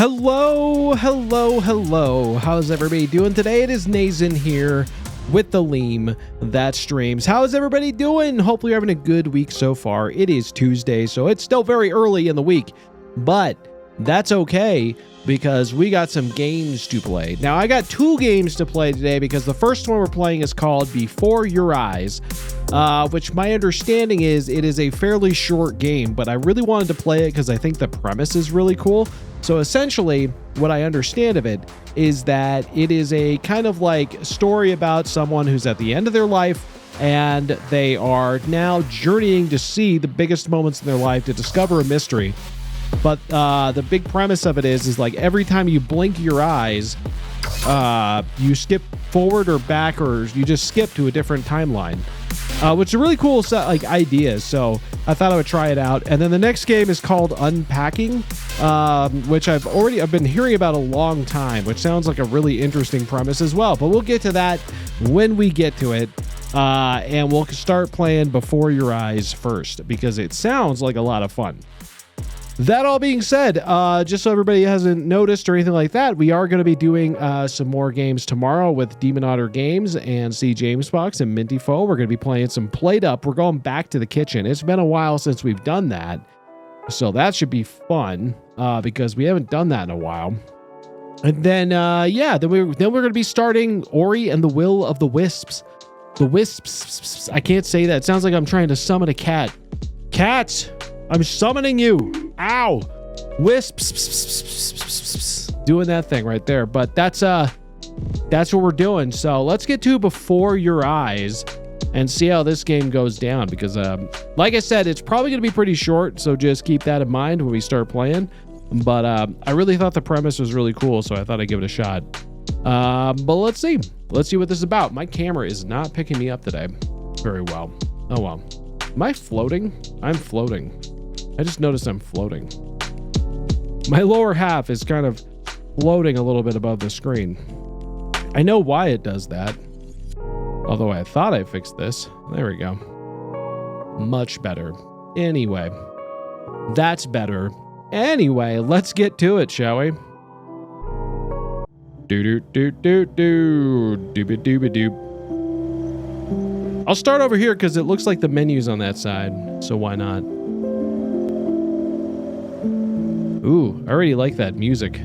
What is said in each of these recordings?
Hello, hello, hello. How's everybody doing today? It is Nazin here with the LeemThatStreams. How's everybody doing? Hopefully you're having a good week so far. It is Tuesday, so it's still very early in the week, but that's okay because we got some games to play. Now, I got two games to play today because the first one we're playing is called Before Your Eyes, which my understanding is it is a fairly short game, but I really wanted to play it because I think the premise is really cool. So essentially, what I understand of it is that it is a kind of like story about someone who's at the end of their life and they are now journeying to see the biggest moments in their life to discover a mystery. But the big premise of it is like every time you blink your eyes, you skip forward or back, or you just skip to a different timeline, which is a really cool set, like ideas. So I thought I would try it out. And then the next game is called Unpacking, which I've been hearing about a long time, which sounds like a really interesting premise as well. But we'll get to that when we get to it. And we'll start playing Before Your Eyes first because it sounds like a lot of fun. That all being said, just so everybody hasn't noticed or anything like that, we are going to be doing some more games tomorrow with Demon Otter Games and C. Jamesbox and Minty Foe. We're going to be playing some Played Up. We're going back to the kitchen. It's been a while since we've done that, so that should be fun because we haven't done that in a while. And then, then we're going to be starting Ori and the Will of the Wisps. The Wisps. I can't say that. It sounds like I'm trying to summon a cat. Cat! I'm summoning you. Ow. Wisps. Doing that thing right there. But that's what we're doing. So let's get to Before Your Eyes and see how this game goes down, because like I said, it's probably going to be pretty short, so just keep that in mind when we start playing. But I really thought the premise was really cool, so I thought I'd give it a shot. But let's see what this is about. My camera is not picking me up today very well. Oh well. Am I floating? I'm floating. I just noticed I'm floating. My lower half is kind of floating a little bit above the screen. I know why it does that. Although I thought I fixed this. There we go. Much better. Anyway. That's better. Anyway, let's get to it, shall we? Do-do-do-do-do. I'll start over here because it looks like the menu's on that side. So why not? Ooh, I already like that music.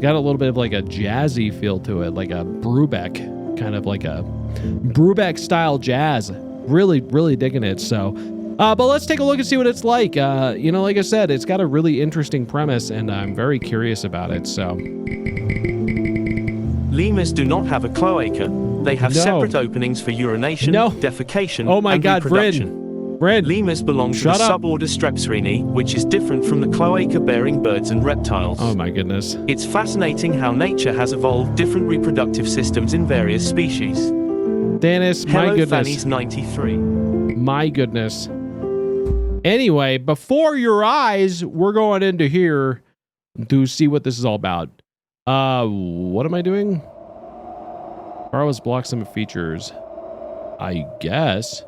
Got a little bit of like a jazzy feel to it, like a Brubeck, kind of like a Brubeck style jazz. Really digging it. So but let's take a look and see what it's like. You know, like I said, it's got a really interesting premise and I'm very curious about it. So lemurs do not have a cloaca. They have separate openings for urination, defecation, oh my and God, reproduction. Bryn. Lemurs belong to the suborder Strepsirrhini, which is different from the cloaca-bearing birds and reptiles. Oh my goodness. It's fascinating how nature has evolved different reproductive systems in various species. Dennis, my Hello, goodness. Fanny's 93. My goodness. Anyway, Before Your Eyes, we're going into here to see what this is all about. What am I doing? Carlos block some features. I guess.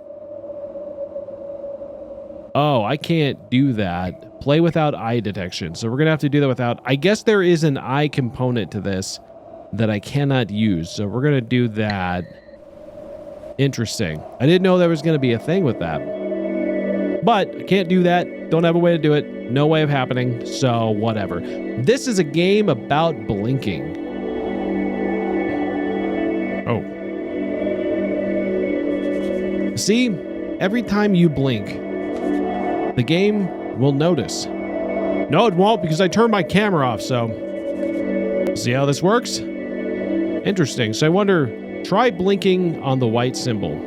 Oh, I can't do that. Play without eye detection. So we're going to have to do that without... I guess there is an eye component to this that I cannot use. So we're going to do that. Interesting. I didn't know there was going to be a thing with that. But I can't do that. Don't have a way to do it. No way of happening. So whatever. This is a game about blinking. Oh. See? Every time you blink... the game will notice. No, it won't because I turned my camera off, so... see how this works? Interesting. So I wonder, try blinking on the white symbol.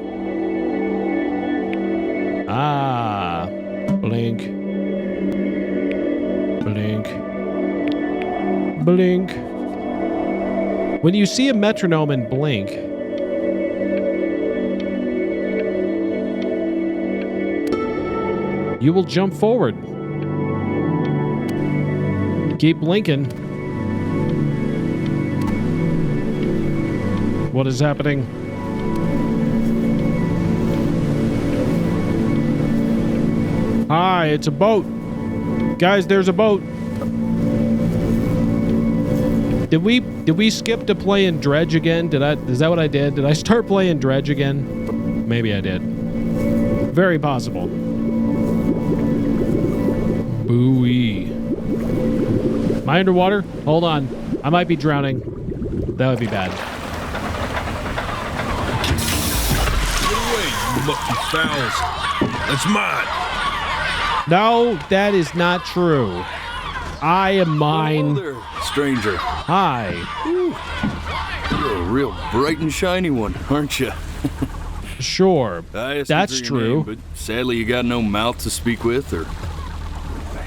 Ah. Blink. Blink. Blink. When you see a metronome and blink... you will jump forward. Keep blinking. What is happening? Hi, it's a boat. Guys, there's a boat. Did we skip to playing Dredge again? Is that what I did? Did I start playing Dredge again? Maybe I did. Very possible. Booey. Am I underwater? Hold on. I might be drowning. That would be bad. Get away, you mucky fowls. That's mine. No, that is not true. I am mine. Hello there, stranger. Hi. Ooh. You're a real bright and shiny one, aren't you? Sure. That's true. Name, but sadly you got no mouth to speak with or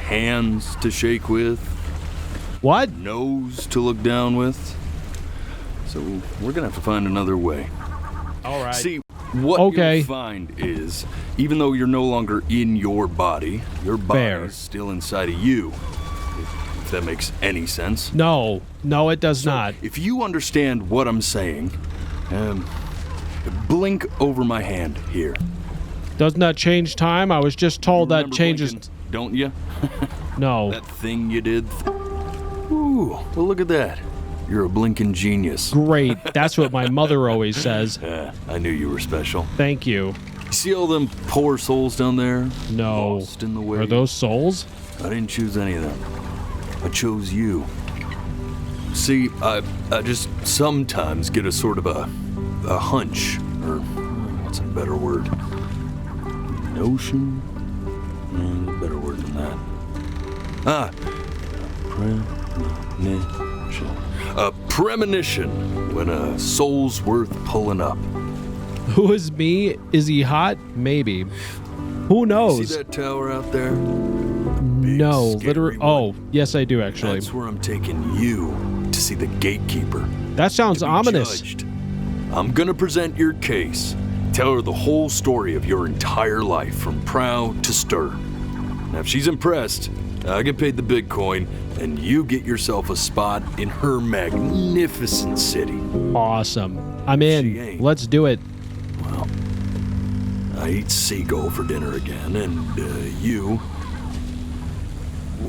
hands to shake with. What? Nose to look down with. So we're gonna have to find another way. All right. See, what you'll find is, even though you're no longer in your body is still inside of you. If that makes any sense. No, it does not. If you understand what I'm saying, blink over my hand here. Doesn't that change time? I was just told that changes. Blinking, don't you? No. That thing you did. Ooh, well look at that. You're a blinking genius. Great. That's what my mother always says. I knew you were special. Thank you. See all them poor souls down there? No. Lost in the way. Are those souls? I didn't choose any of them. I chose you. See, I just sometimes get a sort of a hunch, or What's a better word? Notion? A better word than that. Premonition. A premonition when a soul's worth pulling up. Who is me? Is he hot? Maybe. Who knows? See that tower out there? No, literally. Oh, yes, I do actually. That's where I'm taking you to see the gatekeeper. That sounds ominous. Judged. I'm gonna present your case. Tell her the whole story of your entire life, from prow to stir. Now, if she's impressed, I get paid the Bitcoin, and you get yourself a spot in her magnificent city. Awesome. I'm in. Let's do it. Well, I eat seagull for dinner again, and you...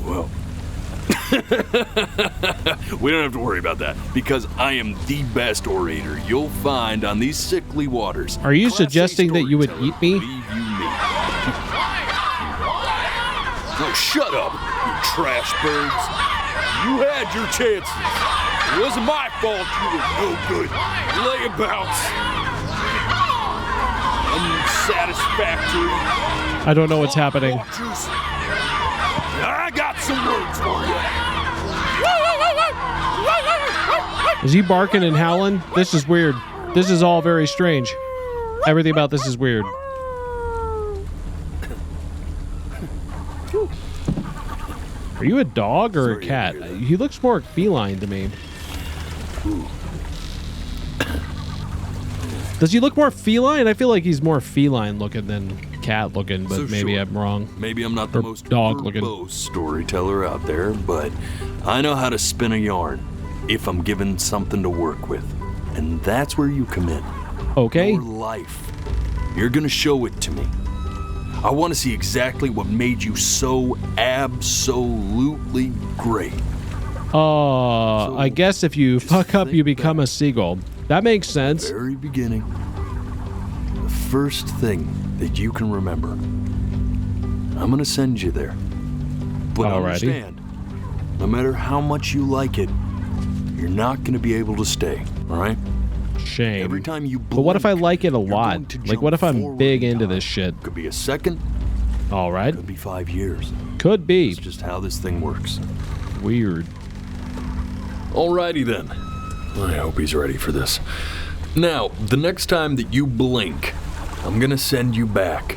Well... We don't have to worry about that, because I am the best orator you'll find on these sickly waters. Are you suggesting that you would eat me? Oh, shut up, you trash birds. You had your chances. It wasn't my fault you were no good. Layabouts. Unsatisfactory. I don't know what's happening. I got some words for you. Is he barking and howling? This is weird. This is all very strange. Everything about this is weird. Are you a dog or a cat? He looks more feline to me. Does he look more feline? I feel like he's more feline looking than cat looking, but maybe I'm wrong. Maybe I'm not the most dog looking storyteller out there, but I know how to spin a yarn if I'm given something to work with. And that's where you come in. Okay. Your life. You're gonna show it to me. I want to see exactly what made you so absolutely great. I guess if you fuck up, you become a seagull. That makes sense. Very beginning. The first thing that you can remember. I'm gonna send you there. But understand, no matter how much you like it, you're not gonna be able to stay, all right? Shame. Every time you blink, but what if I like it a lot? Like, what if I'm big into this shit? Could be a second. All right. Could be 5 years. Could be. That's just how this thing works. Weird. Alrighty then. I hope he's ready for this. Now, the next time that you blink, I'm gonna send you back.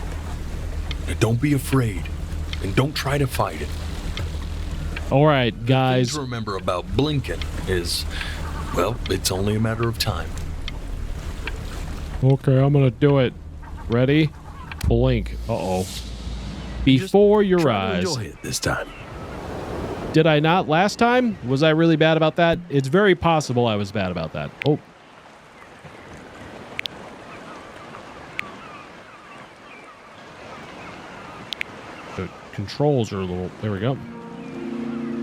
Now, don't be afraid, and don't try to fight it. All right, guys. The thing to remember about blinking is, well, it's only a matter of time. Okay, I'm gonna do it. Ready? Blink. Uh-oh. Before your eyes. Enjoy it this time. Did I not last time? Was I really bad about that? It's very possible I was bad about that. Oh. The controls are a little... There we go.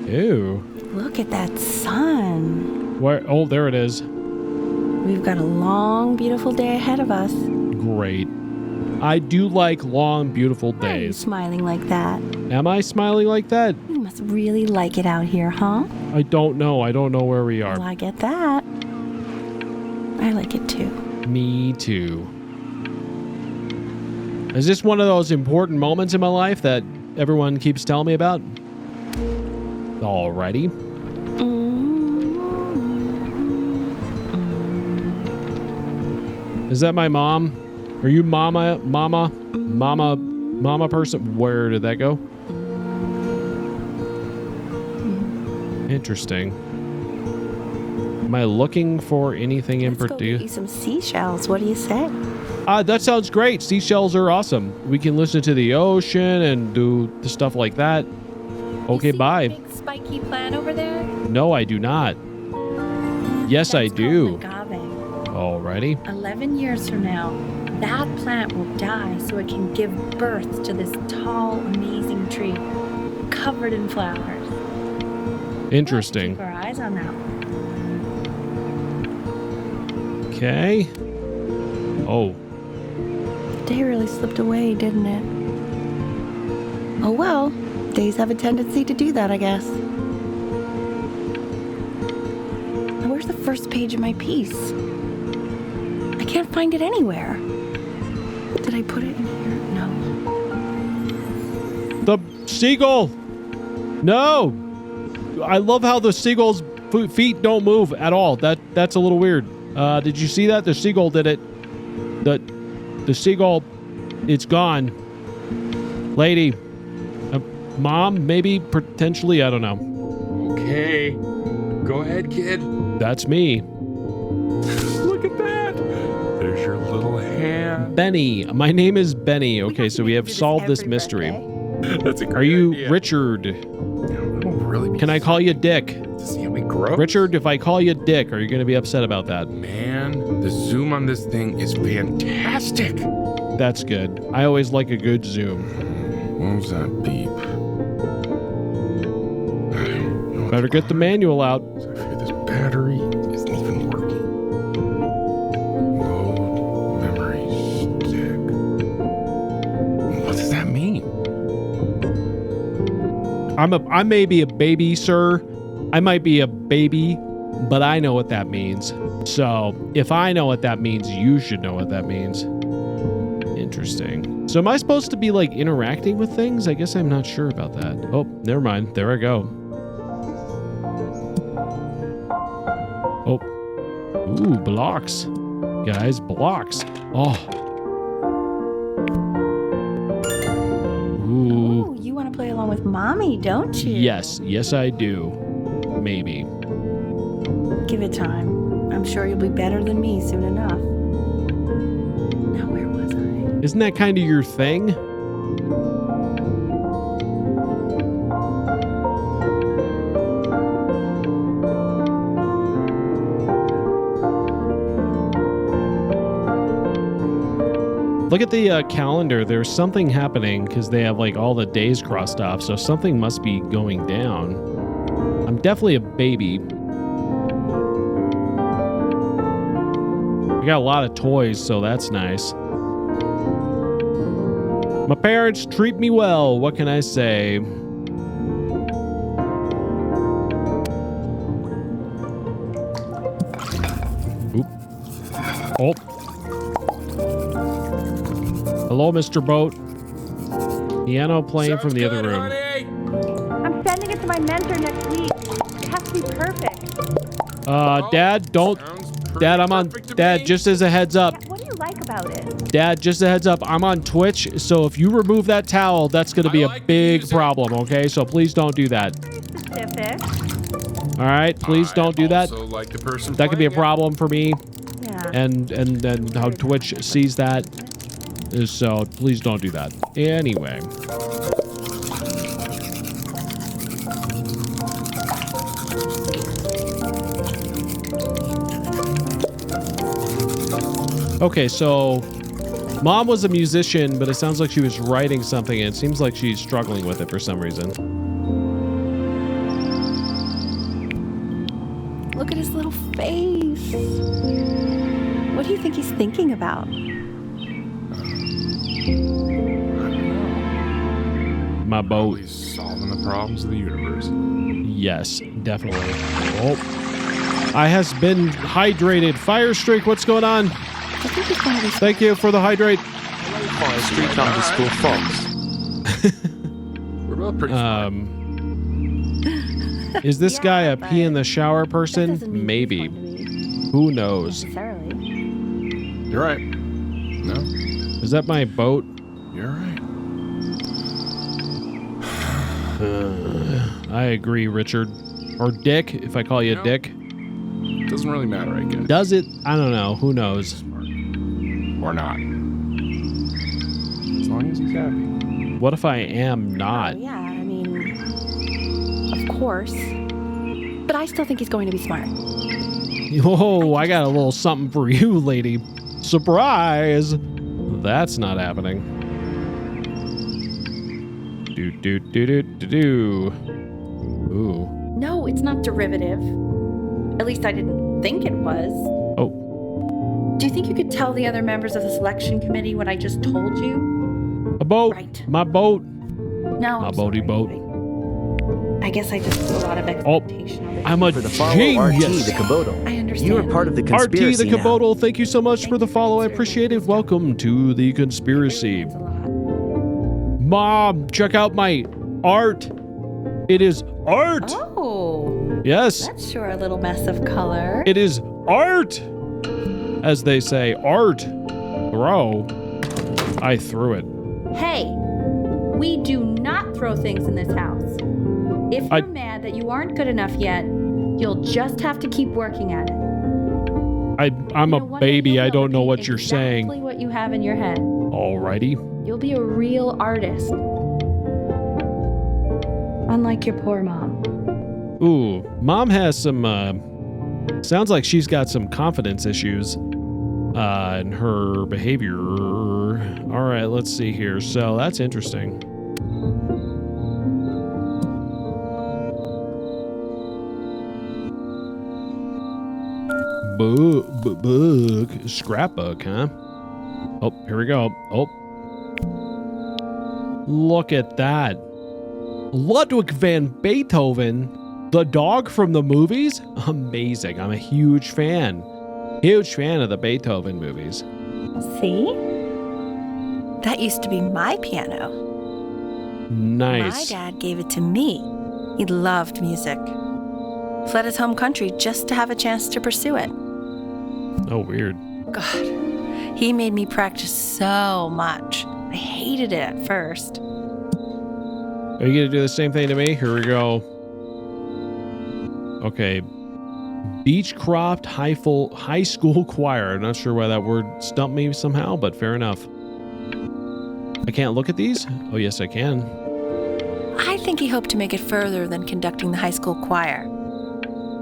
Ew. Look at that sun. Where? Oh, there it is. We've got a long, beautiful day ahead of us. Great. I do like long, beautiful Why are you days. smiling like that? Am I smiling like that? You must really like it out here, huh? I don't know. I don't know where we are. Well, I get that. I like it too. Me too. Is this one of those important moments in my life that everyone keeps telling me about? Alrighty. Is that my mom? Are you mama person? Where did that go? Interesting. Am I looking for anything in Let's go get you particular? some seashells. What do you say? That sounds great. Seashells are awesome. We can listen to the ocean and do the stuff like that. Okay, bye. Big spiky plant over there? No, I do not. Yes, I do. That's called agave. Alrighty. 11 years from now, that plant will die so it can give birth to this tall, amazing tree covered in flowers. Interesting. Keep our eyes on that one. Okay. Oh. The day really slipped away, didn't it? Oh well, days have a tendency to do that, I guess. Now, where's the first page of my piece? I can't find it anywhere. Did I put it in here? No. The seagull. No. I love how the seagull's feet don't move at all. That's a little weird. Did you see that? The seagull did it. The seagull, it's gone. Lady. Mom, maybe, potentially, I don't know. Okay. Go ahead, kid. That's me. Look at that. There's your little hand. Benny. My name is Benny. Okay, so we have solved this mystery. That's a great Are you idea. Richard? Really Can I call you Dick? to see how we grow? Richard, if I call you Dick, are you going to be upset about that? Man, the zoom on this thing is fantastic. That's good. I always like a good zoom. What was that beep? Better get the manual out. So I figure this battery isn't even working. Load memory stick. What does that mean? I may be a baby, sir. I might be a baby, but I know what that means. So if I know what that means, you should know what that means. Interesting. So am I supposed to be like interacting with things? I guess I'm not sure about that. Oh, never mind. There I go. Oh. Ooh, blocks. Guys, blocks. Oh. Ooh. Oh, you want to play along with mommy, don't you? Yes. Yes, I do. Maybe. Give it time. I'm sure you'll be better than me soon enough. Now, where was I? Isn't that kind of your thing? Look at the calendar. There's something happening because they have like all the days crossed off. So something must be going down. I'm definitely a baby. I got a lot of toys, so that's nice. My parents treat me well. What can I say? Oop. Oh. Hello, Mr. Boat. Piano playing from the other room. I'm sending it to my mentor next week. It has to be perfect. Dad, don't. Dad, I'm on. Dad, just as a heads up. What do you like about it? Dad, just a heads up. I'm on Twitch, so if you remove that towel, that's going to be a big problem, okay? So please don't do that. Very specific. All right? Please don't do that. Like the person That could be a problem for me. Yeah. And then how Twitch sees that. So please don't do that. Anyway. Okay, so Mom was a musician, but it sounds like she was writing something, and it seems like she's struggling with it for some reason. Look at his little face. What do you think he's thinking about? My boat. He's solving the problems of the universe. Yes, definitely. Oh. I has been hydrated. Fire streak, what's going on? I think he's going to be... Thank you for the hydrate. Street_Fox. We're both pretty smart. Is this guy a pee in the shower That person? doesn't mean he's Maybe. going to be Who knows? necessarily. You're right. No, Is that my boat? you're right. I agree, Richard. Or Dick, if I call you No. Dick. Doesn't really matter, I guess. Does it? I don't know. Who knows? Smart. Or not. As long as he's happy. What if I am not? Oh, yeah, I mean, of course. But I still think he's going to be smart. Oh, I got a little something for you, lady. Surprise! That's not happening. Do do do do do do. Ooh. No, it's not derivative. At least I didn't think it was. Oh. Do you think you could tell the other members of the selection committee what I just told you? A boat. Right. My boat. No. My I'm boaty sorry. boat. I guess I just put a lot of expectation on it. I'm a For the follow RT genius. the Caboodle. I understand. You are part of the RT conspiracy the now. Caboodle, thank you so much for the follow. I appreciate it. Welcome to the conspiracy. It means a lot. Mom, check out my art. It is art. Oh, Yes, that's sure a little mess of color. it is art. As they say, art. Bro, I threw it. Hey, we do not throw things in this house. If you're mad that you aren't good enough yet, you'll just have to keep working at it. I'm You a know, one day baby. you'll I don't know be what you're saying. Exactly what you have in your head. Alrighty. You'll be a real artist. Unlike your poor mom. Ooh, Mom has some, sounds like she's got some confidence issues in her behavior. All right, let's see here. So that's interesting. Book, scrapbook, huh? Oh, here we go. Oh, look at that. Ludwig van Beethoven, the dog from the movies? Amazing. I'm a huge fan. Huge fan of the Beethoven movies. See? That used to be my piano. Nice. My dad gave it to me. He loved music. Fled his home country just to have a chance to pursue it. Oh, weird. God, he made me practice so much. I hated it at first. Are you going to do the same thing to me? Here we go. Okay. Beach-cropped high school choir. I'm not sure why that word stumped me somehow, but fair enough. I can't look at these? Oh, yes, I can. I think he hoped to make it further than conducting the high school choir.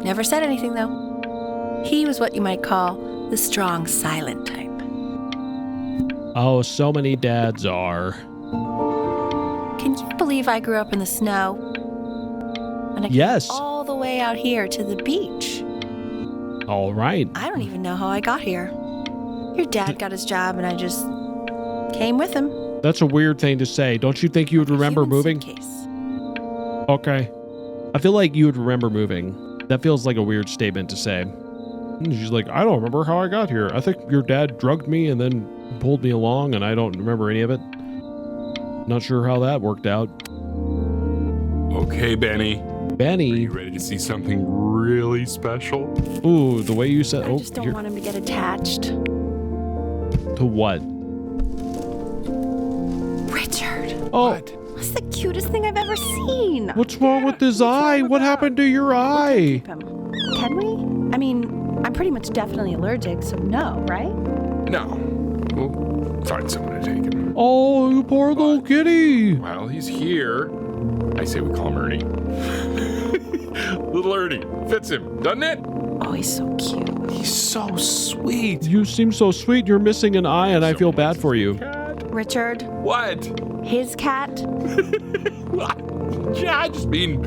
Never said anything, though. He was what you might call the strong, silent type. Oh, so many dads are. Can you believe I grew up in the snow? And I came Yes. all the way out here to the beach. All right. I don't even know how I got here. Your dad got his job and I just came with him. That's a weird thing to say. Don't you think you would remember Human moving? suitcase. Okay. I feel like you would remember moving. That feels like a weird statement to say. And she's like, I don't remember how I got here. I think your dad drugged me and then pulled me along and I don't remember any of it. Not sure how that worked out. Okay, Benny. Are Benny. you ready to see something really special? Ooh, the way you said. I just don't want him to get attached. To what? Richard, Oh, that's the cutest thing I've ever seen. what's wrong with his eye? What happened to your eye? Keep him. Can we? I mean, I'm pretty much definitely allergic, so no, right? No. We'll find someone to take him. Oh, you poor little kitty. While he's here, I say we call him Ernie. Little Ernie. Fits him, doesn't it? Oh, he's so cute. He's so sweet. You seem so sweet. You're missing an eye and I feel bad for you. Richard, What? his cat. Yeah, I just mean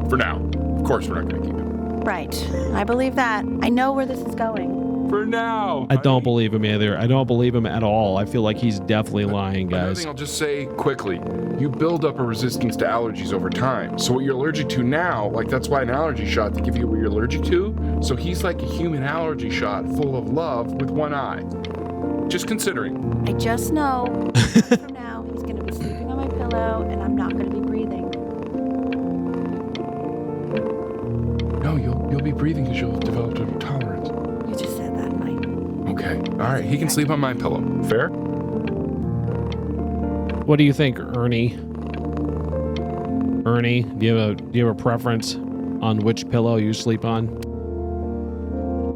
for now. Of course, we're not going to keep him. Right. I believe that. I know where this is going. For now. I don't believe him either. I don't believe him at all. I feel like he's definitely lying, Another guys. thing I'll just say quickly. You build up a resistance to allergies over time. So what you're allergic to now, like that's why an allergy shot to give you what you're allergic to. So he's like a human allergy shot full of love with one eye. Just considering. I just know from now he's going to be sleeping on my pillow and I'm not going to be breathing. No, you'll be breathing because you'll have developed a tolerance. You just said that, Mike. Okay. All right. He can sleep on my pillow. Fair? What do you think, Ernie? Ernie, do you have a preference on which pillow you sleep on?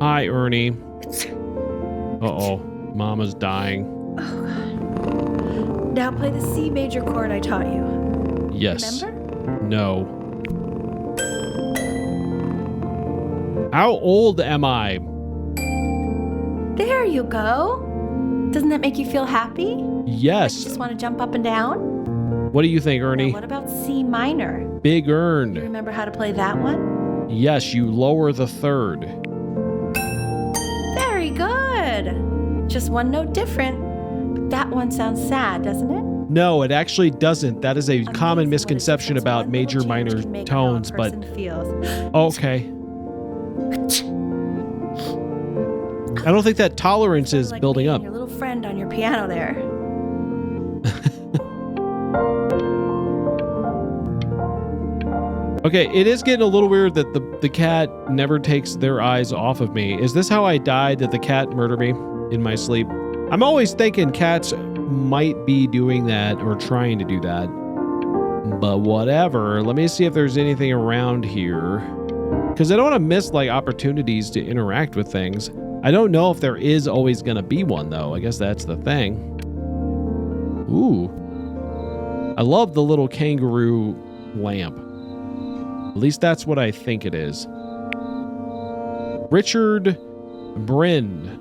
Hi, Ernie. Uh-oh. Mama's dying. Now play the C major chord I taught you. Yes. Remember? No. How old am I? There you go. Doesn't that make you feel happy? Like you Yes. just want to jump up and down? What do you think, Now, Ernie? what about C minor? Big You Earn. remember how to play that one? Yes, you lower the third. Very good. Just one note different. That one sounds sad, doesn't it? No, it actually doesn't. That is a common misconception about major minor tones, but okay. I don't think that tolerance is building up. Your little friend on your piano there. Okay, it is getting a little weird that the cat never takes their eyes off of me. Is this how I died? Did the cat murder me in my sleep? I'm always thinking cats might be doing that or trying to do that. But whatever. Let me see if there's anything around here. Because I don't want to miss like opportunities to interact with things. I don't know if there is always going to be one though. I guess that's the thing. Ooh. I love the little kangaroo lamp. At least that's what I think it is. Richard Bryn.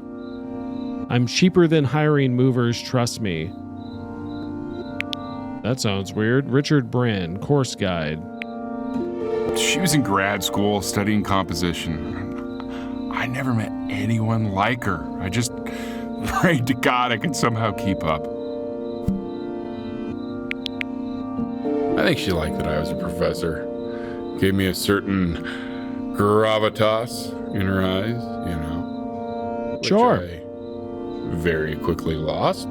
I'm cheaper than hiring movers, trust me. That sounds weird. Richard Bryn, course guide. She was in grad school studying composition. I never met anyone like her. I just prayed to God I could somehow keep up. I think she liked that I was a professor. Gave me a certain gravitas in her eyes, you know. Sure. Which I very quickly lost.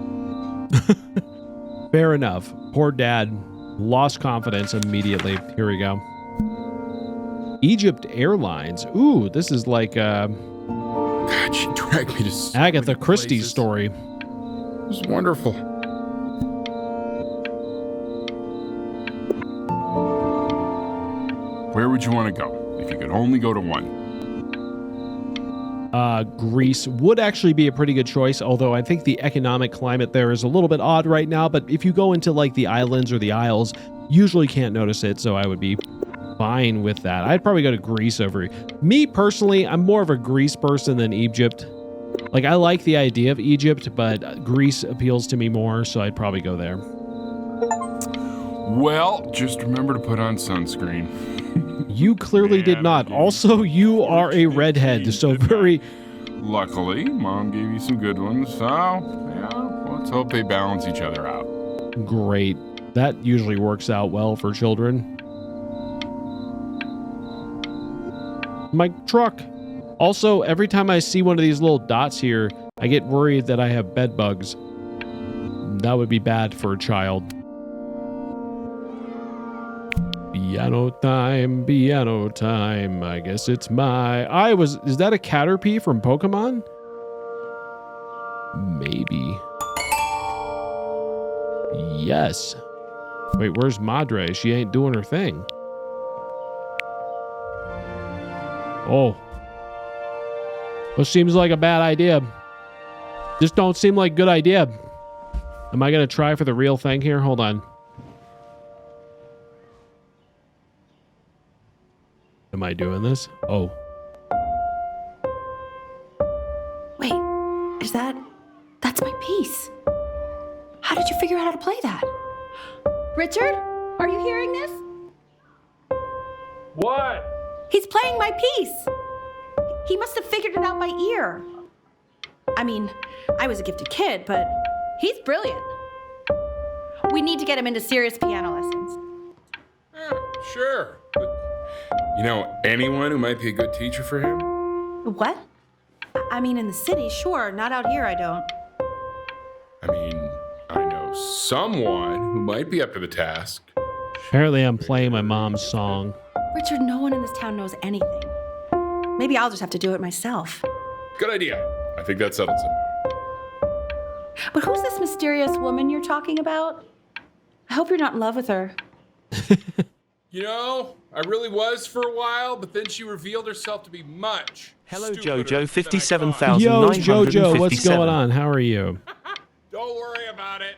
Fair enough. Poor dad lost confidence immediately. Here we go. Egypt Airlines. Ooh, this is like God, she dragged me to so Agatha many Christie's places. story. It was wonderful. Where would you want to go if you could only go to one? Greece would actually be a pretty good choice, although I think the economic climate there is a little bit odd right now, but if you go into like the islands or the Isles, usually can't notice it, so I would be fine with that. I'd probably go to Greece over. Me personally, I'm more of a Greece person than Egypt. Like, I like the idea of Egypt, but Greece appeals to me more, so I'd probably go there. Well, just remember to put on sunscreen. You clearly did not. Also, you are a redhead, so very... Luckily, Mom gave you some good ones, so, yeah, let's hope they balance each other out. Great. That usually works out well for children. My truck. Also, every time I see one of these little dots here, I get worried that I have bed bugs. That would be bad for a child. Piano time. I guess it's my... Is that a Caterpie from Pokemon? Maybe. Yes. Wait, where's Madre? She ain't doing her thing. Oh. This seems like a bad idea. This don't seem like a good idea. Am I going to try for the real thing here? Hold on. Am I doing this? Oh. Wait, that's my piece. How did you figure out how to play that? Richard, are you hearing this? What? He's playing my piece. He must have figured it out by ear. I mean, I was a gifted kid, but he's brilliant. We need to get him into serious piano lessons. Sure. But you know anyone who might be a good teacher for him? What? I mean, in the city, sure. Not out here, I don't. I mean, I know someone who might be up to the task. Apparently I'm playing my mom's song. Richard, no one in this town knows anything. Maybe I'll just have to do it myself. Good idea. I think that settles it. But who's this mysterious woman you're talking about? I hope you're not in love with her. You know, I really was for a while, but then she revealed herself to be much. Hello, stupider Jojo, than I 57,957. Yo, Jojo, what's going on? How are you? thought. Don't worry about it.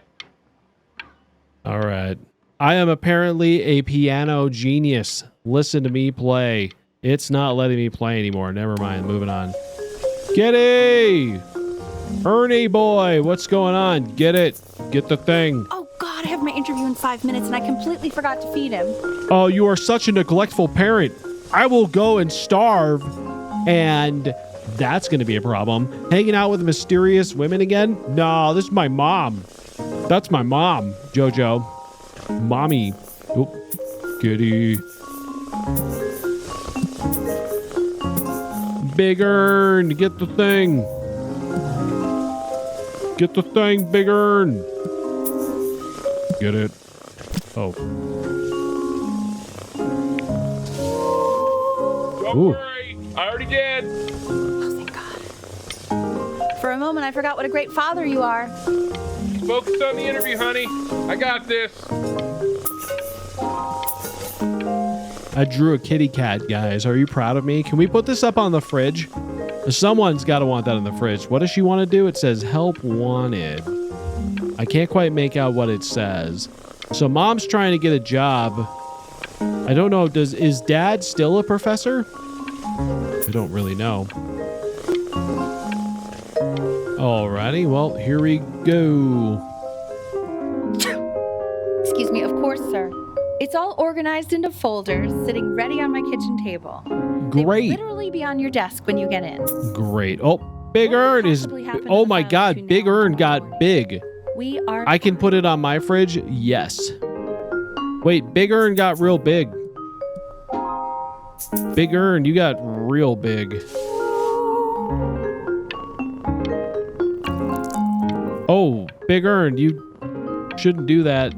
All right. I am apparently a piano genius. Listen to me play. It's not letting me play anymore. Never mind. Moving on. Getty! Ernie boy, what's going on? Get it. Get the thing. Oh, God, I have my interview in 5 minutes, and I completely forgot to feed him. Oh, you are such a neglectful parent. I will go and starve, and that's going to be a problem. Hanging out with mysterious women again? No, this is my mom. That's my mom, Jojo. Mommy. Oh, kitty. Big Earn, get the thing. Get the thing, Big Earn. Get it. Oh. Don't Ooh. worry, I already did. Oh, thank God. For a moment, I forgot what a great father you are. Focus on the interview, honey. I got this. I drew a kitty cat, guys. Are you proud of me? Can we put this up on the fridge? Someone's got to want that on the fridge. What does she want to do? It says help wanted. I can't quite make out what it says. So mom's trying to get a job. I don't know. Is dad still a professor? I don't really know. Alrighty, well, here we go. Excuse me, of course, sir. It's all organized into folders, sitting ready on my kitchen table. They will Great. literally be on your desk when you get in. Great. Oh, Big Earn is... Oh my God, Big Earn got big. We are... I can put it on my fridge? Yes. Wait, Big Earn got real big. Big Earn, you got real big. Oh, Big Earn, you shouldn't do that.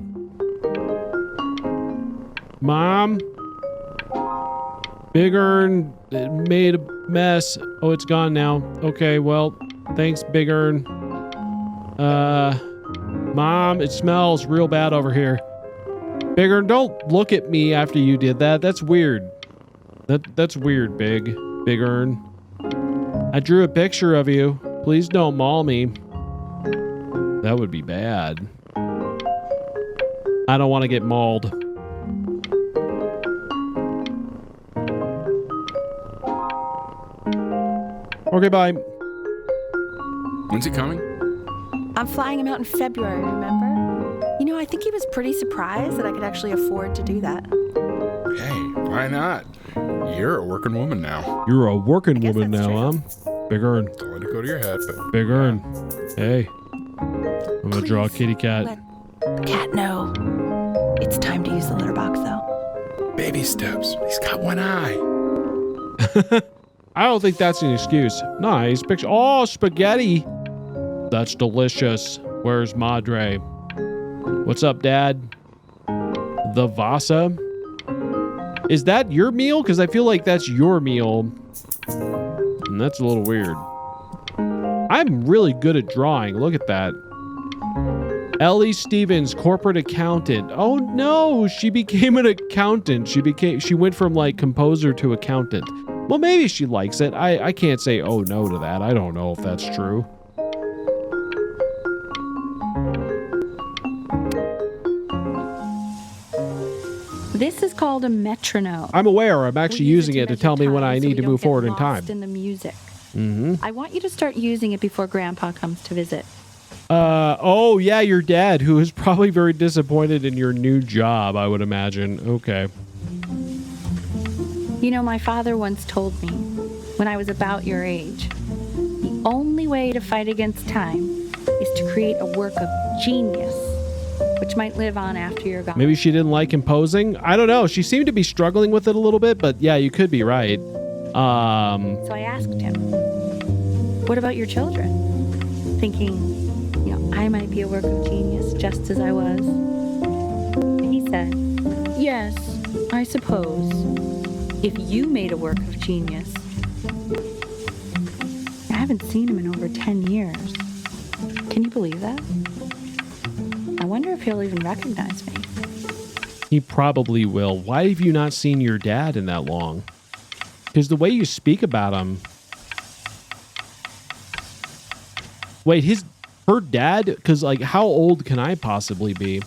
Mom? Big Earn made a mess. Oh, it's gone now. Okay, well, thanks, Big Earn. Mom, it smells real bad over here. Big Earn, don't look at me after you did that. That's weird. That's weird, Big Earn. I drew a picture of you. Please don't maul me. That would be bad. I don't want to get mauled. Okay, bye. When's he coming? I'm flying him out in February, remember? You know, I think he was pretty surprised that I could actually afford to do that. Hey, why not? You're a working woman now. You're a working woman that's now, true. Big Earn. Don't let it go to your head, but Big Earn. Hey. I'm gonna draw a Please kitty cat. Let the cat know. It's time to use the litter box, though. baby steps. He's got one eye. I don't think that's an excuse. Nice picture. Oh, spaghetti. That's delicious. Where's Madre? What's up, Dad? The Vasa? Is that your meal? Because I feel like that's your meal. And that's a little weird. I'm really good at drawing. Look at that. Ellie Stevens, corporate accountant. Oh no, she became an accountant. She went from like composer to accountant. Well, maybe she likes it. I can't say oh no to that. I don't know if that's true. This is called a metronome. I'm aware. I'm actually We'll use using it to measure tell me when time I so need we to don't move get forward in lost time. in the music. Mm-hmm. I want you to start using it before Grandpa comes to visit. Oh yeah, your dad, who is probably very disappointed in your new job, I would imagine. Okay. You know, my father once told me, when I was about your age, the only way to fight against time is to create a work of genius, which might live on after you're gone. Maybe she didn't like imposing. I don't know. She seemed to be struggling with it a little bit, but yeah, you could be right. So I asked him, what about your children? Thinking, you know, I might be a work of genius just as I was. And he said, yes, I suppose. If you made a work of genius. I haven't seen him in over 10 years. Can you believe that? I wonder if he'll even recognize me. He probably will. Why have you not seen your dad in that long? Because the way you speak about him. Wait, her dad? Because, like, how old can I possibly be?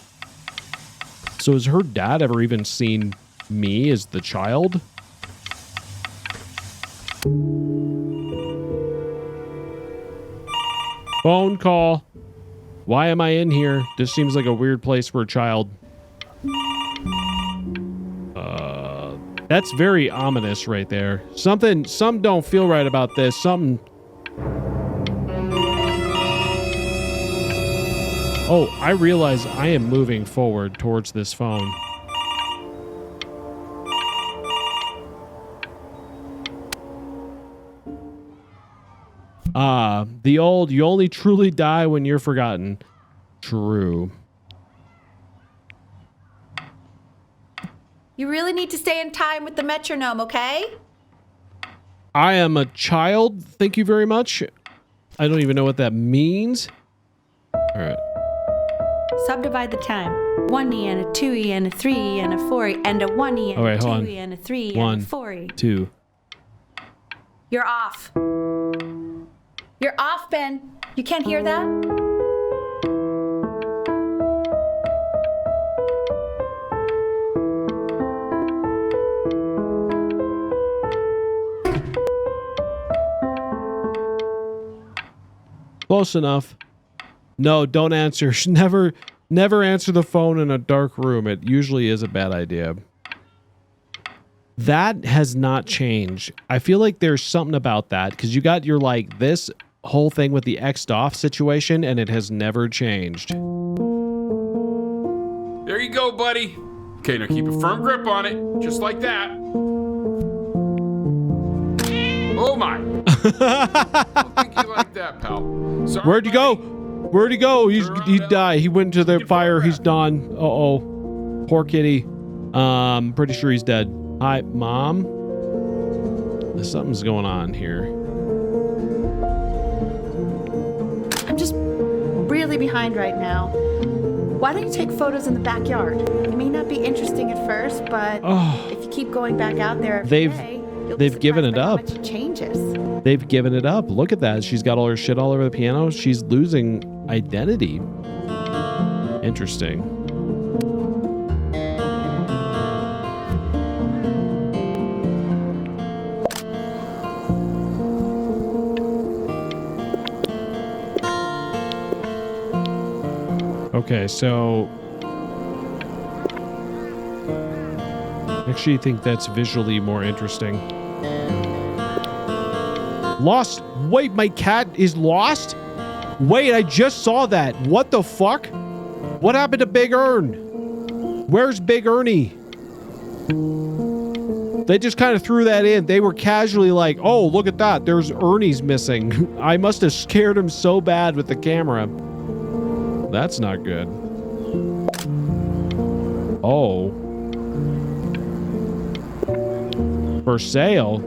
So has her dad ever even seen me as the child? Phone call. Why am I in here? This seems like a weird place for a child. That's very ominous right there. Some don't feel right about this. Oh, I realize I am moving forward towards this phone. The old, you only truly die when you're forgotten. True. You really need to stay in time with the metronome, okay? I am a child. Thank you very much. I don't even know what that means. All right. Subdivide the time. 1E and a 2E and a 3E and a 4E and a 1E and a 2E and a 3E and a 4E. 2. You're off. You're off, Ben. You can't hear that? Close enough. No, don't answer. Never answer the phone in a dark room. It usually is a bad idea. That has not changed. I feel like there's something about that because you got your like this whole thing with the X'd off situation and it has never changed. There you go, buddy. Okay, now keep a firm grip on it, just like that. Oh my. I don't think you like that, pal. Sorry, Where'd you go? buddy. Where'd he go? He died. He went to the fire. He's done. Uh-oh. Poor kitty. Pretty sure he's dead. Hi, Mom. Something's going on here. I'm just really behind right now. Why don't you take photos in the backyard? It may not be interesting at first, but if you keep going back out there every day, you'll be they've given surprised it by how up. much it changes. They've given it up. Look at that. She's got all her shit all over the piano. She's losing identity. Interesting. Okay, so I actually think that's visually more interesting. Lost. Wait, my cat is lost? Wait, I just saw that. What the fuck? What happened to Big Ern? Where's Big Ernie? They just kind of threw that in. They were casually like, oh, look at that. There's Ernie's missing. I must have scared him so bad with the camera. That's not good. Oh. For sale?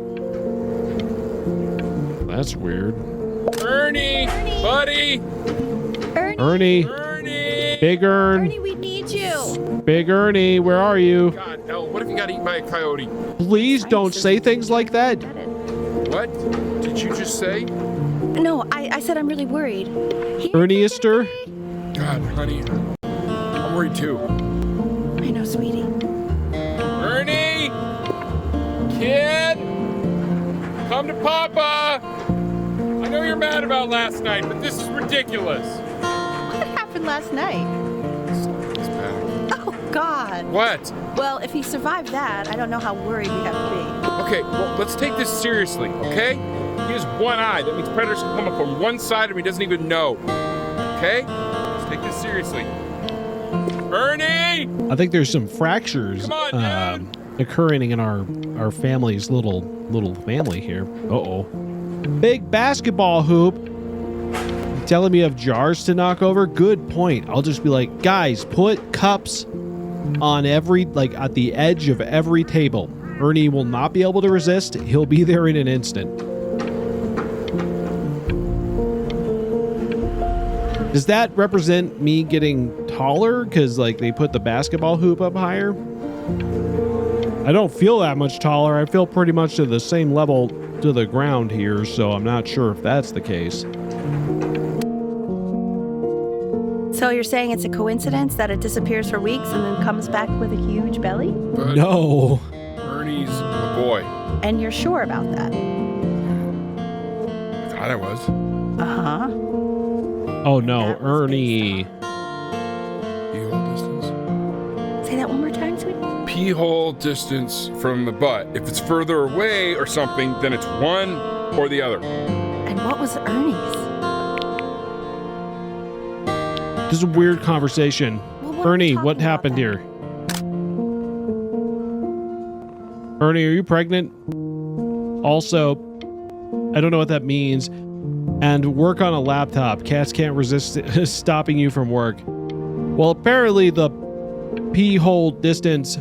That's weird. Ernie, buddy. Ernie. Big Ern. Ernie, we need you. Big Ernie, where are you? God, hell, what if you got eaten by a coyote? Please don't say things like that. What did you just say? No, I said I'm really worried. Erniester? God, honey, I'm worried too. I know, sweetie. Ernie, kid, come to Papa. I know you're mad about last night, but this is ridiculous. What happened last night? It's bad. Oh, God. What? Well, if he survived that, I don't know how worried we have to be. Okay, well, let's take this seriously, okay? He has one eye. That means predators can come up from one side of him he doesn't even know. Okay? Let's take this seriously. Ernie! I think there's some fractures Come on, occurring in our family's little family here. Uh-oh. Big basketball hoop. You telling me you have jars to knock over? Good point. I'll just be like, guys, put cups on every, like at the edge of every table. Ernie will not be able to resist. He'll be there in an instant. Does that represent me getting taller? Because like they put the basketball hoop up higher? I don't feel that much taller. I feel pretty much to the same level to the ground here, so I'm not sure if that's the case. So you're saying it's a coincidence that it disappears for weeks and then comes back with a huge belly? But No. Ernie's a boy. And you're sure about that? I thought I was. Uh-huh. Oh no, That was Ernie. Pee-hole distance. Say that one more time, sweetie. Pee-hole distance from the butt. If it's further away or something, then it's one or the other. And what was Ernie's? This is a weird conversation. Well, Ernie, what happened here? Ernie, are you pregnant? Also, I don't know what that means. And work on a laptop. Cats can't resist stopping you from work. Well, apparently the pee-hole distance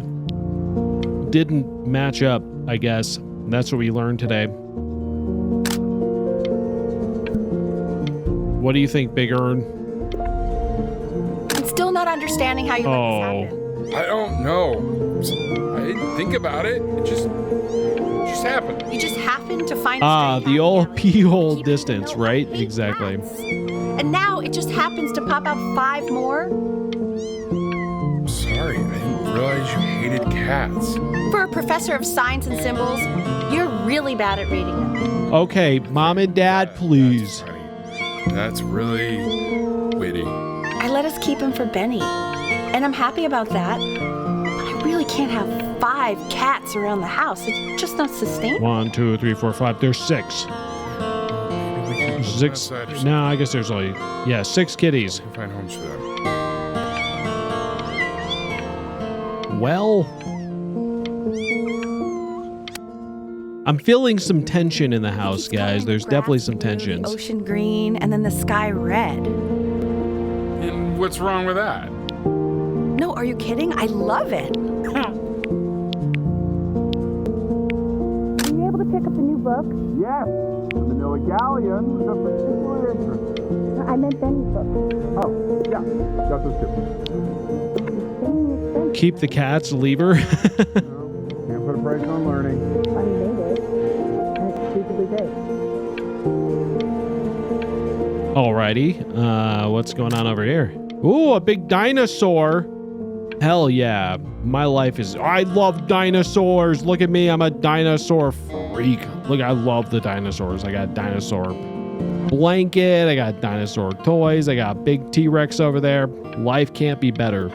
didn't match up, I guess. That's what we learned today. What do you think, Big Ern? I'm still not understanding how you let this happen. I don't know. I didn't think about it. It just happened. You just happened to find the old pee-hole distance, right? Exactly. And now it just happens to pop out 5 more? Sorry, I didn't realize you hated cats. For a professor of signs and symbols, you're really bad at reading them. Okay, Mom and Dad, please. That's really witty. I let us keep him for Benny, and I'm happy about that. But I really can't have 5 cats around the house. It's just not sustainable. 1, 2, 3, 4, 5. There's 6. Maybe we can 6. No, I guess there's only 6 kitties. We can find homes for them. Well, I'm feeling some tension in the house, guys. There's definitely some tensions. Ocean green, and then the sky red. And what's wrong with that? No, are you kidding? I love it. Were you able to pick up the new book? Yes, the Manila Galleon was of particular interest. I meant Benny's book. Oh, yeah, got those too. Keep the cats, lever. Can't put a price on learning. I made it, and it's stupidly great. Alrighty, what's going on over here? Ooh, a big dinosaur. Hell yeah, my life is... I love dinosaurs. Look at me, I'm a dinosaur freak. Look, I love the dinosaurs. I got dinosaur blanket, I got dinosaur toys, I got big T-Rex over there. Life can't be better.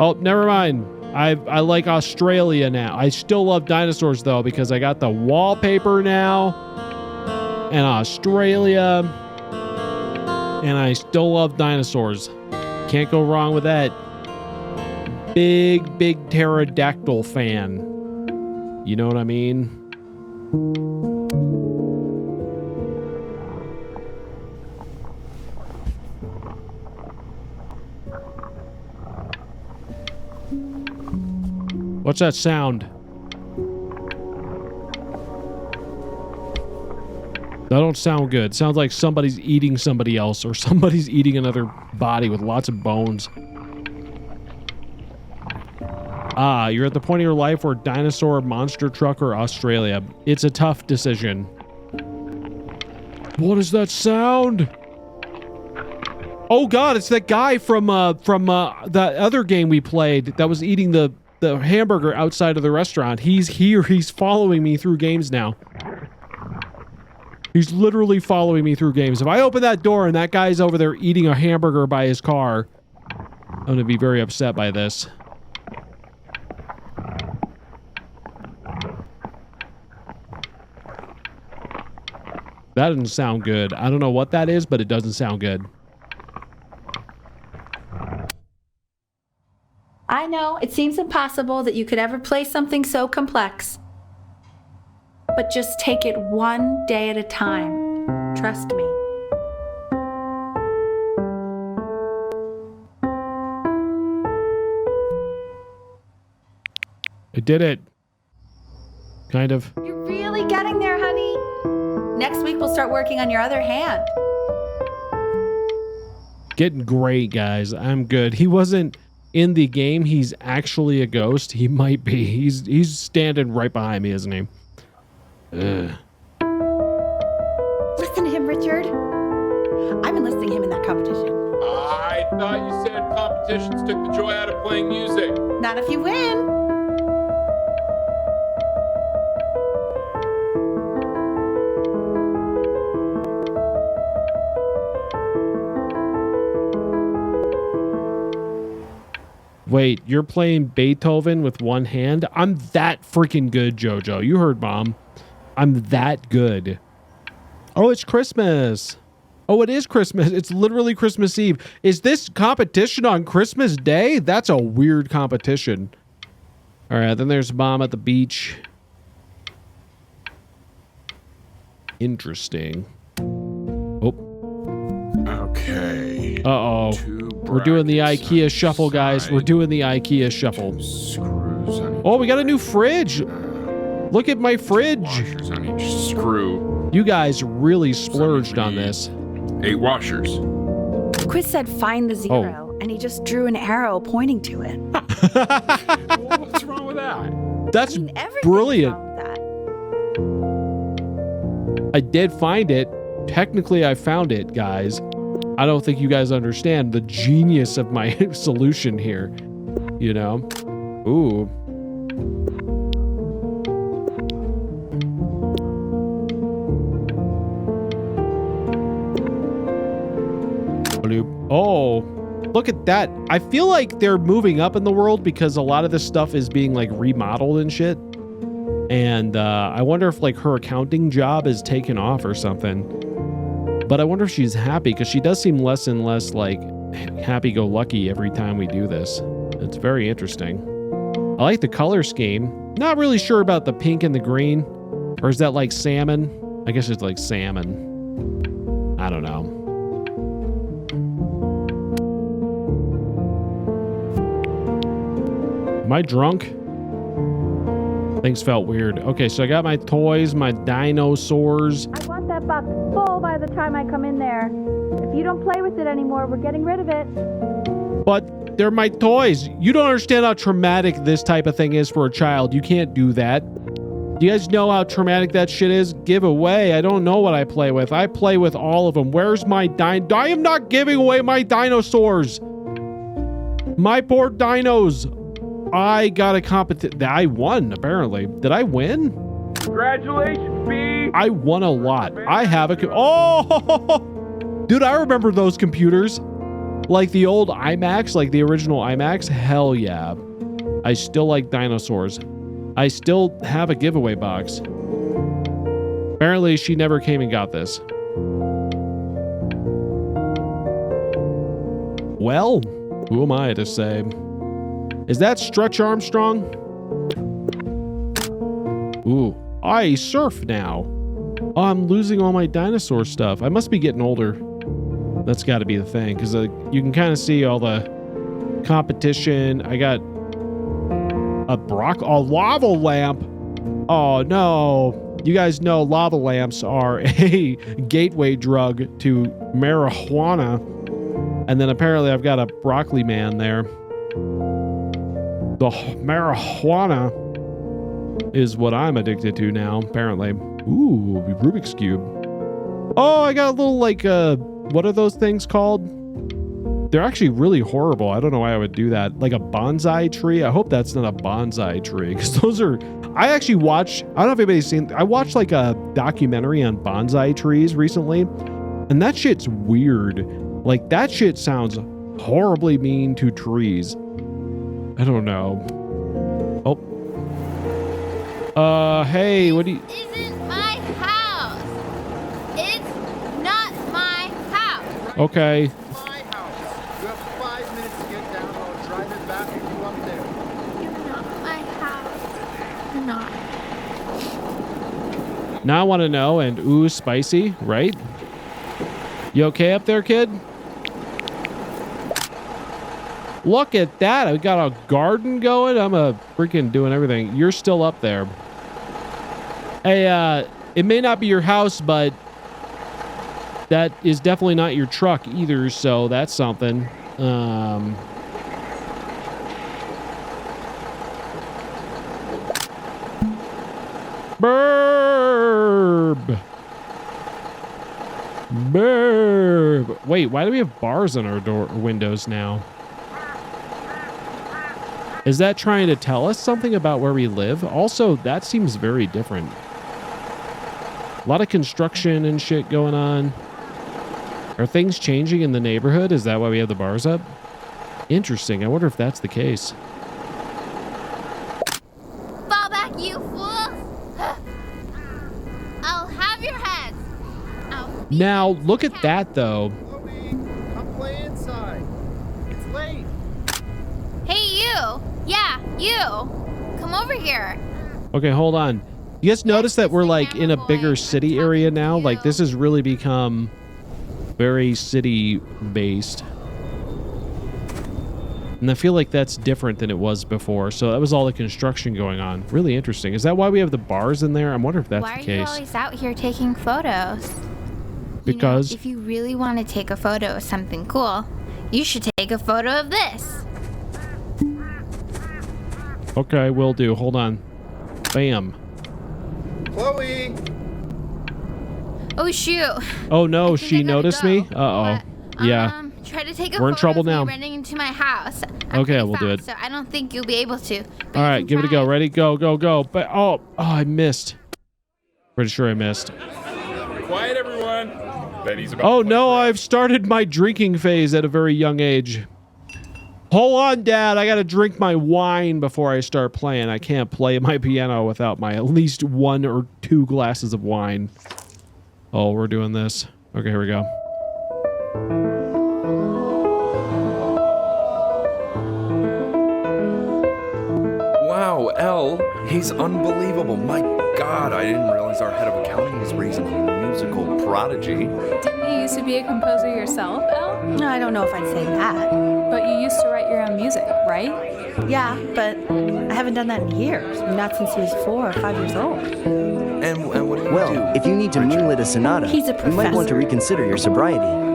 Oh, never mind. I like Australia now. I still love dinosaurs though, because I got the wallpaper now and Australia, and I still love dinosaurs. Can't go wrong with that. Big pterodactyl fan. You know what I mean? What's that sound? That don't sound good. Sounds like somebody's eating somebody else, or somebody's eating another body with lots of bones. Ah, you're at the point of your life where dinosaur, monster truck, or Australia. It's a tough decision. What is that sound? Oh God, it's that guy from that other game we played that was eating the hamburger outside of the restaurant. He's here. He's following me through games now. He's literally following me through games. If I open that door and that guy's over there eating a hamburger by his car, I'm going to be very upset by this. That doesn't sound good. I don't know what that is, but it doesn't sound good. I know, it seems impossible that you could ever play something so complex. But just take it one day at a time. Trust me. I did it. Kind of. You're really getting there, honey. Next week we'll start working on your other hand. Getting great, guys. I'm good. He wasn't in the game. He's actually a ghost. He might be. He's standing right behind me, isn't he? Ugh. Listen to him, Richard. I'm enlisting him in that competition. I thought you said competitions took the joy out of playing music. Not if you win. Wait, you're playing Beethoven with one hand? I'm that freaking good, JoJo. You heard Mom. I'm that good. Oh, it's Christmas. Oh, it is Christmas. It's literally Christmas Eve. Is this competition on Christmas Day? That's a weird competition. All right, then there's Mom at the beach. Interesting. Oh. Okay. Uh-oh. We're doing the IKEA shuffle, guys. We're doing the IKEA shuffle. Screws on each Oh, we got a new fridge. Look at my fridge. washers on each screw. You guys really splurged on this. 8 washers. Quiz said find the 0, and he just drew an arrow pointing to it. What's wrong with that? That's I mean, everything's brilliant. wrong with that. I did find it. Technically, I found it, guys. I don't think you guys understand the genius of my solution here. You know? Ooh. Oh, look at that. I feel like they're moving up in the world because a lot of this stuff is being like remodeled and shit. And I wonder if like her accounting job is taken off or something. But I wonder if she's happy because she does seem less and less like happy-go-lucky every time we do this. It's very interesting. I like the color scheme. Not really sure about the pink and the green. Or is that like salmon? I guess it's like salmon. I don't know. Am I drunk? Things felt weird. Okay, so I got my toys, my dinosaurs. I want that box full by the time I come in there. If you don't play with it anymore, we're getting rid of it. But they're my toys. You don't understand how traumatic this type of thing is for a child. You can't do that. Do you guys know how traumatic that shit is? Give away. I don't know what I play with. I play with all of them. Where's my I am not giving away my dinosaurs. My poor dinos. I got a competition. I won, apparently. Did I win? Congratulations, B. I won a lot. I have a... Oh! Dude, I remember those computers. Like the old iMacs, like the original iMacs. Hell yeah. I still like dinosaurs. I still have a giveaway box. Apparently, she never came and got this. Well, who am I to say? Is that Stretch Armstrong? Ooh, I surf now. Oh, I'm losing all my dinosaur stuff. I must be getting older. That's got to be the thing, because you can kind of see all the competition. I got a lava lamp. Oh no! You guys know lava lamps are a gateway drug to marijuana, and then apparently I've got a broccoli man there. The marijuana is what I'm addicted to now, apparently. Ooh, Rubik's Cube. Oh, I got a little, like, what are those things called? They're actually really horrible. I don't know why I would do that. Like a bonsai tree? I hope that's not a bonsai tree, because those are... I actually watched... I don't know if anybody's seen... I watched, like, a documentary on bonsai trees recently, and that shit's weird. Like, that shit sounds horribly mean to trees. I don't know. Oh. Hey, what do you... This isn't my house. It's not my house. Okay. My house. You have 5 minutes to get down. I'll drive it back and you up there. You're not my house. You're not. Now I want to know, and ooh, spicy, right? You okay up there, kid? Look at that. I got a garden going. I'm freaking doing everything. You're still up there. Hey, it may not be your house, but that is definitely not your truck either, so that's something. Burb. Burb. Wait, why do we have bars on our windows now? Is that trying to tell us something about where we live? Also, that seems very different. A lot of construction and shit going on. Are things changing in the neighborhood? Is that why we have the bars up? Interesting. I wonder if that's the case. Fall back, you fools! I'll have your heads. I'll Now, look at that, though. Chloe, come play inside. It's late. Hey, you. Yeah, you. Come over here. Okay, hold on. You guys notice that we're, like, in a bigger city area now? Like, this has really become very city-based. And I feel like that's different than it was before. So that was all the construction going on. Really interesting. Is that why we have the bars in there? I wonder if that's the case. Why are you always out here taking photos? Because... if you really want to take a photo of something cool, you should take a photo of this. Okay, will do. Hold on. Bam. Chloe. Oh, shoot. Oh, no. She noticed me? Uh-oh. Yeah. Try to take a We're in photo trouble of me now. running into my house. I'm Okay, pretty we'll do fast, it. So I don't think you'll be able to. All right, give it a go. Ready? Go, go, go. But oh, I missed. Pretty sure I missed. Quiet, everyone. Betty's about Oh to no, I've started my drinking phase at a very young age. Hold on, Dad. I gotta drink my wine before I start playing. I can't play my piano without my at least 1 or 2 glasses of wine. Oh, we're doing this. Okay, here we go. Wow, L, he's unbelievable. My God, I didn't realize our head of accounting was raising a musical prodigy. Didn't you used to be a composer yourself, Elle? No, I don't know if I'd say that. But you used to write your own music, right? Yeah, but I haven't done that in years. Not since he was 4 or 5 years old. And what do you do? Well, if you need to moonlit a sonata, He's a you might want to professor. reconsider your sobriety.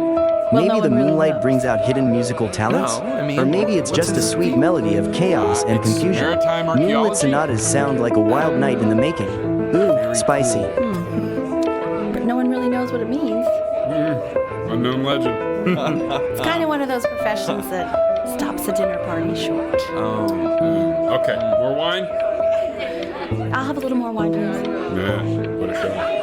Maybe no the one really moonlight knows. brings out hidden musical talents? No, I mean, or maybe it's what's just a his- sweet melody of chaos and confusion. maritime Moonlit archaeology? sonatas sound like a wild night in the making. Ooh, spicy. But no one really knows what it means. Unknown legend. It's kind of one of those professions that stops a dinner party short. Okay, more wine? I'll have a little more wine, please. Yeah, what a show.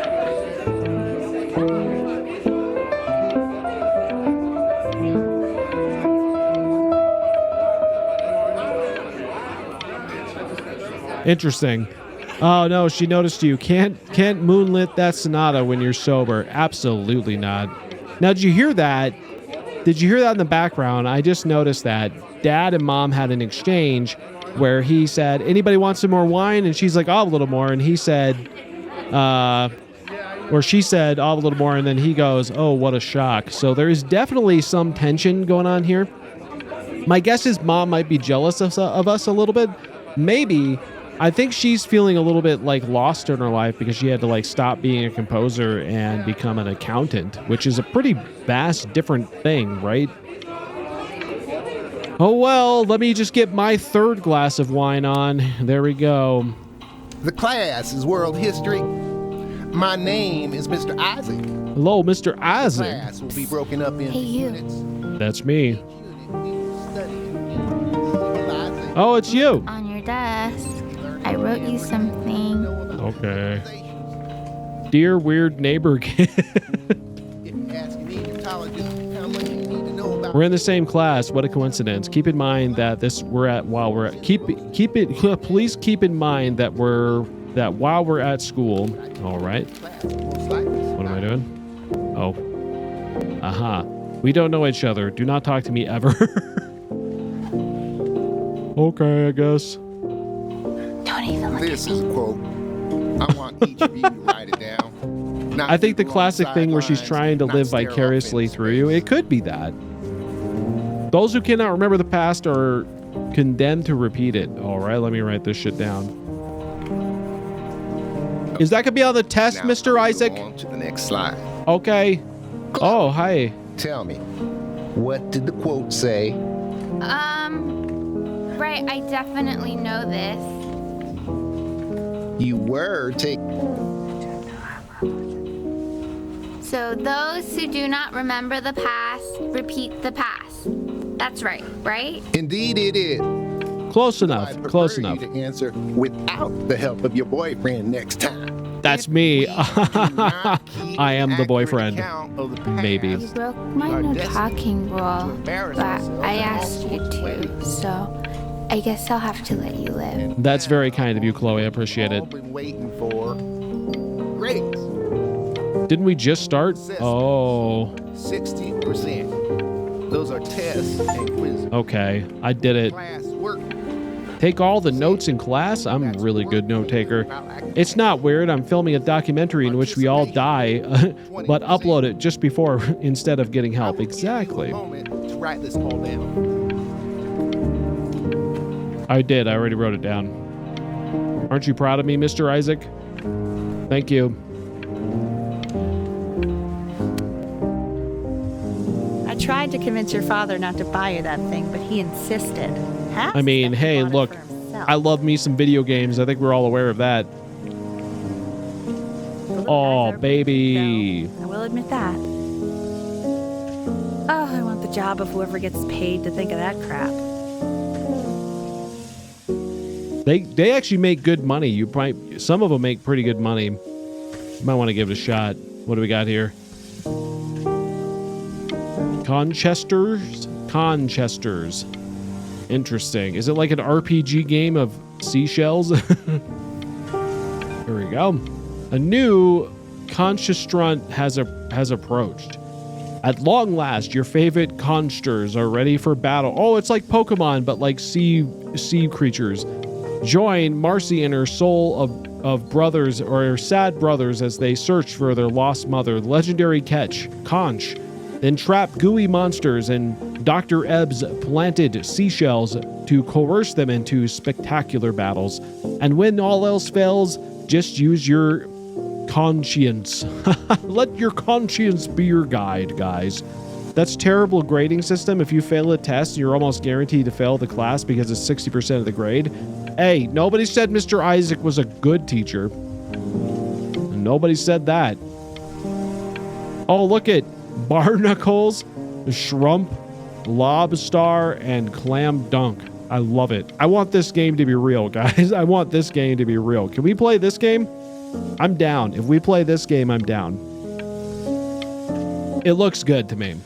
Interesting. Oh no, she noticed you. Can't moonlit that sonata when you're sober. Absolutely not. Now, did you hear that? Did you hear that in the background? I just noticed that Dad and Mom had an exchange where he said, "Anybody want some more wine?" And she's like, "I'll have a little more." And he said, or she said, "I'll have a little more." And then he goes, "Oh, what a shock." So there is definitely some tension going on here. My guess is Mom might be jealous of us a little bit. Maybe. I think she's feeling a little bit like lost in her life because she had to like stop being a composer and become an accountant, which is a pretty vast different thing, right? Oh well, let me just get my 3rd glass of wine on. There we go. The class is world history. My name is Mr. Isaac. Hello, Mr. Isaac. Class will be broken up into Hey, you. units. That's me. Oh, it's you. On your desk, I wrote you something. Okay. Dear weird neighbor kid. We're in the same class. What a coincidence. Keep in mind that please keep in mind that while we're at school. All right. What am I doing? Oh. Aha. We don't know each other. Do not talk to me ever. Okay, I guess. Don't even look This at is me. a quote. I want each of you to write it down. Not I think the people on classic thing where she's sidelines, trying to not live stare off vicariously into through you, space. it could be that. Those who cannot remember the past are condemned to repeat it. All right, let me write this shit down. Is that gonna be on the test, Now, Mr. move Isaac? on to the next slide. Okay. Oh, hi. Tell me, what did the quote say? Right, I definitely know this. You were taking. So those who do not remember the past, repeat the past. That's right, right? Indeed, it is. Close enough. I'd Close prefer enough. you to answer without the help of your boyfriend next time. That's me. I am the boyfriend. Maybe. You broke my no talking rule, but I asked you to, so I guess I'll have to let you live. That's very kind of you, Chloe. I appreciate it. All been waiting for grades. Didn't we just start? Oh. 60%. Those are tests and quizzes. Okay, I did it. Class work. Take all the notes in class? I'm a really good note taker. It's not weird. I'm filming a documentary in which we all die, but upload it just before instead of getting help. Exactly. To write this all down. I did. I already wrote it down. Aren't you proud of me, Mr. Isaac? Thank you. I tried to convince your father not to buy you that thing, but he insisted. I mean, hey, look, I love me some video games. I think we're all aware of that. Oh, baby. I will admit that. Oh, I want the job of whoever gets paid to think of that crap. They actually make good money. Some of them make pretty good money. You might want to give it a shot. What do we got here? Conchesters. Interesting. Is it like an RPG game of seashells? Here we go. A new conchestrant has approached. At long last, your favorite conchsters are ready for battle. Oh, it's like Pokemon, but like sea creatures. Join Marcy and her soul of brothers or sad brothers as they search for their lost mother. Legendary catch, Conch. Then trap gooey monsters and Dr. Ebb's planted seashells to coerce them into spectacular battles. And when all else fails, just use your conscience. Let your conscience be your guide, guys. That's terrible grading system. If you fail a test, you're almost guaranteed to fail the class because it's 60% of the grade. Hey, nobody said Mr. Isaac was a good teacher. Nobody said that. Oh, look at barnacles, shrimp, lobster, and clam dunk. I love it. I want this game to be real, guys. I want this game to be real. Can we play this game? I'm down. If we play this game, I'm down. It looks good to me.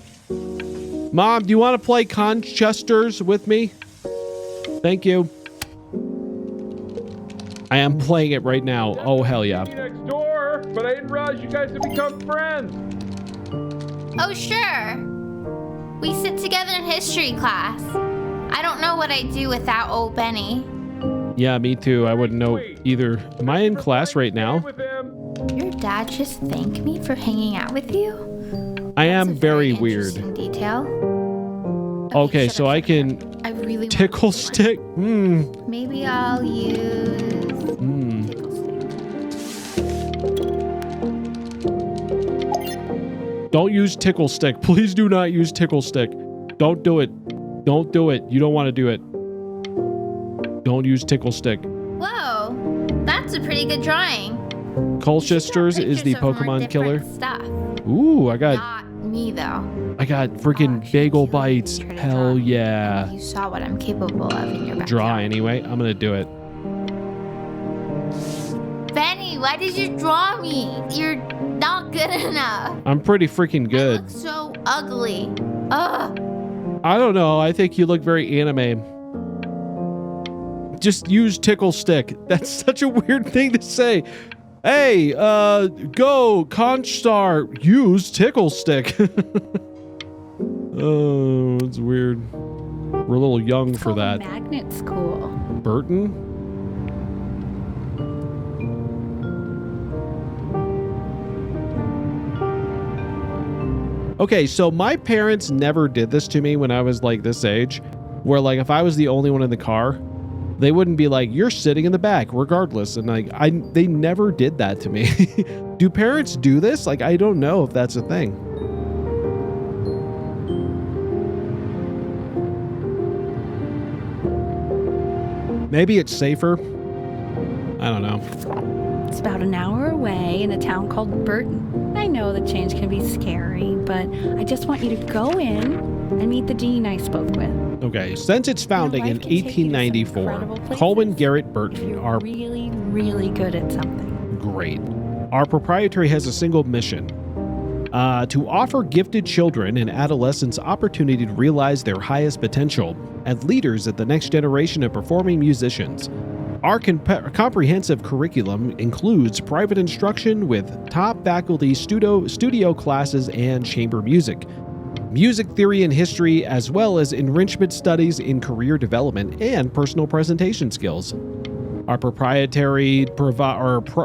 Mom, do you want to play Conchesters with me? Thank you. I am playing it right now. Oh, hell yeah. Next door, but I didn't realize you guys had become friends. Oh, sure. We sit together in history class. I don't know what I'd do without old Benny. Yeah, me too. I wouldn't know either. Am I in class right now? Your dad just thanked me for hanging out with you? I am very weird. Detail. Okay, so I can really tickle stick. Maybe I'll use tickle stick. Don't use tickle stick. Please do not use tickle stick. Don't do it. Don't do it. You don't want to do it. Don't use tickle stick. Whoa, that's a pretty good drawing. Colchesters is the Pokemon killer. Stuff. Ooh, I got. Not me though. I got freaking bagel bites. Hell yeah. You saw what I'm capable of in your backyard. Draw anyway. I'm gonna do it. Benny, why did you draw me? You're not good enough. I'm pretty freaking good. I look so ugly. Ugh. I don't know. I think you look very anime. Just use tickle stick. That's such a weird thing to say. Hey, go, Conch Star, use tickle stick. Oh, it's weird. We're a little young for that. Magnet school. Burton? Okay, so my parents never did this to me when I was like this age, where like if I was the only one in the car, they wouldn't be like, you're sitting in the back regardless. And like, they never did that to me. Do parents do this? Like, I don't know if that's a thing. Maybe it's safer. I don't know. It's about an hour away in a town called Burton. I know the change can be scary, but I just want you to go in and meet the dean I spoke with. Okay, since its founding in 1894, Colwyn Garrett Burton are really, really good at something. Great. Our proprietary has a single mission. To offer gifted children and adolescents opportunity to realize their highest potential as leaders of the next generation of performing musicians. Our comprehensive curriculum includes private instruction with top faculty studio classes and chamber music, music theory and history, as well as enrichment studies in career development and personal presentation skills. Our proprietary provides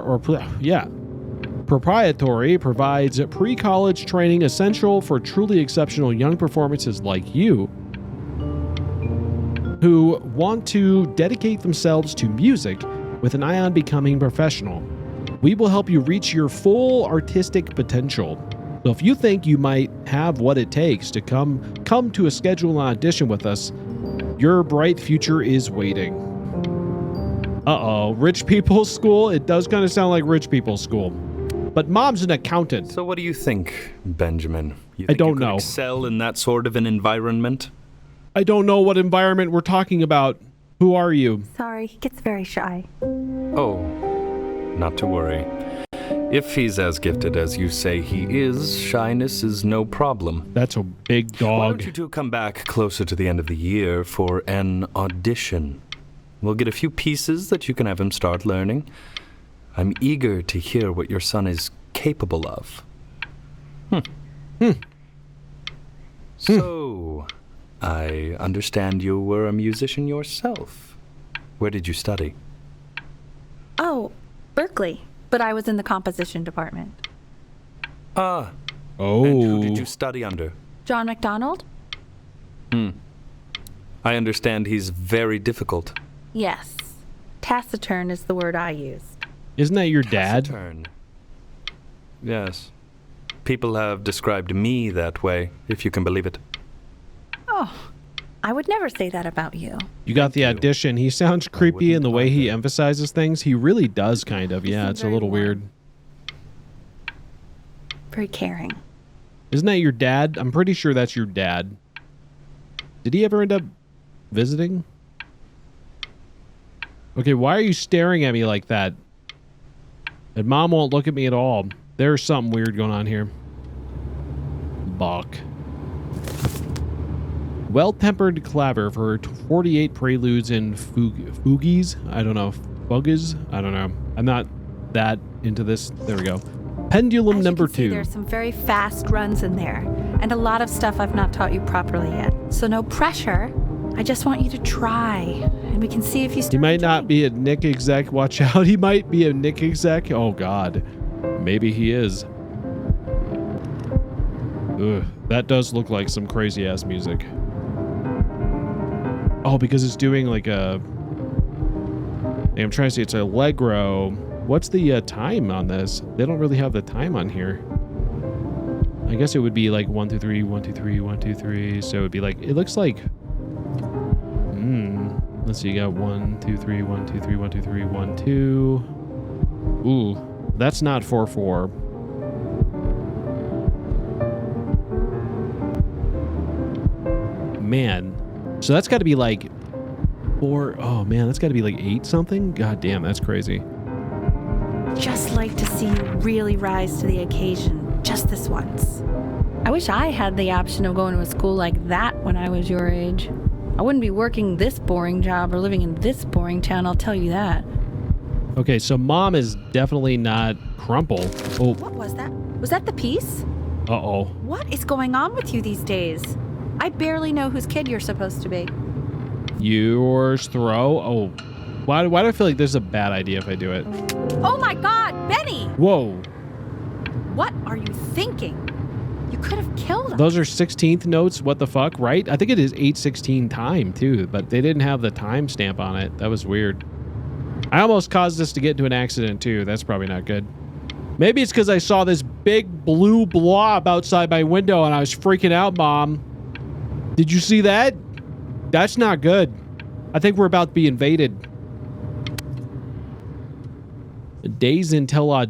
pre-college training essential for truly exceptional young performances like you, who want to dedicate themselves to music with an eye on becoming professional. We will help you reach your full artistic potential. So if you think you might have what it takes to come to a scheduled audition with us, your bright future is waiting. Uh-oh, rich people's school? It does kind of sound like rich people's school. But mom's an accountant. So what do you think, Benjamin? You think I don't you could know. excel in that sort of an environment? I don't know what environment we're talking about. Who are you? Sorry, he gets very shy. Oh, not to worry. If he's as gifted as you say he is, shyness is no problem. That's a big dog. Why don't you two come back closer to the end of the year for an audition? We'll get a few pieces that you can have him start learning. I'm eager to hear what your son is capable of. So, I understand you were a musician yourself. Where did you study? Oh, Berkeley. But I was in the composition department. Ah. Oh. And who did you study under? John MacDonald? I understand he's very difficult. Yes. Taciturn is the word I used. Isn't that your dad? Taciturn. Yes. People have described me that way, if you can believe it. Oh, I would never say that about you. You got the audition. He sounds creepy in the way he emphasizes things. He really does, kind of. Yeah, it's a little weird. Very caring. Isn't that your dad? I'm pretty sure that's your dad. Did he ever end up visiting? Okay, why are you staring at me like that? And mom won't look at me at all. There's something weird going on here. Bach. Well-tempered claver for 48 preludes and fugues. I don't know. Fugues? I don't know. I'm not that into this. There we go. Pendulum number 2. There's some very fast runs in there, and a lot of stuff I've not taught you properly yet. So no pressure. I just want you to try, and we can see if you start. He might not be a Nick exec. Watch out. He might be a Nick exec. Oh, God. Maybe he is. Ugh, that does look like some crazy-ass music. Oh, because it's doing like a... I'm trying to see. It's Allegro. What's the time on this? They don't really have the time on here. I guess it would be like 1, 2, 3, 1, 2, 3, 1, 2, 3. So it would be like... It looks like... Let's see. You got 1, 2, 3, 1, 2, 3, 1, 2, 3, 1, 2. Ooh. That's not 4, 4. Man. So that's got to be like 4. Oh, man. That's got to be like 8 something. God damn. That's crazy. Just like to see you really rise to the occasion, just this once. I wish I had the option of going to a school like that when I was your age. I wouldn't be working this boring job or living in this boring town, I'll tell you that. Okay, so mom is definitely not Crumple. Oh. What was that? Was that the piece? Uh-oh. What is going on with you these days? I barely know whose kid you're supposed to be. Yours throw? Oh. Why do I feel like this is a bad idea if I do it? Oh my God, Benny! Whoa. What are you thinking? You could have killed him. Those are 16th notes. What the fuck, right? I think it is 8/16 time too, but they didn't have the time stamp on it. That was weird. I almost caused this to get into an accident too. That's probably not good. Maybe it's because I saw this big blue blob outside my window and I was freaking out, Mom. Did you see that? That's not good. I think we're about to be invaded. Days until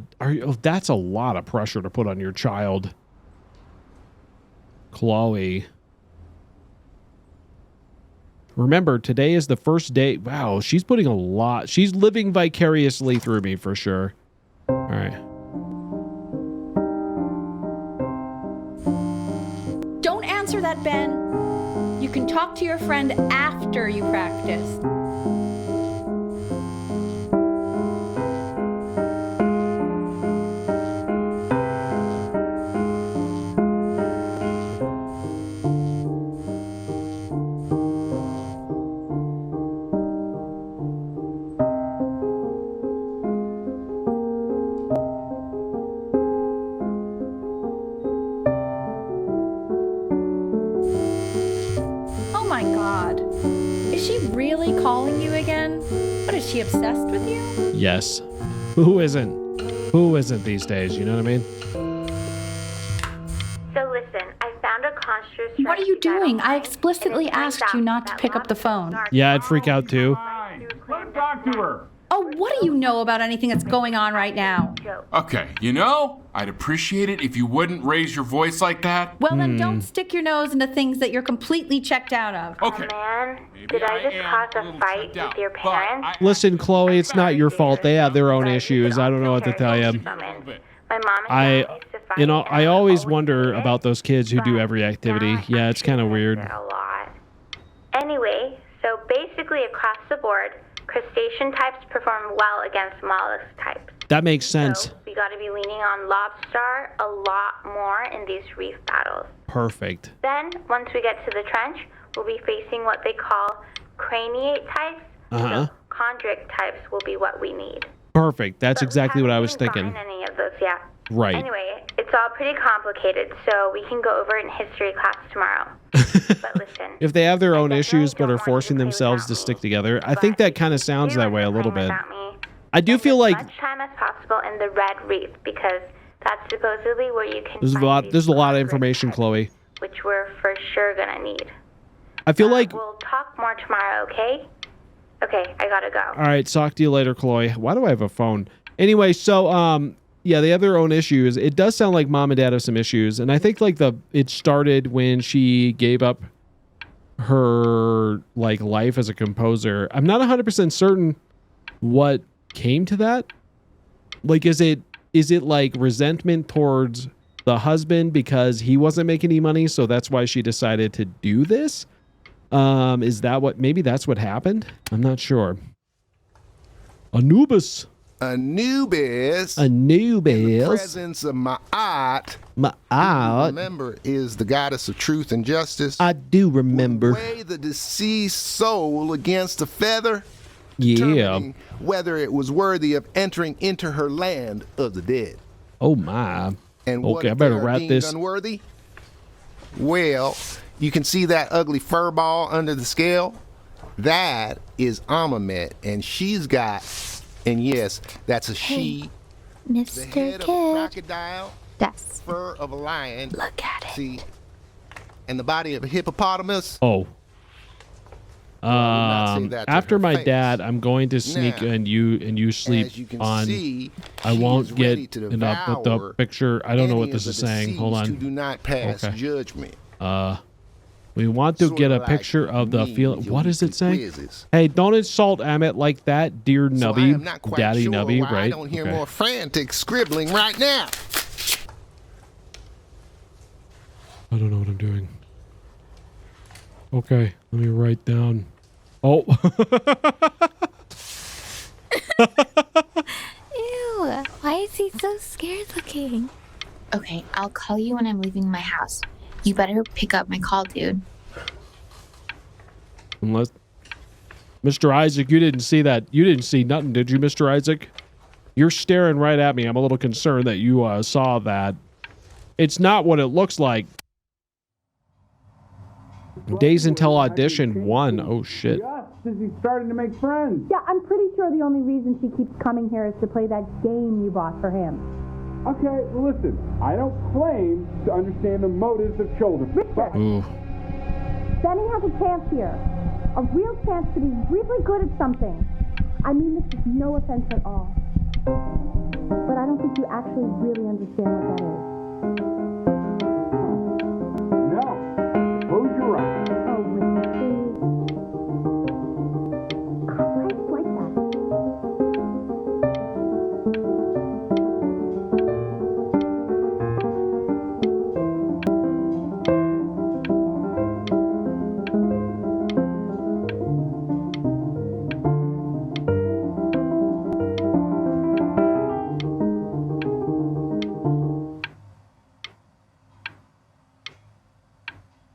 that's a lot of pressure to put on your child. Chloe. Remember, today is the first day. Wow, she's putting a lot. She's living vicariously through me for sure. All right. Don't answer that, Ben. You can talk to your friend after you practice. my God. Is she really calling you again? What, is she obsessed with you? Yes. Who isn't? Who isn't these days? You know what I mean? So listen, I found a construct. What are you doing? I explicitly asked you not to pick up the phone. Yeah, I'd freak out too. Talk to her. Oh, what do you know about anything that's going on right now? Okay, you know, I'd appreciate it if you wouldn't raise your voice like that. Well, then don't stick your nose into things that you're completely checked out of. Okay. Man, did I just cause a fight with your parents? Listen, Chloe, it's not your fault. They have their own issues. I don't know what to tell you. My mom and dad used to fight. You know, I always wonder about those kids who do every activity. Yeah, it's kind of weird. A lot. Anyway, so basically across the board, crustacean types perform well against mollusk types. That makes sense. So we got to be leaning on lobster a lot more in these reef battles. Perfect. Then, once we get to the trench, we'll be facing what they call craniate types. Uh-huh. So chondric types will be what we need. Perfect. That's exactly what I was Haven't thinking. gotten any of those yet. Right. Anyway, it's all pretty complicated, so we can go over it in history class tomorrow. But listen. If they have their own issues but are forcing themselves to stick together, I think that kind of sounds that way a little bit. I do feel like As much time as possible in the red reef, because that's supposedly where you can there's a lot of information, Chloe. which we're for sure gonna need. I feel like We'll talk more tomorrow, okay? Okay, I gotta go. all right, talk to you later, Chloe. Why do I have a phone? Anyway, so yeah, they have their own issues. It does sound like mom and dad have some issues, and I think like it started when she gave up her like life as a composer. I'm not 100% certain what came to that. Like, is it like resentment towards the husband because he wasn't making any money, so that's why she decided to do this? Is that what? Maybe that's what happened. I'm not sure. Anubis. Anubis. Anubis. In the presence of Ma'at. Ma'at. Remember, is the goddess of truth and justice. I do remember. Weigh the deceased soul against a feather. Yeah. Determining whether it was worthy of entering into her land of the dead. Oh my. And what okay, I if better they are wrap deemed this. Unworthy? Well, you can see that ugly fur ball under the scale. That is Amamet, and she's got, and yes, that's a she. Mr. The head of Kid. a crocodile, Yes. fur of a lion. Look at it. See, and the body of a hippopotamus. Oh. say that to After her my face. dad, I'm going to sneak Now, and you sleep as you can on. see, I won't she is ready get to enough with the devour picture. I don't know what any this of is the saying. Hold deceased on. Who do not pass Okay. judgment. We want to get a Sorta like picture of the me feel. with your What does it say? quizzes. Hey, don't insult Emmett like that, dear So I Nubby, am not quite Daddy sure Nubby, why right? I don't hear Okay. more frantic scribbling right now. I don't know what I'm doing. Okay, let me write down. Oh. Ew, why is he so scared looking? Okay, I'll call you when I'm leaving my house. You better pick up my call, dude. Unless Mr. Isaac, you didn't see that. You didn't see nothing, did you, Mr. Isaac? You're staring right at me. I'm a little concerned that you saw that. It's not what it looks like. Days until audition 1. Oh shit. Since he's starting to make friends. Yeah, I'm pretty sure the only reason she keeps coming here is to play that game you bought for him. Okay, listen, I don't claim to understand the motives of children. But Ooh. Benny has a chance here. A real chance to be really good at something. I mean this is no offense at all. But I don't think you actually really understand what that is. no, suppose you're right. Oh, Richard, please. God, why is he like that?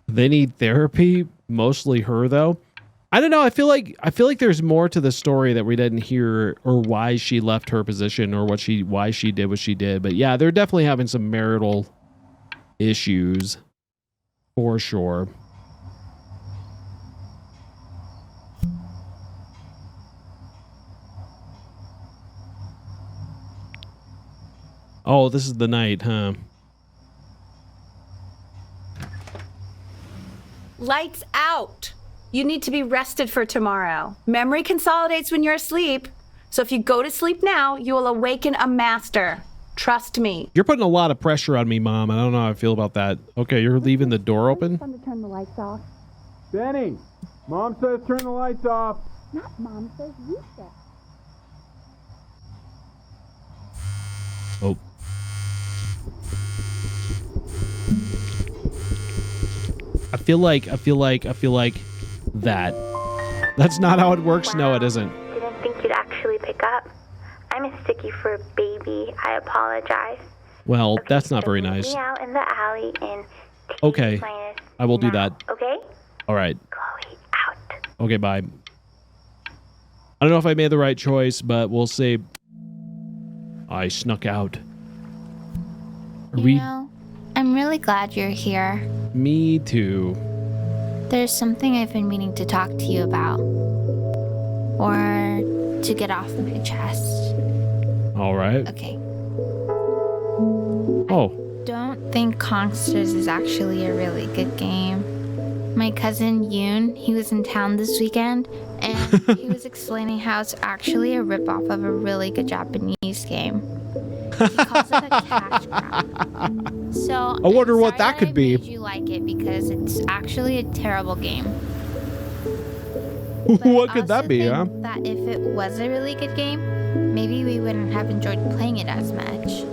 They need therapy, mostly her though. I don't know. I feel like there's more to the story that we didn't hear, or why she left her position, or why she did what she did. But yeah, they're definitely having some marital issues for sure. Oh, this is the night, huh? Lights out. You need to be rested for tomorrow. Memory consolidates when you're asleep. So if you go to sleep now, you will awaken a master. Trust me. You're putting a lot of pressure on me, Mom. I don't know how I feel about that. Okay, you're leaving the door open? It's fun to turn the lights off. Benny, Mom says turn the lights off. Not Mom says, you said. Oh. I feel like that. That's not how it works. No, it isn't. Didn't think you'd actually pick up. I'm a sticky for a baby. I apologize. Well, Okay, that's not so very meet nice. Me out in the alley and Okay, I will do that. Okay? All right. Chloe, out. Okay, bye. I don't know if I made the right choice, but we'll see. I snuck out. You know, I'm really glad you're here. Me too. There's something I've been meaning to talk to you about. Or to get off my chest. All right. Okay. Oh. Don't think Kongsters is actually a really good game. My cousin Yoon, he was in town this weekend, and he was explaining how it's actually a ripoff of a really good Japanese game. He calls it a cash grab. So I wonder what that could be. made you like it because it's actually a terrible game. What could that be, huh? That if it was a really good game, maybe we wouldn't have enjoyed playing it as much.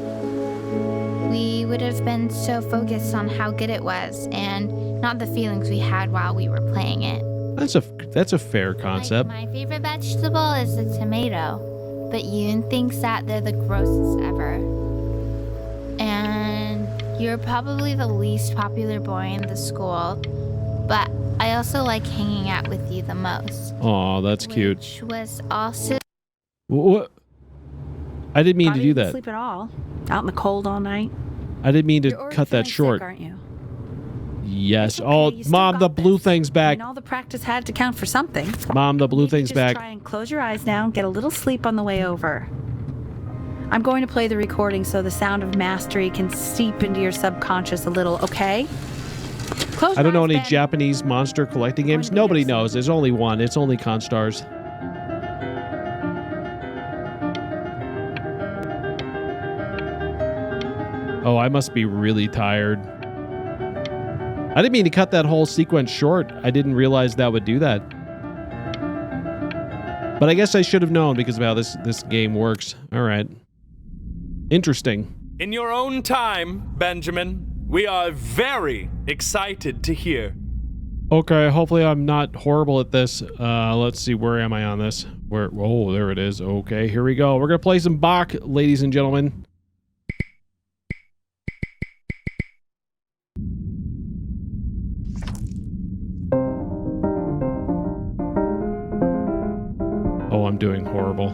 We would have been so focused on how good it was and not the feelings we had while we were playing it. That's a fair concept. Like, my favorite vegetable is the tomato, but Yoon thinks that they're the grossest ever. And you're probably the least popular boy in the school, but I also like hanging out with you the most. Oh, that's cute. Which was also... What? I didn't mean to do that. Sleep at all. Out in the cold all night. I didn't mean to cut that short. Sick, aren't you? Yes. Oh, Mom, the blue thing's back. All the practice had to count for something. Mom, the blue thing's Just back. try and close your eyes now and get a little sleep on the way over. I'm going to play the recording so the sound of mastery can seep into your subconscious a little, okay? Close I don't know your eyes, any Ben. Japanese monster collecting games. Nobody knows. There's only one. It's only Constars. Oh, I must be really tired. I didn't mean to cut that whole sequence short. I didn't realize that would do that. But I guess I should have known because of how this game works. All right. Interesting. In your own time, Benjamin, we are very excited to hear. Okay, hopefully I'm not horrible at this. Let's see, where am I on this? Oh, there it is. Okay, here we go. We're gonna play some Bach, ladies and gentlemen. Oh, I'm doing horrible.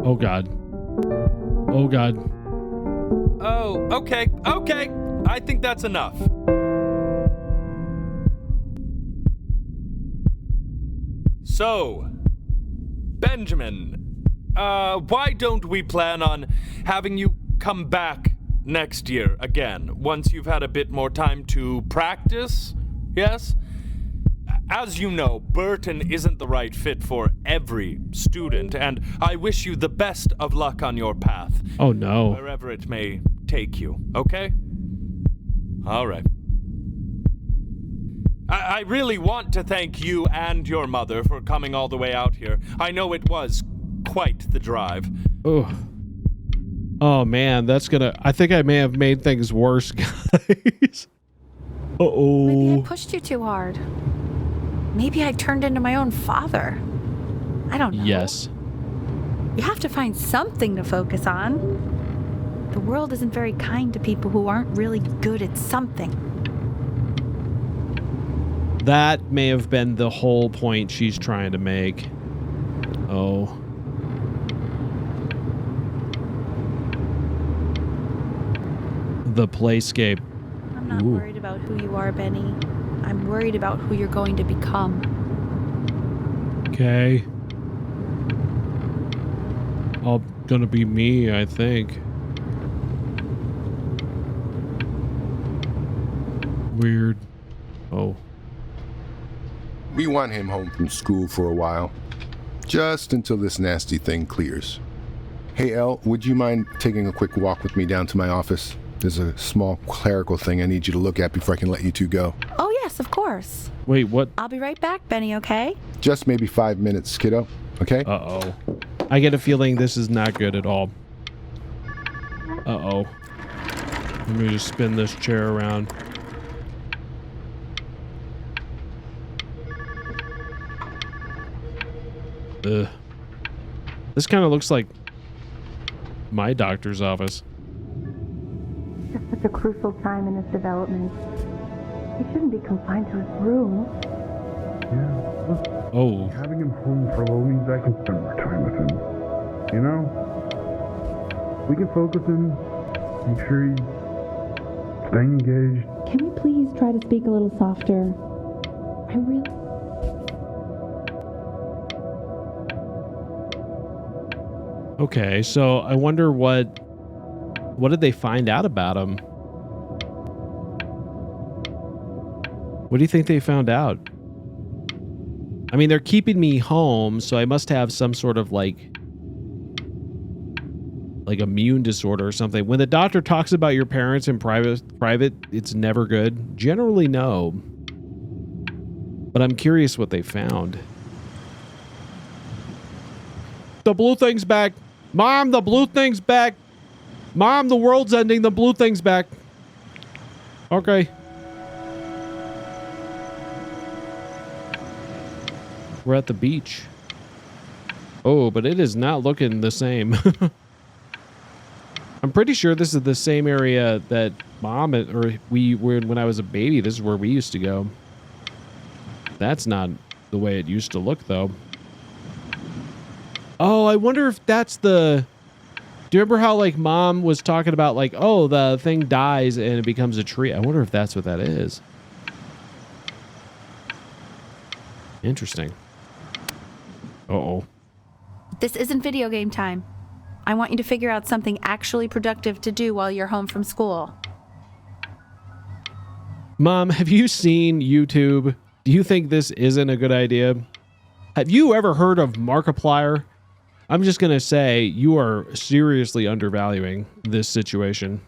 Oh God. Oh God. Oh, okay. I think that's enough. So, Benjamin, why don't we plan on having you come back next year again, once you've had a bit more time to practice? Yes? As you know, Burton isn't the right fit for every student, and I wish you the best of luck on your path. Oh no. Wherever it may take you, okay? All right. I really want to thank you and your mother for coming all the way out here. I know it was quite the drive. Oh man, that's gonna... I think I may have made things worse, guys. Uh-oh. Maybe I pushed you too hard. Maybe I turned into my own father. I don't know. Yes. You have to find something to focus on. The world isn't very kind to people who aren't really good at something. That may have been the whole point she's trying to make. Oh. The playscape. I'm not Ooh. worried about who you are, Benny. I'm worried about who you're going to become. Okay. All gonna be me, I think. Weird. Oh. We want him home from school for a while. Just until this nasty thing clears. Hey, Elle, would you mind taking a quick walk with me down to my office? There's a small clerical thing I need you to look at before I can let you two go. Oh, yes, of course. Wait, what? I'll be right back, Benny, okay? Just maybe 5 minutes, kiddo. Okay? Uh-oh. I get a feeling this is not good at all. Uh-oh. Let me just spin this chair around. Ugh. This kind of looks like my doctor's office. It's such a crucial time in his development. He shouldn't be confined to his room. Yeah. Oh. Having him home for a little means I can spend more time with him. You know? We can focus him, make sure he's staying engaged. Can we please try to speak a little softer? I really... Okay, so I wonder what did they find out about him? What do you think they found out? I mean, they're keeping me home, so I must have some sort of like immune disorder or something. When the doctor talks about your parents in private, it's never good. Generally, no. But I'm curious what they found. The blue thing's back. Mom, the blue thing's back. Mom, the world's ending. The blue thing's back. Okay. We're at the beach. Oh, but it is not looking the same. I'm pretty sure this is the same area that Mom or we were when I was a baby. This is where we used to go. That's not the way it used to look, though. Oh, I wonder if that's the... Do you remember how, like, Mom was talking about, like, oh, the thing dies and it becomes a tree? I wonder if that's what that is. Interesting. Uh-oh. This isn't video game time. I want you to figure out something actually productive to do while you're home from school. Mom, have you seen YouTube? Do you think this isn't a good idea? Have you ever heard of Markiplier? I'm just going to say you are seriously undervaluing this situation.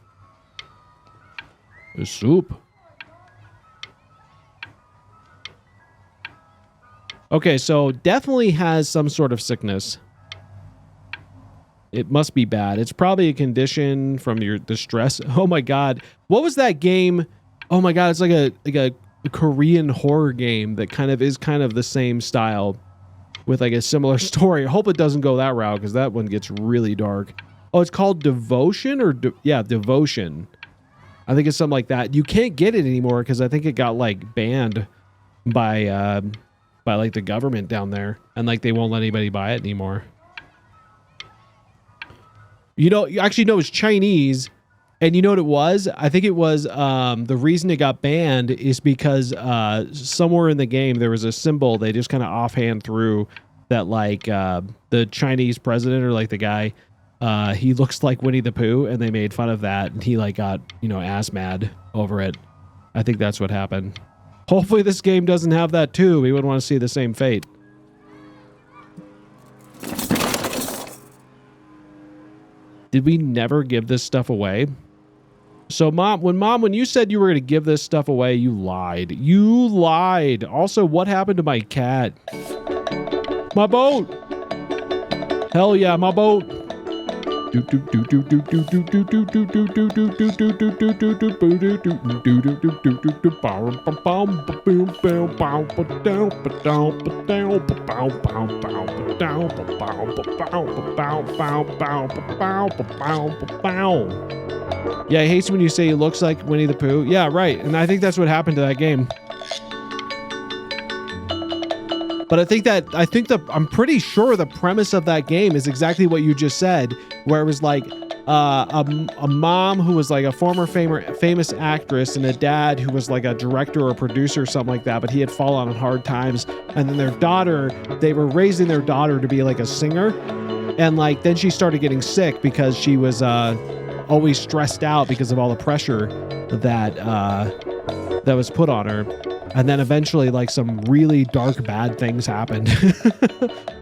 The soup. Okay, so definitely has some sort of sickness. It must be bad. It's probably a condition from the stress. Oh my God. What was that game? Oh my God. It's like a Korean horror game that kind of is the same style with like a similar story. I hope it doesn't go that route because that one gets really dark. Oh, it's called Devotion or Devotion. I think it's something like that. You can't get it anymore because I think it got like banned by like the government down there, and like they won't let anybody buy it anymore. You know, you actually know it's Chinese, and you know what it was? I think it was the reason it got banned is because somewhere in the game there was a symbol they just kind of offhand threw that like the Chinese president or like the guy he looks like Winnie the Pooh, and they made fun of that, and he like got, you know, ass mad over it. I think that's what happened. Hopefully this game doesn't have that too. We would want to see the same fate. Did we never give this stuff away? So when you said you were going to give this stuff away, you lied. You lied. Also, what happened to my cat? My boat. Hell yeah, my boat. Yeah, he hates when you say he looks like Winnie the Pooh. Yeah, right. And I think that's what happened to that game. But I'm pretty sure the premise of that game is exactly what you just said, where it was like, a mom who was like a former famous actress, and a dad who was like a director or producer or something like that, but he had fallen on hard times. And then their daughter, they were raising their daughter to be like a singer. And like then she started getting sick because she was always stressed out because of all the pressure that was put on her. And then eventually like some really dark bad things happened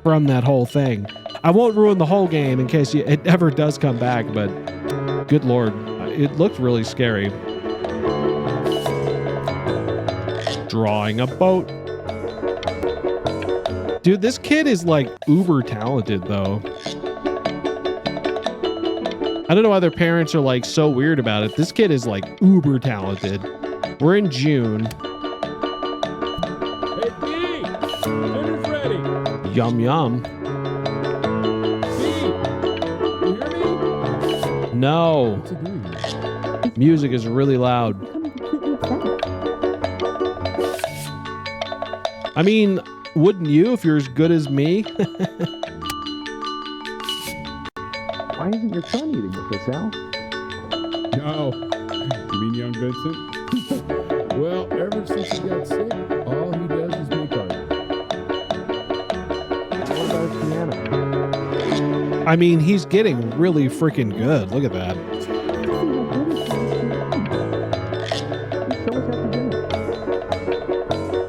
from that whole thing. I won't ruin the whole game in case it ever does come back, but good Lord, it looked really scary. Drawing a boat. Dude, this kid is like uber talented though. I don't know why their parents are like so weird about it. This kid is like uber talented. We're in June. Hey, D! Dinner's ready! Yum yum. You hear me? No. Music is really loud. I mean, wouldn't you if you're as good as me? Why isn't your son eating with us, Al? No. You mean young Vincent? Well, ever since he got sick, all he does is make art. What about piano? I mean, he's getting really freaking good. Look at that.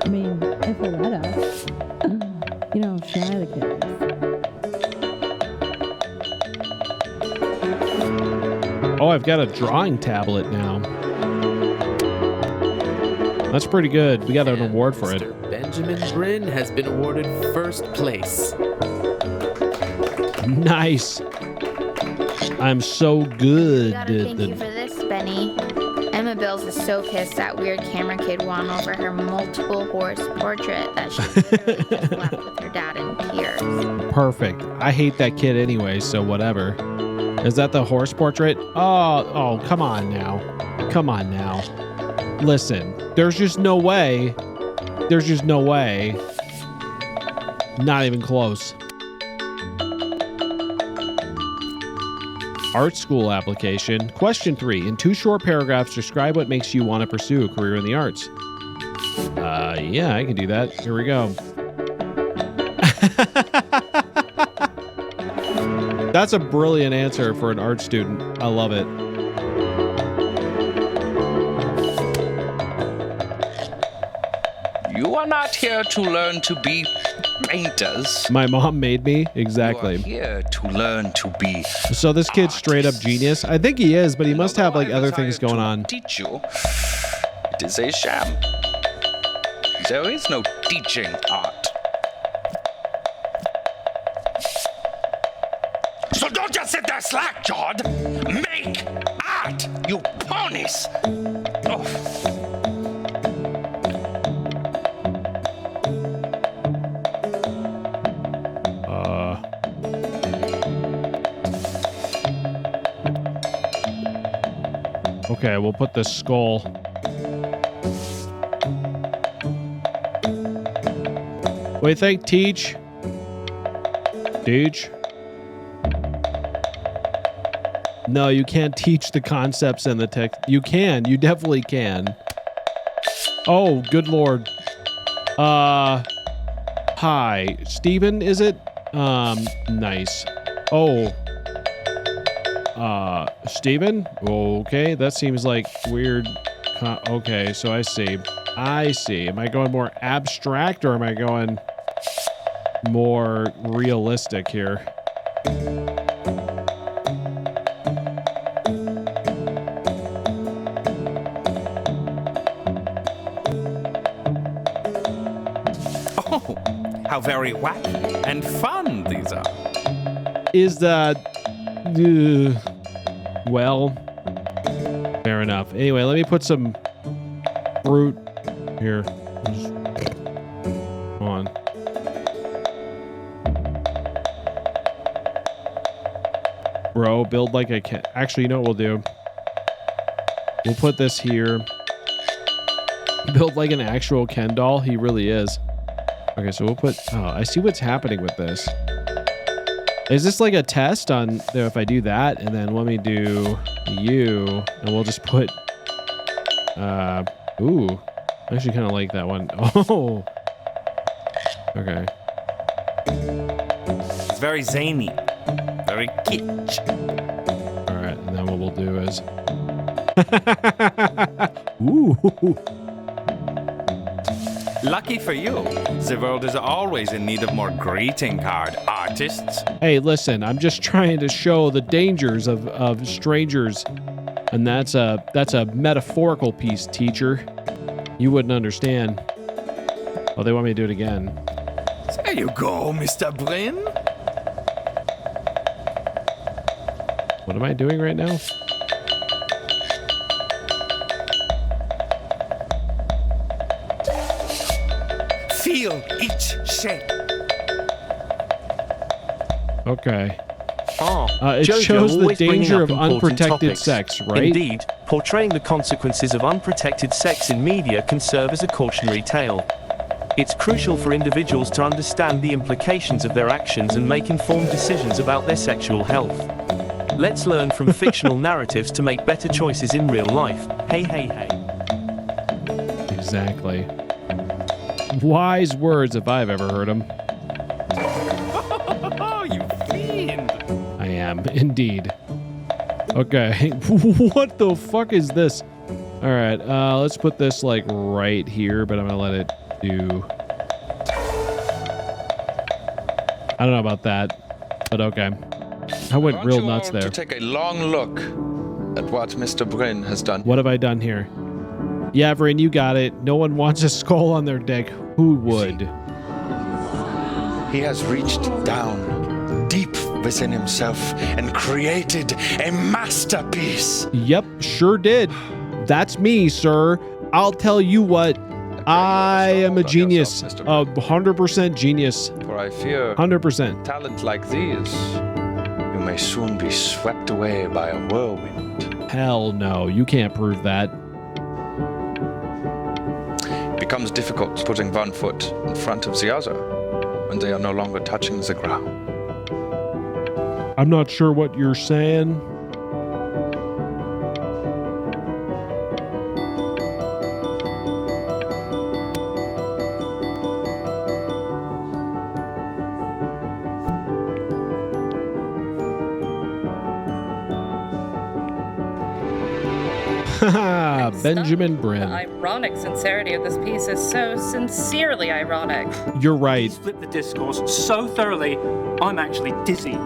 I mean, if they let us, you know, shy the kids. Oh, I've got a drawing tablet now. That's pretty good. We got an award for it. Benjamin Bryn has been awarded first place. Nice. I'm so good. Gotta thank you for this, Benny. Emma Bills is so pissed that weird camera kid won over her multiple horse portrait that she literally just left with her dad in tears. Perfect. I hate that kid anyway, so whatever. Is that the horse portrait? Oh, come on now. Come on now. Listen, there's just no way. There's just no way. Not even close. Art school application. Question 3. In 2 short paragraphs, describe what makes you want to pursue a career in the arts. Yeah, I can do that. Here we go. That's a brilliant answer for an art student. I love it. You are not here to learn to be painters. My mom made me. Exactly. You are here to learn to be. So this kid's straight up genius. I think he is, but he must have like other things going on. Teach you. It is a sham. There is no teaching art. So don't just sit there slack-jawed. Make art, you ponies. Oh. Okay, we'll put this skull. What do you think, Teach? Teach? No, you can't teach the concepts and the text. You can. You definitely can. Oh, good Lord. Hi. Steven, is it? Nice. Oh. Steven? Okay, that seems like weird. Okay, so I see. I see. Am I going more abstract or am I going more realistic here? Oh, how very wacky and fun these are. Is that... well, fair enough. Anyway, let me put some fruit here. Come on. Bro, build like a cat. Actually, you know what we'll do? We'll put this here. Build like an actual Ken doll. He really is. Okay, so we'll put... Oh, I see what's happening with this. Is this like a test on if I do that and then let me do you and we'll just put ooh, I actually kind of like that one. Oh, okay. It's very zany, very kitsch. All right, and then what we'll do is ooh. Lucky for you, the world is always in need of more greeting card artists. Hey, listen, I'm just trying to show the dangers of strangers, and that's a metaphorical piece, teacher. You wouldn't understand. Oh, they want me to do it again. There you go, Mr. Bryn. What am I doing right now? Feel each shape. Okay. It it shows the danger of unprotected sex, right? Indeed, portraying the consequences of unprotected sex in media can serve as a cautionary tale. It's crucial for individuals to understand the implications of their actions and make informed decisions about their sexual health. Let's learn from fictional narratives to make better choices in real life. Hey, hey, hey. Exactly. Wise words if I've ever heard them. Oh, you fiend! I am, indeed. Okay. What the fuck is this? All right, let's put this like right here, but I'm gonna let it do... I don't know about that, but okay. I went real nuts there. To take a long look at what Mr. Bryn has done. What have I done here? Yeah, Vrin, you got it. No one wants a skull on their dick. Who would? He has reached down deep within himself and created a masterpiece. Yep, sure did. That's me, sir. I'll tell you what. I am a genius. 100% genius. For I fear 100%. talent like these, you may soon be swept away by a whirlwind. Hell no, you can't prove that. It becomes difficult putting one foot in front of the other when they are no longer touching the ground. I'm not sure what you're saying. Benjamin Bryn. The ironic sincerity of this piece is so sincerely ironic. You're right. He's flipped the discourse so thoroughly, I'm actually dizzy.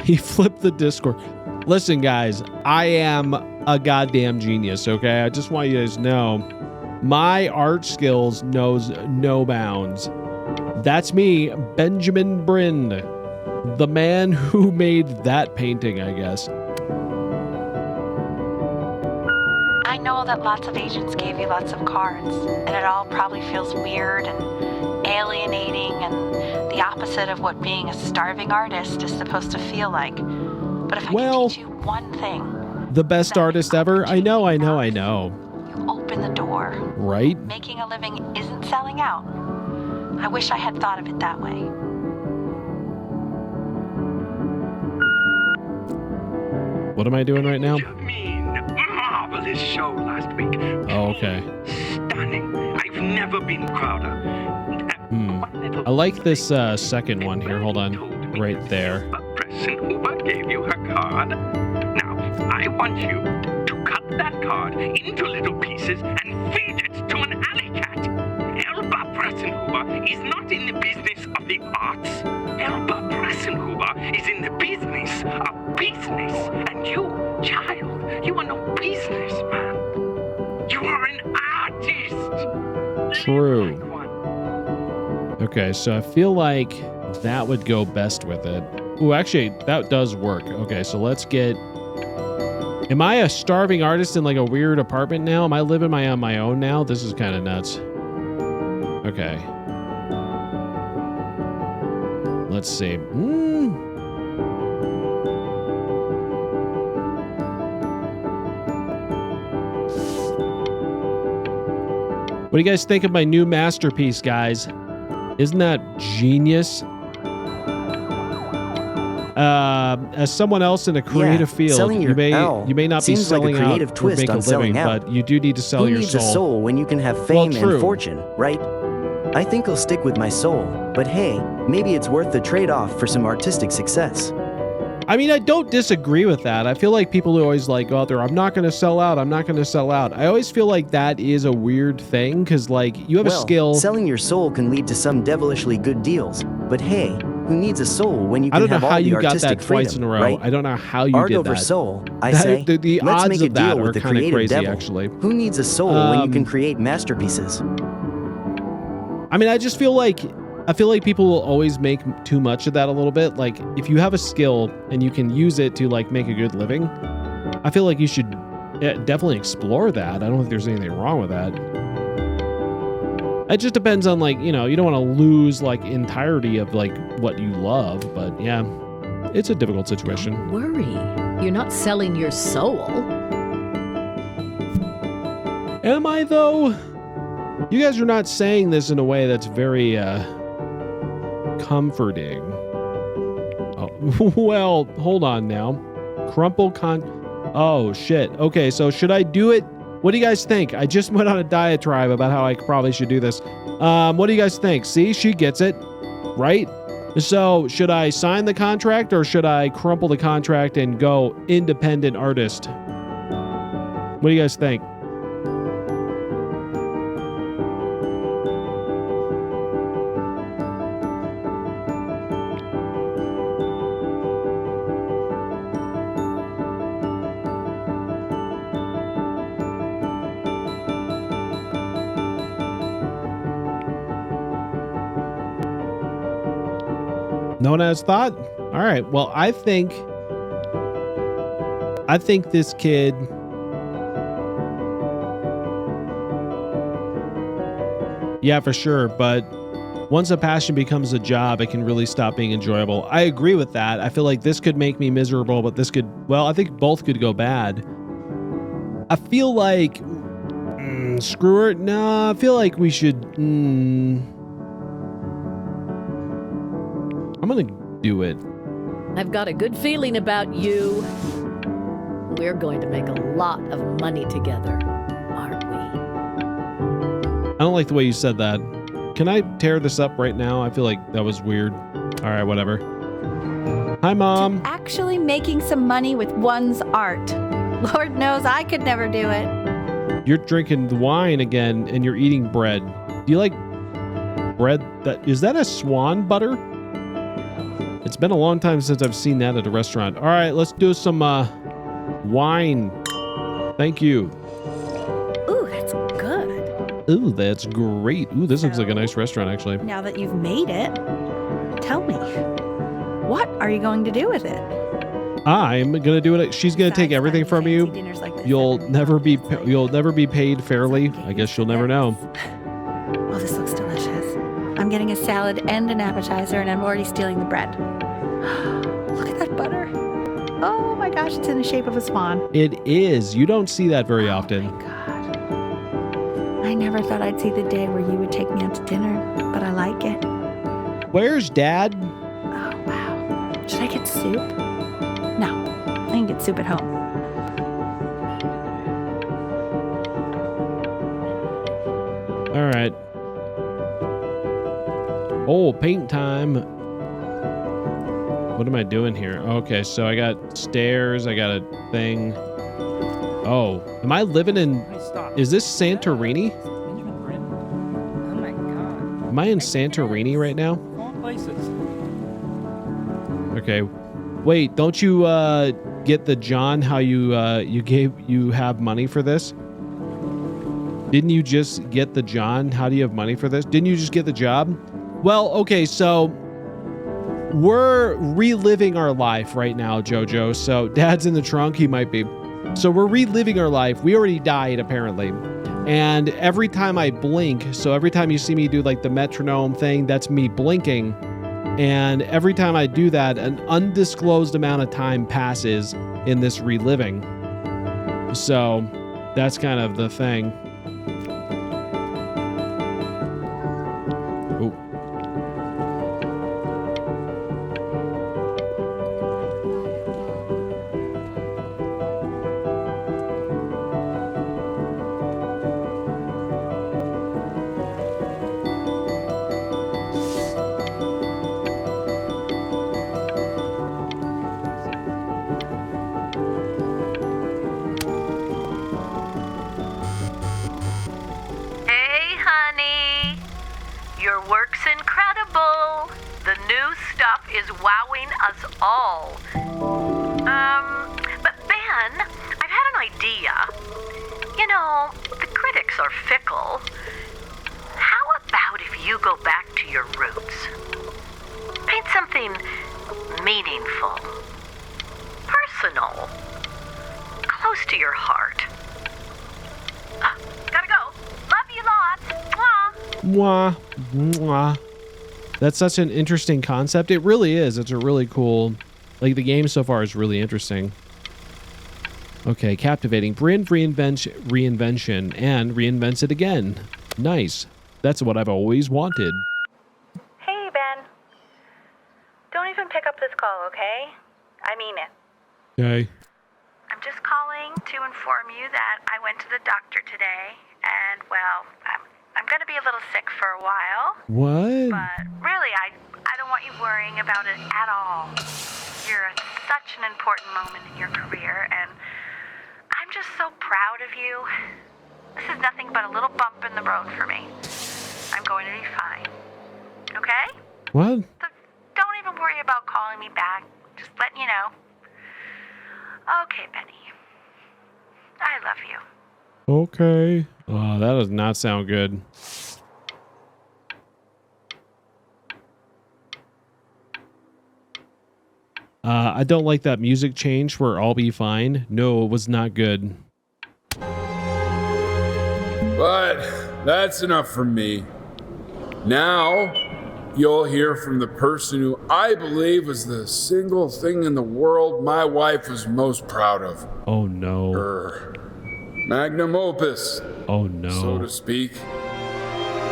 He flipped the discourse. Listen, guys, I am a goddamn genius, okay? I just want you guys to know my art skills knows no bounds. That's me, Benjamin Bryn, the man who made that painting, I guess. I know that lots of agents gave you lots of cards, and it all probably feels weird and alienating and the opposite of what being a starving artist is supposed to feel like. But if I can teach you one thing... The best artist ever? I know. You open the door. Right? Making a living isn't selling out. I wish I had thought of it that way. What am I doing right now? Marvelous show last week. Oh, okay. Stunning. I've never been prouder. I like this second one here. Hold on. Right there. Preston Hoover gave you her card. Now, I want you to cut that card into little pieces and feed it to an alley cat. Elba Preston Hoover is not in the business of the arts. Elba Preston Hoover is in the business of business. And you, child, you are no businessman. You are an artist. True. Okay, so I feel like that would go best with it. Ooh, actually, that does work. Okay, so let's get... Am I a starving artist in like a weird apartment now? Am I living on my own now? This is kind of nuts. Okay. Let's see. What do you guys think of my new masterpiece, guys? Isn't that genius? As someone else in a creative field, selling your you may not be seems like a selling creative out or twist make a on living, selling out. but you do need to sell Who your needs soul. a soul when you can have Well, fame true. and fortune, right? I think I'll stick with my soul, but hey, maybe it's worth the trade-off for some artistic success. I mean, I don't disagree with that. I feel like people who always like go out there, I'm not going to sell out, I'm not going to sell out. I always feel like that is a weird thing because, like, you have a skill. Selling your soul can lead to some devilishly good deals, but hey, who needs a soul when you I can don't know have how all the you got artistic that freedom, twice in a row. right? I don't know how you Art did over that. soul, I say. The Let's odds make a of that deal are with the kind of creative crazy, devil. actually. Who needs a soul when you can create masterpieces? I mean, I feel like people will always make too much of that a little bit. Like, if you have a skill and you can use it to like make a good living, I feel like you should definitely explore that. I don't think there's anything wrong with that. It just depends on, like, you know, you don't want to lose like entirety of like what you love, but yeah, it's a difficult situation. Don't worry, you're not selling your soul. Am I though? You guys are not saying this in a way that's very comforting. Oh, well, hold on now. Oh shit. Okay, so should I do it? What do you guys think? I just went on a diatribe about how I probably should do this. What do you guys think? See, she gets it, right? So should I sign the contract or should I crumple the contract and go independent artist? What do you guys think? No one has thought? All right. Well, I think this kid yeah, for sure. But once a passion becomes a job, it can really stop being enjoyable. I agree with that. I feel like this could make me miserable, but this could, well, I think both could go bad. I feel like, screw her. No, I feel like we should, I'm going to do it. I've got a good feeling about you. We're going to make a lot of money together, aren't we? I don't like the way you said that. Can I tear this up right now? I feel like that was weird. All right, whatever. Hi, Mom. Actually making some money with one's art. Lord knows I could never do it. You're drinking the wine again and you're eating bread. Do you like bread? Is that a swan butter? It's been a long time since I've seen that at a restaurant. All right, let's do some wine. Thank you. Ooh, that's good. Ooh, that's great. Ooh, this looks like a nice restaurant, actually. Now that you've made it, tell me, what are you going to do with it? I'm gonna do it. She's gonna take everything from you. You'll never be paid fairly. I guess you'll never know. Oh, this looks delicious. I'm getting a salad and an appetizer, and I'm already stealing the bread. Look at that butter. Oh my gosh, it's in the shape of a swan. It is. You don't see that very often. My God. I never thought I'd see the day where you would take me out to dinner, but I like it. Where's Dad? Oh, wow. Should I get soup? No, I can get soup at home. All right. Oh, paint time. What am I doing here? Okay, so I got stairs. I got a thing. Oh, am I living in... Is this Santorini? Oh my God. Am I in Santorini right now? Okay. Wait, don't you get the John how you have money for this? Didn't you just get the John? How do you have money for this? Didn't you just get the job? Well, okay, so we're reliving our life right now, Jojo. So Dad's in the trunk. He might be. So we're reliving our life. We already died, apparently. And every time I blink, so every time you see me do like the metronome thing, that's me blinking. And every time I do that, an undisclosed amount of time passes in this reliving. So that's kind of the thing. all. But Ben, I've had an idea. You know, the critics are fickle. How about if you go back to your roots? Paint something meaningful, personal, close to your heart. Gotta go. Love you lots. Mwah. Mwah. Mwah. That's such an interesting concept. It really is. It's a really cool... Like, the game so far is really interesting. Okay, captivating. Brand reinvention and reinvents it again. Nice. That's what I've always wanted. Hey, Ben. Don't even pick up this call, okay? I mean it. Okay. I'm just calling to inform you that I went to the doctor today, and, well, I'm going to be a little sick for a while. What? But really, I don't want you worrying about it at all. You're at such an important moment in your career, and I'm just so proud of you. This is nothing but a little bump in the road for me. I'm going to be fine. Okay? What? So don't even worry about calling me back. Just letting you know. Okay, Benny. I love you. Okay. Oh, that does not sound good. I don't like that music change where I'll be fine. No, it was not good. But that's enough from me. Now, you'll hear from the person who I believe was the single thing in the world my wife was most proud of. Oh, no. Her magnum opus. Oh, no. So to speak.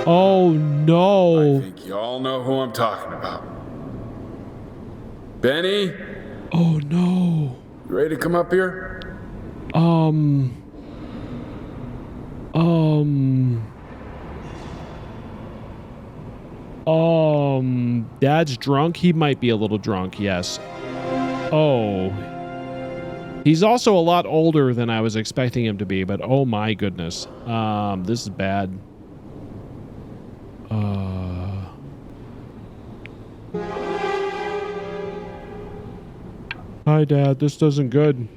Oh, no. I think you all know who I'm talking about. Benny? Oh, no. You ready to come up here? Dad's drunk? He might be a little drunk, yes. Oh. He's also a lot older than I was expecting him to be, but oh my goodness. This is bad. Hi, Dad. This isn't good.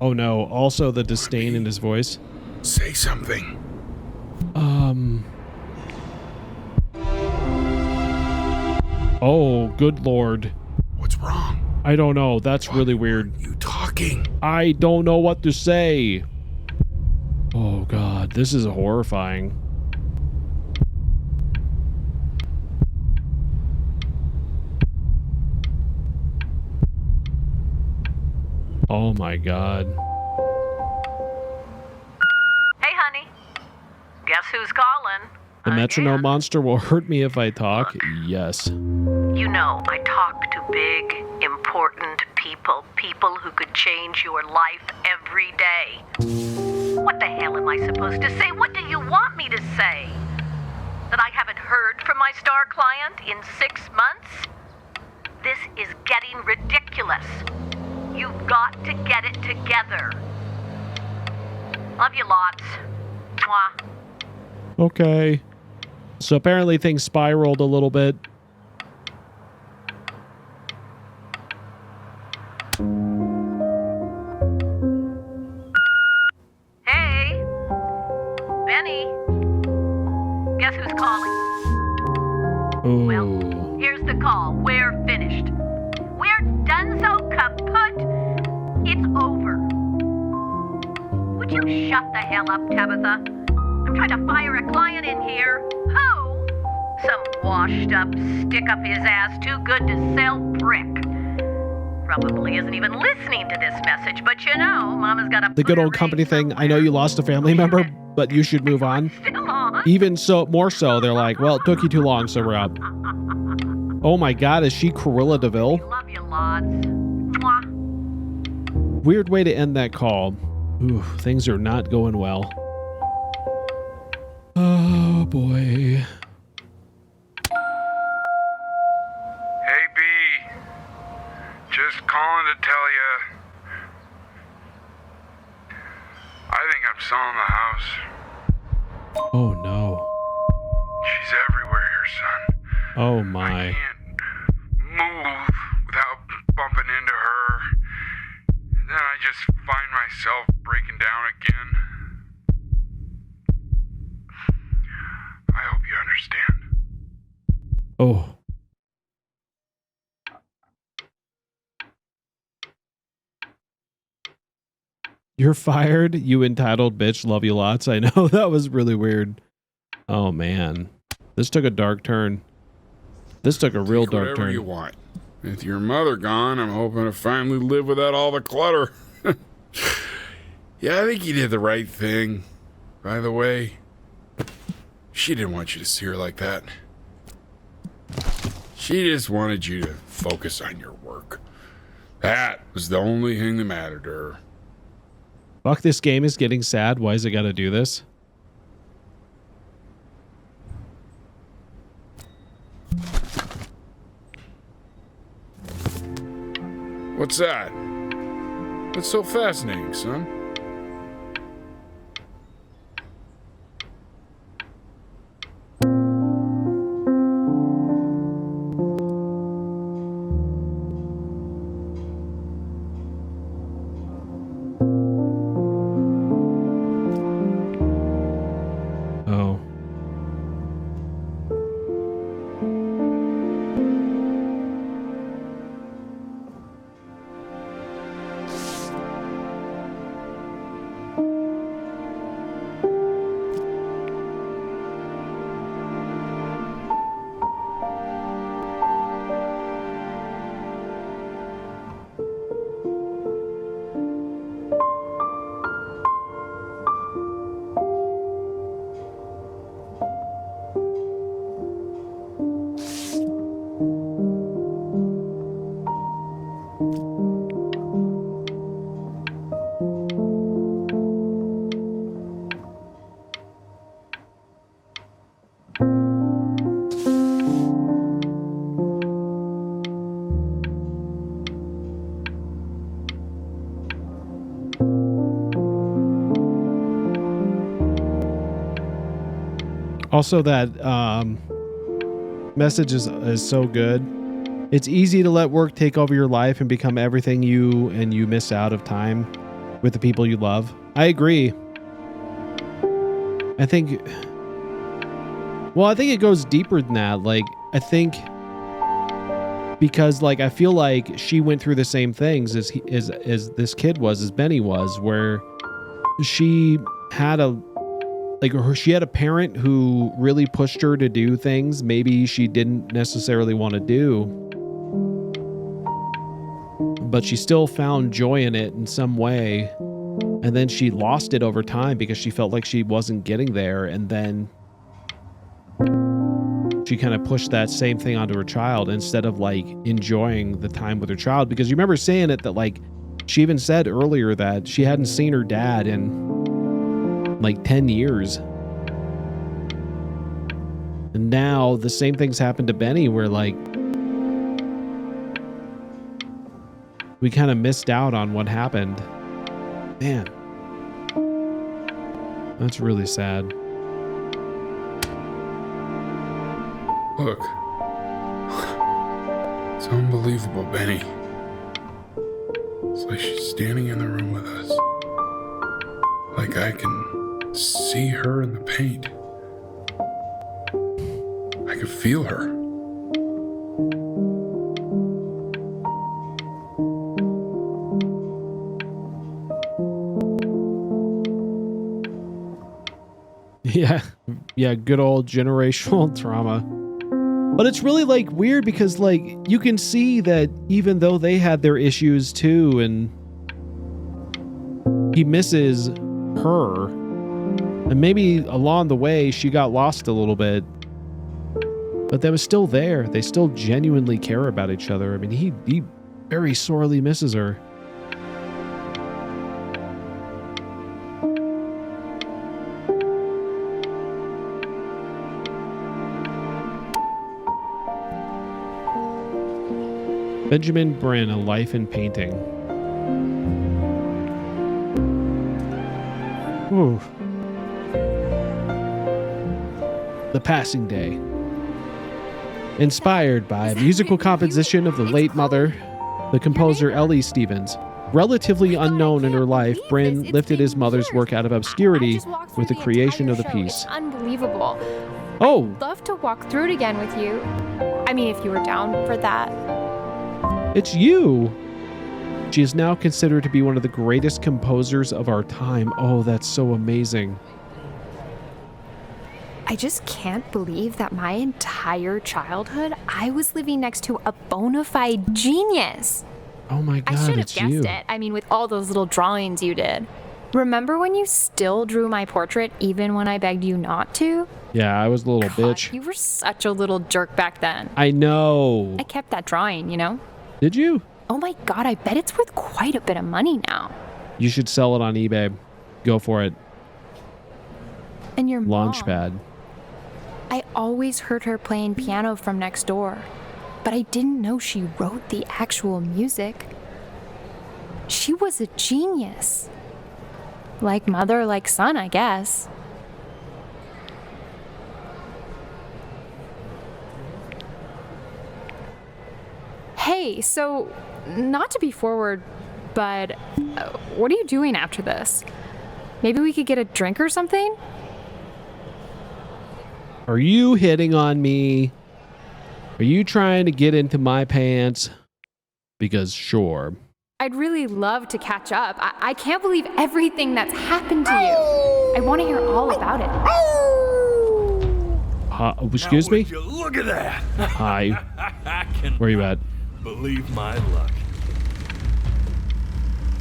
Oh no, also the disdain in his voice. Say something. Oh, good lord. What's wrong? I don't know. That's really weird. You talking? I don't know what to say. Oh god, this is horrifying. Oh my god. Hey, honey. Guess who's calling? The metronome monster will hurt me if I talk. Yes. You know, I talk to big, important people. People who could change your life every day. What the hell am I supposed to say? What do you want me to say? That I haven't heard from my star client in 6 months? This is getting ridiculous. You've got to get it together. Love you lots. Mwah. Okay. So apparently things spiraled a little bit. Hey, Benny. Guess who's calling? Ooh. Well, here's the call. We're finished. We're donezo kaput. It's over. Would you shut the hell up, Tabitha? I'm trying to fire a client in here. Who? Some washed up, stick up his ass, too good to sell brick. Probably isn't even listening to this message, but you know, Mama's got a... The good old company thing. I know you lost a family member, but you should move on. Even so, more so, they're like, well, it took you too long, so we're out. Oh my god, is she Cruella DeVille? Love you lots. Mwah. Weird way to end that call. Ooh, things are not going well. Oh boy. Hey, B. Just calling to tell you Oh my. Move without bumping into her. And then I just find myself breaking down again. I hope you understand. Oh. You're fired, you entitled bitch. Love you lots. I know that was really weird. Oh man. This took a dark turn. This took a real dark Whatever turn. you want. With your mother gone, I'm hoping to finally live without all the clutter. Yeah, I think you did the right thing. By the way, she didn't want you to see her like that. She just wanted you to focus on your work. That was the only thing that mattered to her. Fuck, this game is getting sad. Why is it gotta do this? What's that? What's so fascinating, son? Oh. Also, that message is so good. It's easy to let work take over your life and become everything you miss out of time with the people you love. I agree. I think it goes deeper than that. Like, I think because, like, I feel like she went through the same things as this kid was, as Benny was, where she had she had a parent who really pushed her to do things maybe she didn't necessarily want to do, but she still found joy in it in some way. And then she lost it over time because she felt like she wasn't getting there. And then she kind of pushed that same thing onto her child instead of like enjoying the time with her child. Because you remember saying it, that like she even said earlier that she hadn't seen her dad in like 10 years. And now the same things happened to Benny, where like we kind of missed out on what happened. Man, that's really sad. Look. It's unbelievable, Benny. It's like she's standing in the room with us. Like I can see her in the paint. I can feel her. Yeah, good old generational trauma. But it's really like weird because like you can see that even though they had their issues too, and he misses her, and maybe along the way she got lost a little bit, but that was still there. They still genuinely care about each other. I mean, he very sorely misses her. Benjamin Brin, A Life in Painting. Ooh. The Passing Day. Inspired by a musical composition of the late mother, the composer Ellie Stevens. Relatively unknown in her life, Bryn lifted his mother's work out of obscurity with the creation of the piece. It's unbelievable. Oh! I'd love to walk through it again with you. I mean, if you were down for that. It's you! She is now considered to be one of the greatest composers of our time. Oh, that's so amazing. I just can't believe that my entire childhood, I was living next to a bona fide genius. Oh my God, I should have it's guessed you. it. I mean, with all those little drawings you did. Remember when you still drew my portrait even when I begged you not to? Yeah, I was a little bitch. You were such a little jerk back then. I know. I kept that drawing, you know? Did you? Oh my God, I bet it's worth quite a bit of money now. You should sell it on eBay. Go for it. And your mom. Launchpad. I always heard her playing piano from next door, but I didn't know she wrote the actual music. She was a genius. Like mother, like son, I guess. Hey, so, not to be forward, but what are you doing after this? Maybe we could get a drink or something? Are you hitting on me? Are you trying to get into my pants? Because sure. I'd really love to catch up. I can't believe everything that's happened to you. I want to hear all about it. Excuse me? Look at that. Hi. I can Where are you at? believe my luck.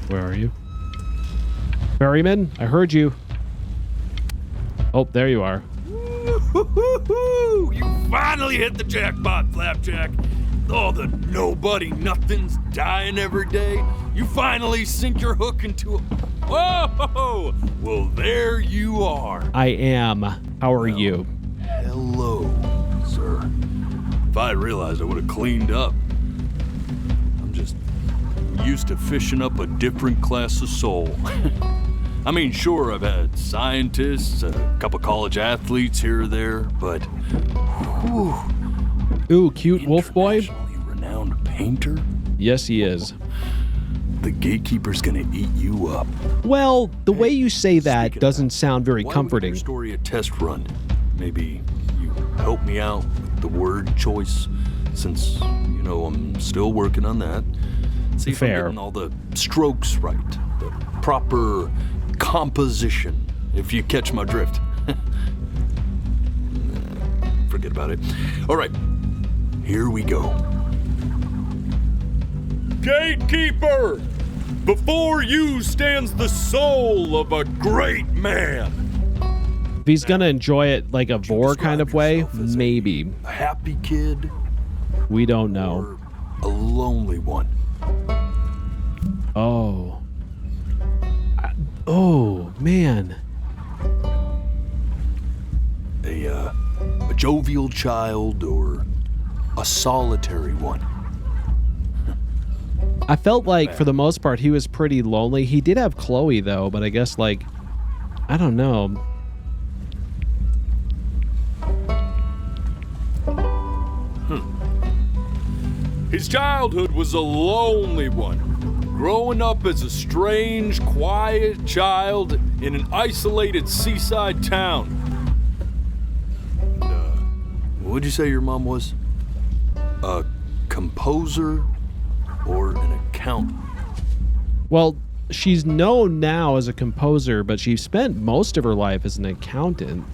Where are you? Ferryman, I heard you. Oh, there you are. You finally hit the jackpot, Flapjack. All the nobody nothings dying every day. You finally sink your hook into a... Whoa! Well, there you are. I am. How are you? Hello, sir. If I realized, I would have cleaned up. I'm just used to fishing up a different class of soul. I mean, sure, I've had scientists, a couple college athletes here or there, but... Whew, ooh, cute wolf boy. Renowned painter? Yes, he is. The gatekeeper's gonna eat you up. Well, the way you say that doesn't sound very comforting. Why would your story a test run? Maybe you help me out with the word choice, since, you know, I'm still working on that. See if I'm getting all the strokes right, the proper composition, if you catch my drift. Forget about it. All right, here we go. Gatekeeper! Before you stands the soul of a great man. If he's gonna enjoy it like a vor kind of way, maybe. A happy kid? We don't know. Or a lonely one? Oh. Oh, man. A jovial child or a solitary one? I felt like, for the most part, he was pretty lonely. He did have Chloe, though, but I guess, like, I don't know. His childhood was a lonely one, growing up as a strange, quiet child in an isolated seaside town. What'd you say your mom was? A composer or an accountant? Well, she's known now as a composer, but she spent most of her life as an accountant.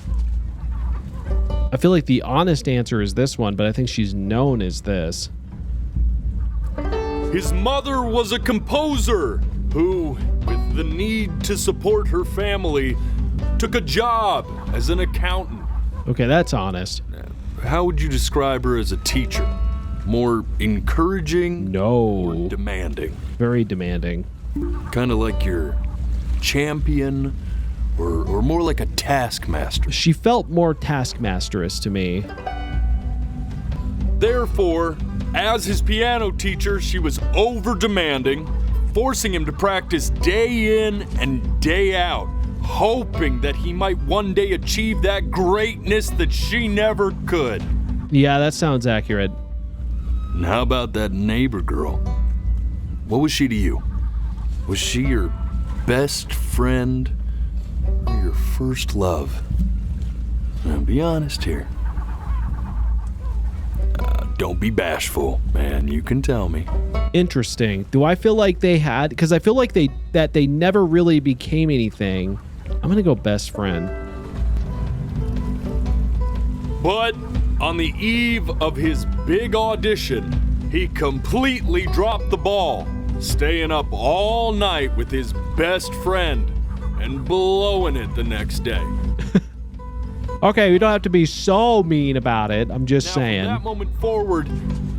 I feel like the honest answer is this one, but I think she's known as this. His mother was a composer who, with the need to support her family, took a job as an accountant. Okay, that's honest. How would you describe her as a teacher? More encouraging? No. Or demanding? Very demanding. Kind of like your champion, or more like a taskmaster? She felt more taskmasterous to me. Therefore, as his piano teacher, she was over-demanding, forcing him to practice day in and day out, hoping that he might one day achieve that greatness that she never could. Yeah, that sounds accurate. And how about that neighbor girl? What was she to you? Was she your best friend or your first love? Now, be honest here. Don't be bashful, man. You can tell me. Interesting. Do I feel like they had? Because I feel like they never really became anything. I'm gonna go best friend. But on the eve of his big audition, he completely dropped the ball, staying up all night with his best friend and blowing it the next day. Okay, we don't have to be so mean about it. I'm just saying. From that moment forward,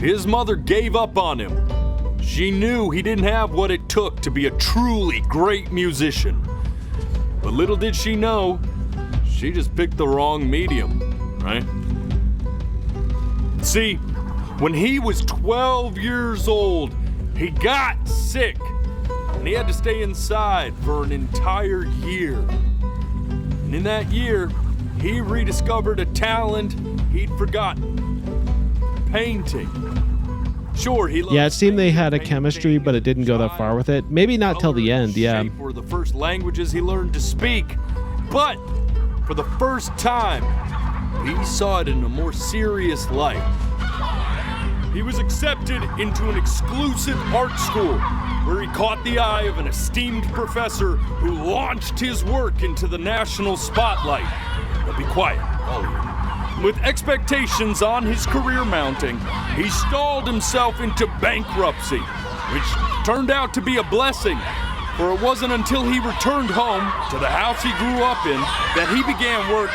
his mother gave up on him. She knew he didn't have what it took to be a truly great musician. But little did she know, she just picked the wrong medium, right? See, when he was 12 years old, he got sick, and he had to stay inside for an entire year. And in that year, he rediscovered a talent he'd forgotten. Painting. Sure, he loved it seemed they had a chemistry, but it didn't go that far with it. Maybe not till the end, yeah. Shape were the first languages he learned to speak. But for the first time, he saw it in a more serious light. He was accepted into an exclusive art school where he caught the eye of an esteemed professor who launched his work into the national spotlight. But be quiet, all of you. With expectations on his career mounting, he stalled himself into bankruptcy, which turned out to be a blessing, for it wasn't until he returned home to the house he grew up in that he began work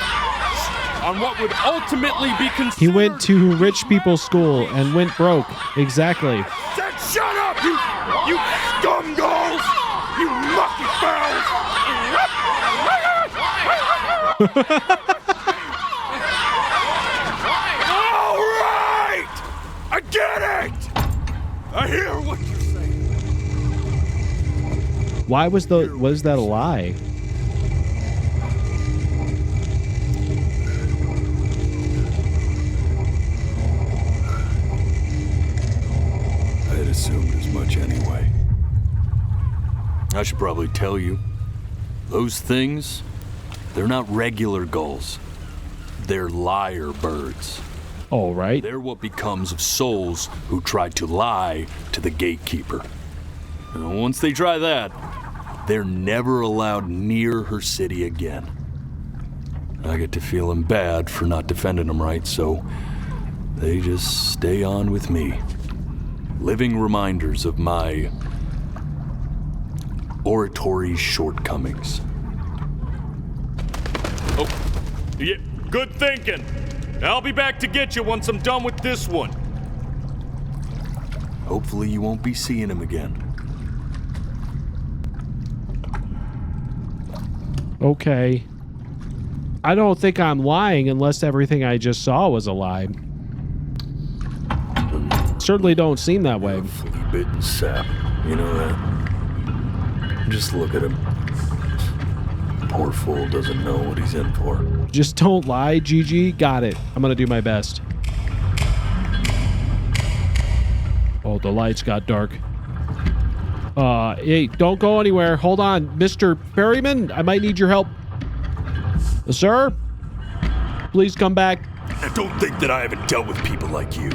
on what would ultimately be considered... He went to rich people's school and went broke. Exactly. Shut up, you scumballs! You mucky fowls! All right! I get it! I hear what you're saying. Why was that a lie? I had assumed as much anyway. I should probably tell you, those things, they're not regular gulls. They're lyre birds. All right. They're what becomes of souls who try to lie to the gatekeeper. And once they try that, they're never allowed near her city again. I get to feeling bad for not defending them right, so they just stay on with me. Living reminders of my oratory shortcomings. Oh, yeah, good thinking. I'll be back to get you once I'm done with this one. Hopefully you won't be seeing him again. Okay. I don't think I'm lying unless everything I just saw was a lie. Certainly don't seem that way. Flea-bitten sap, you know that? Just look at him. Poor fool doesn't know what he's in for. Just don't lie, GG. Got it. I'm gonna do my best. Oh, the lights got dark. Hey, don't go anywhere. Hold on, Mr. Ferryman. I might need your help. Sir? Please come back. Now, don't think that I haven't dealt with people like you.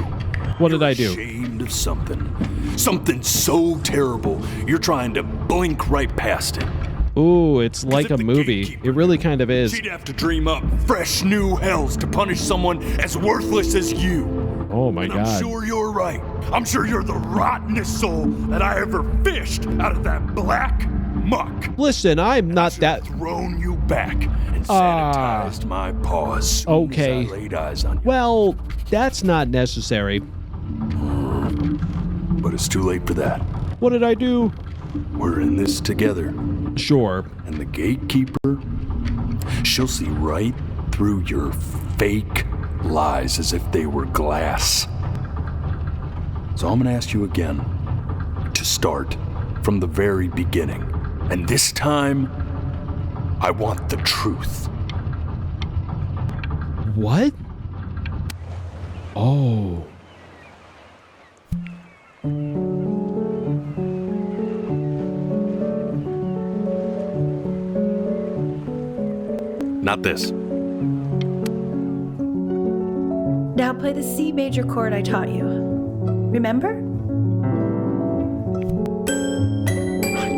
What did I do? Ashamed of something. Something so terrible, you're trying to blink right past it. Ooh, it's like a movie. It really kind of is. She'd have to dream up fresh new hells to punish someone as worthless as you. Oh my God. I'm sure you're right. I'm sure you're the rottenest soul that I ever fished out of that black muck. Listen, I'm not that. Thrown you back and sanitized my paws. Okay. As I laid eyes on you. Well, that's not necessary. But it's too late for that. What did I do? We're in this together. Sure. And the gatekeeper, she'll see right through your fake lies as if they were glass. So I'm gonna ask you again to start from the very beginning. And this time, I want the truth. What? Oh. Not this. Now play the C major chord I taught you. Remember?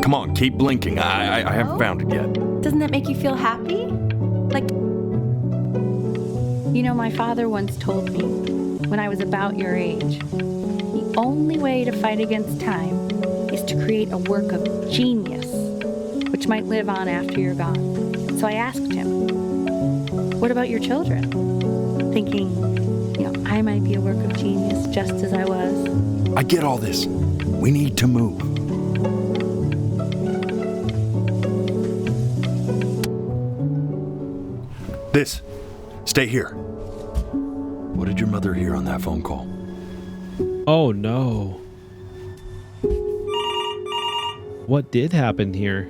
Come on, keep blinking. I haven't found it yet. Doesn't that make you feel happy? Like, You know, my father once told me, when I was about your age, the only way to fight against time is to create a work of genius, which might live on after you're gone. So I asked him, what about your children? Thinking, I might be a work of genius just as I was. I get all this. We need to move. This. Stay here. What did your mother hear on that phone call? Oh no. What did happen here?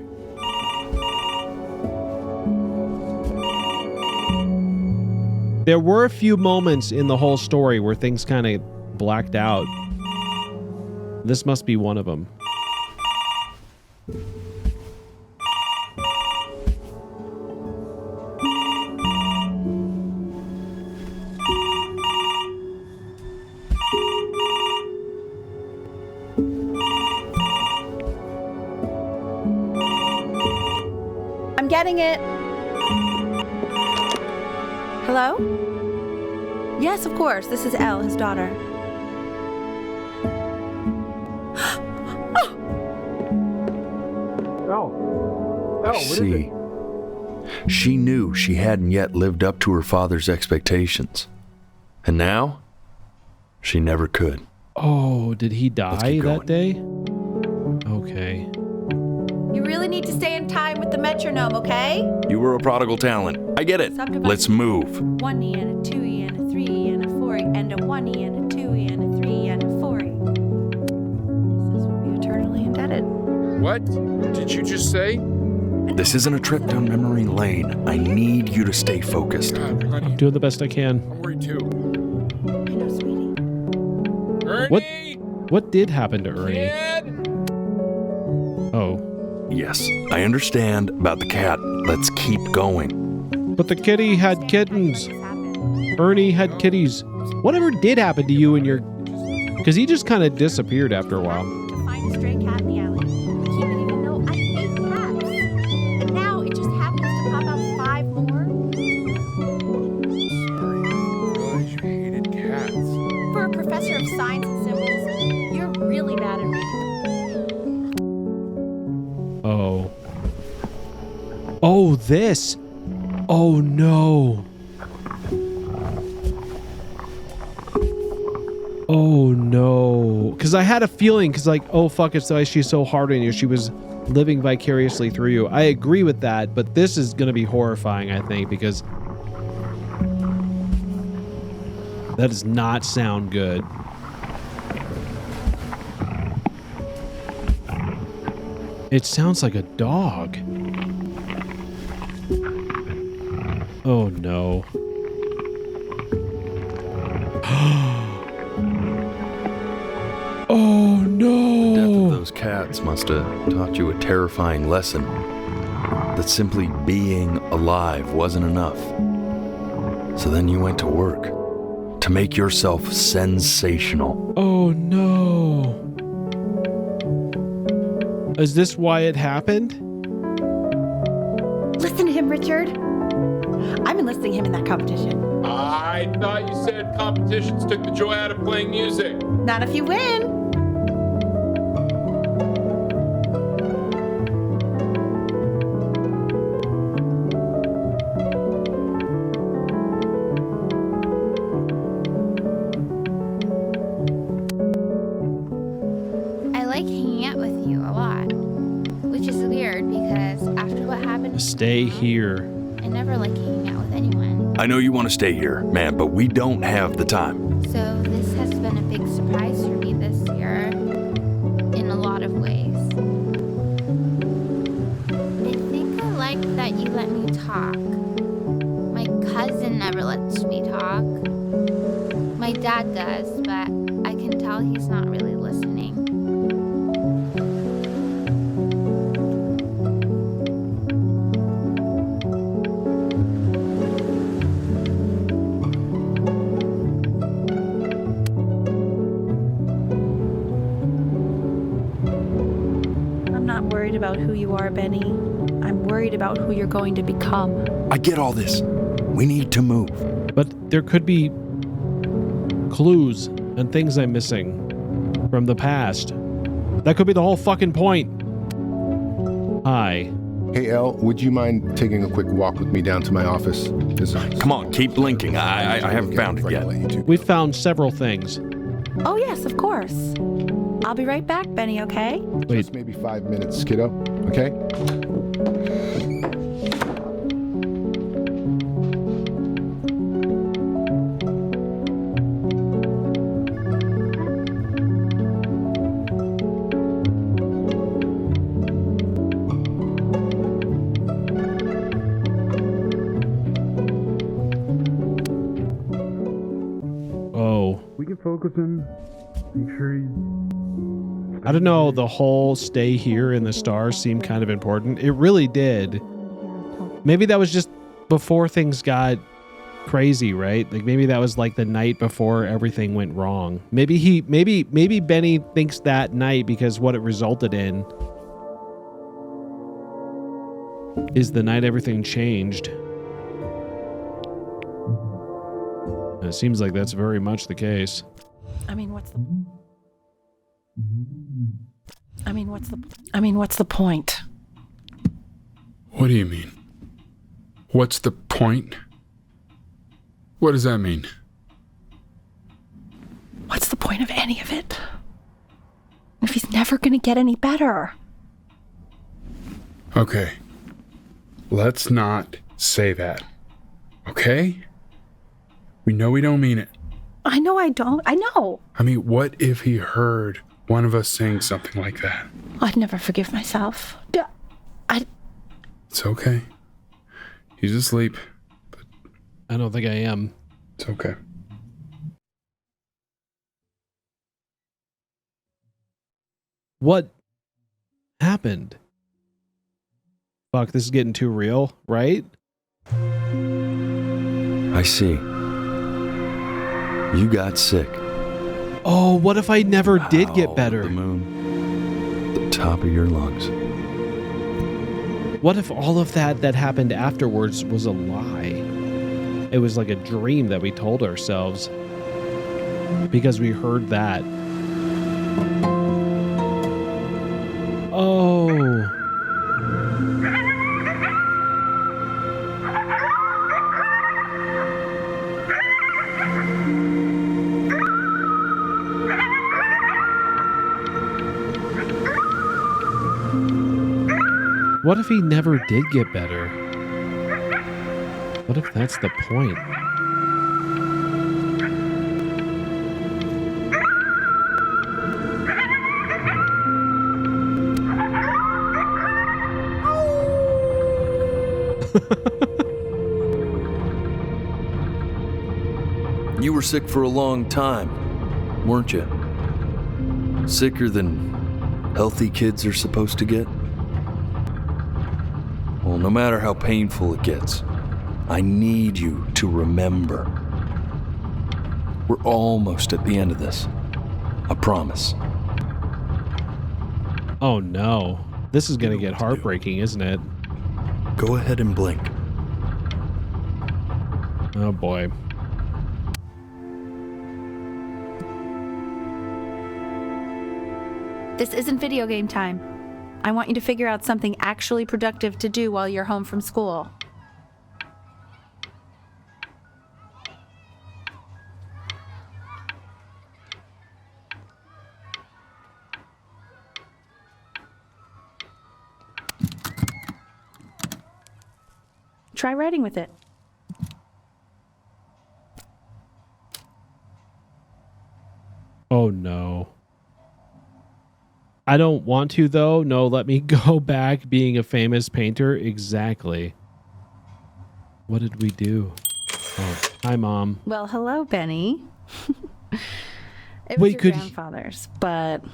There were a few moments in the whole story where things kind of blacked out. This must be one of them. I'm getting it. Hello? Yes, of course. This is Elle, his daughter. What is it? She knew she hadn't yet lived up to her father's expectations. And now, she never could. Oh, did he die that day? Okay. You really need to stay in time with the metronome, okay? You were a prodigal talent. I get it. Let's move. 1 E and a 2 E and a 3 E and a 4 E and a 1 E and a 2 E and a 3 E and a 4 E. This would be eternally indebted. What did you just say? This isn't a trip down memory lane. I need you to stay focused. God, honey, I'm doing the best I can. I'm worried too. I know, sweetie. Ernie! What did happen to Ernie? Kid! Oh. Yes, I understand about the cat. Let's keep going. But the kitty had kittens. Ernie had kitties. Whatever did happen to you and your... Because he just kind of disappeared after a while. To find a stray cat in the alley. Keep it even though I hate cats. And now it just happens to pop out 5 more. Sorry, I didn't realize you hated cats. For a professor of science and symbols, you're really bad at reading. Oh. Oh, this. Oh, no. Oh, no. Because I had a feeling, because like, oh, fuck, it's why she's so hard on you. She was living vicariously through you. I agree with that, but this is going to be horrifying, I think, because that does not sound good. It sounds like a dog. Oh no. Oh no. The death of those cats must have taught you a terrifying lesson. That simply being alive wasn't enough. So then you went to work to make yourself sensational. Oh no. Is this why it happened? Listen to him, Richard. I'm enlisting him in that competition. I thought you said competitions took the joy out of playing music. Not if you win. I like hanging out with you a lot, which is weird because after what happened, Stay here. I never like hanging out with anyone. I know you want to stay here, man, but we don't have the time. So this has been a big surprise for me this year in a lot of ways. I think I like that you let me talk. My cousin never lets me talk. My dad does, but I can tell he's not really listening. I'm not worried about who you are, Benny. I'm worried about who you're going to become. I get all this. We need to move. But there could be clues and things I'm missing from the past. That could be the whole fucking point. Hi. Hey, Elle, would you mind taking a quick walk with me down to my office? Come on, keep blinking. I haven't found it yet. We've found several things. Oh, yes, of course. I'll be right back, Benny, okay? Wait. Just maybe 5 minutes, kiddo, okay? We can focus in, make sure he's... I don't know, the whole stay here in the stars seemed kind of important. It really did. Maybe that was just before things got crazy, right? Like maybe that was like the night before everything went wrong. Maybe Benny thinks that night because what it resulted in is the night everything changed. It seems like that's very much the case. I mean, what's the point? What do you mean? What's the point? What does that mean? What's the point of any of it? If he's never gonna get any better. Okay. Let's not say that. Okay? We know we don't mean it. I know I don't. I know. I mean, what if he heard one of us saying something like that? I'd never forgive myself. It's okay. He's asleep. But I don't think I am. It's okay. What happened? Fuck, this is getting too real, right? I see. You got sick. Oh, what if I never did get better? The moon. The top of your lungs. What if all of that happened afterwards was a lie? It was like a dream that we told ourselves because we heard that. Oh. What if he never did get better? What if that's the point? You were sick for a long time, weren't you? Sicker than healthy kids are supposed to get? Well, no matter how painful it gets, I need you to remember. We're almost at the end of this. I promise. Oh no. This is gonna get heartbreaking, isn't it? Go ahead and blink. Oh boy. This isn't video game time. I want you to figure out something actually productive to do while you're home from school. Try writing with it. Oh no. I don't want to though. No, let me go back being a famous painter. Exactly. What did we do? Oh, hi Mom. Well, hello, Benny. It was your grandfather's, but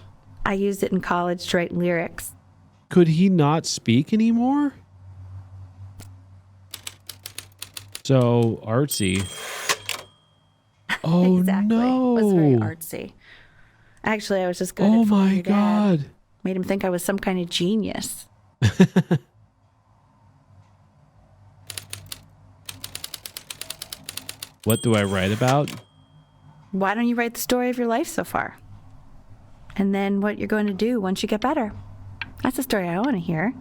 I used it in college to write lyrics. Could he not speak anymore? So artsy. Oh exactly. no! It was very artsy. Actually, I was just good. Oh at fooling my your dad. god! Made him think I was some kind of genius. What do I write about? Why don't you write the story of your life so far? And then what you're going to do once you get better. That's the story I want to hear.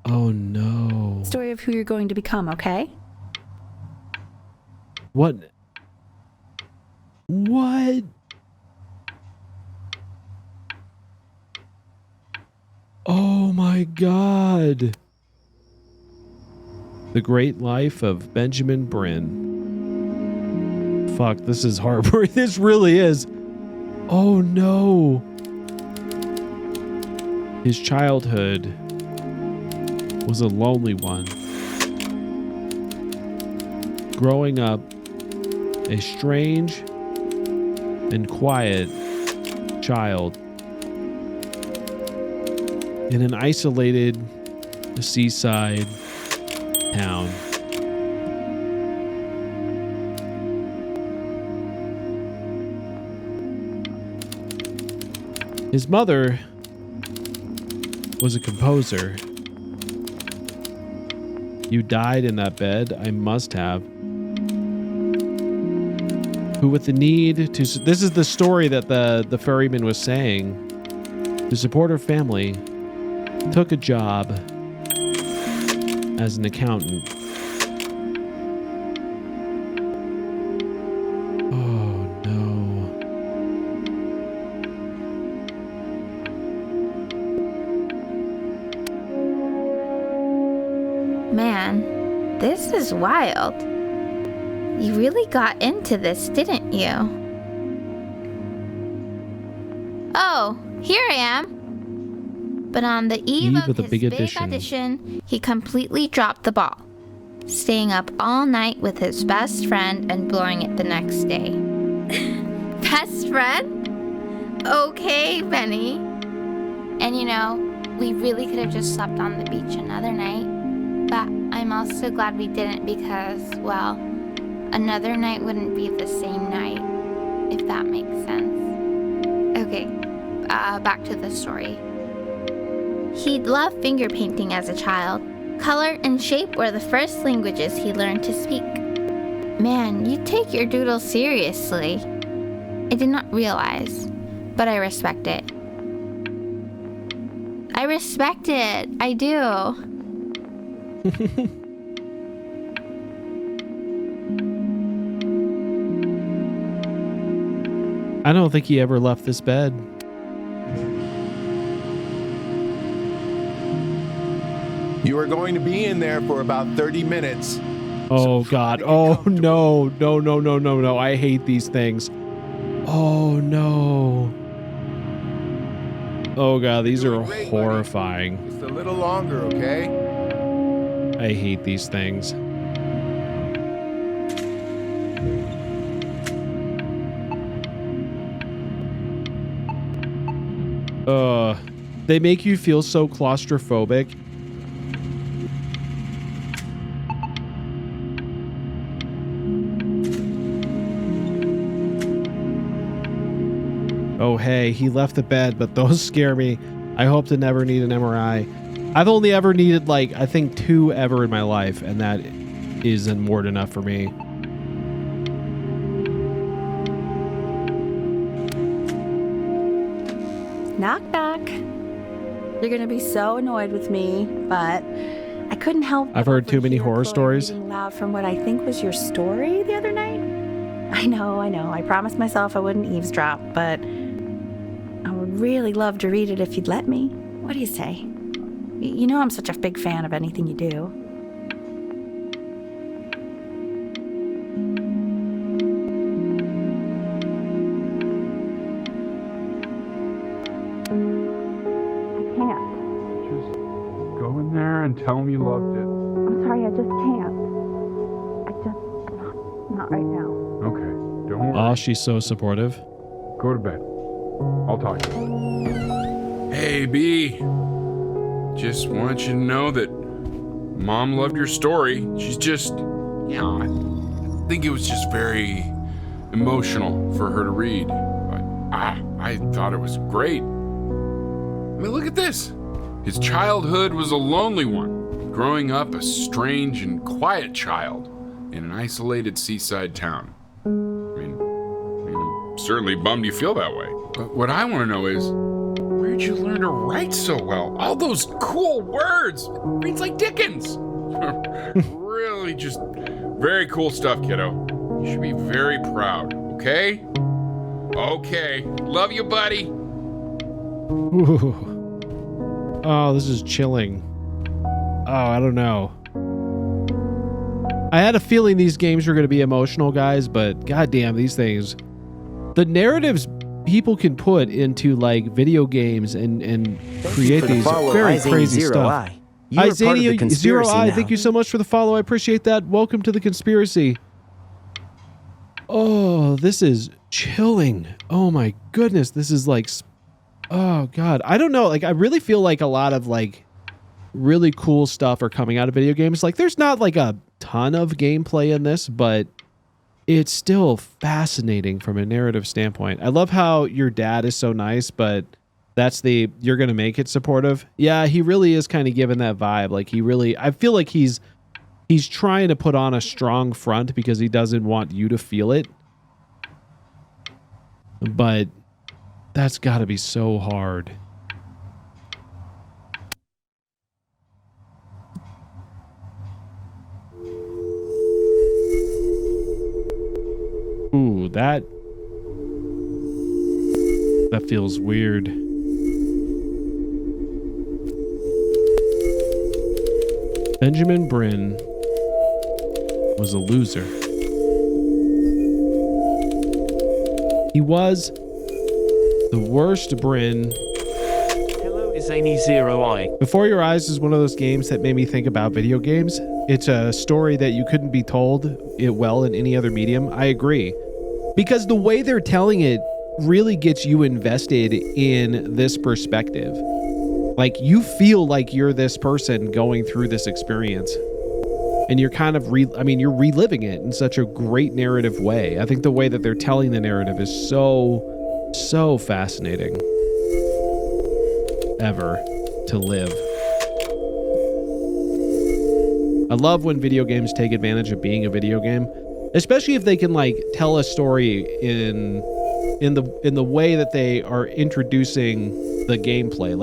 Oh no. Story of who you're going to become, okay? What? What? Oh my god. The Great Life of Benjamin Bryn. Fuck, this is heartbreaking. This really is. Oh no. His childhood was a lonely one. Growing up a strange and quiet child in an isolated seaside town. His mother was a composer. You died in that bed, I must have. Who with the need to... This is the story that the ferryman was saying. To support her family, took a job as an accountant. Oh no. Man, this is wild. You really got into this, didn't you? Oh, here I am. But on the eve of his big audition, he completely dropped the ball, staying up all night with his best friend and blowing it the next day. Best friend? Okay, Benny. And you know, we really could have just slept on the beach another night, but I'm also glad we didn't because, well, another night wouldn't be the same night, if that makes sense. Okay, back to the story. He'd loved finger painting as a child. Color and shape were the first languages he learned to speak. Man, you take your doodle seriously. I did not realize, but I respect it. I respect it. I do. I don't think he ever left this bed. You are going to be in there for about 30 minutes. Oh god. Oh no. No, no, no, no, no. I hate these things. Oh no. Oh god, these are horrifying. Just a little longer, okay? I hate these things. They make you feel so claustrophobic. Oh hey, he left the bed, but those scare me. I hope to never need an MRI. I've only ever needed like, I think 2 ever in my life, and that isn't more than enough for me. Knock, knock. You're gonna be so annoyed with me, but I couldn't help. I've heard too many horror stories. Reading loud from what I think was your story the other night. I know. I promised myself I wouldn't eavesdrop, but I would really love to read it if you'd let me. What do you say? You know I'm such a big fan of anything you do. And tell him you loved it. I'm sorry, I just can't. Not right now. Okay, don't worry. Oh, she's so supportive. Go to bed. I'll talk to you. Hey, B. Just want you to know that Mom loved your story. She's just, I think it was just very emotional for her to read. But I thought it was great. I mean, look at this. His childhood was a lonely one, growing up a strange and quiet child in an isolated seaside town. I mean, I'm certainly bummed you feel that way. But what I want to know is, where'd you learn to write so well? All those cool words. Reads like Dickens. Really just very cool stuff, kiddo. You should be very proud, okay? Okay. Love you, buddy. Ooh. Oh, this is chilling. Oh, I don't know. I had a feeling these games were going to be emotional, guys, but goddamn, these things. The narratives people can put into like video games and create these very crazy stuff. Isaiah Zero I, thank you so much for the follow. I appreciate that. Welcome to the conspiracy. Oh, this is chilling. Oh my goodness, this is like, oh god, I don't know. Like, I really feel like a lot of like really cool stuff are coming out of video games. Like, there's not like a ton of gameplay in this, but it's still fascinating from a narrative standpoint. I love how your dad is so nice, but that's the, you're going to make it supportive. Yeah, he really is kind of giving that vibe. Like, he really, I feel like he's trying to put on a strong front because he doesn't want you to feel it. But that's got to be so hard. Ooh, that feels weird. Benjamin Bryn was a loser. He was the worst Bryn. Hello, is Zany Zero I. Before Your Eyes is one of those games that made me think about video games. It's a story that you couldn't be told it well in any other medium. I agree. Because the way they're telling it really gets you invested in this perspective. Like, you feel like you're this person going through this experience. And you're kind of, you're reliving it in such a great narrative way. I think the way that they're telling the narrative is so fascinating. Ever to live. I love when video games take advantage of being a video game, especially if they can like tell a story in the way that they are introducing the gameplay.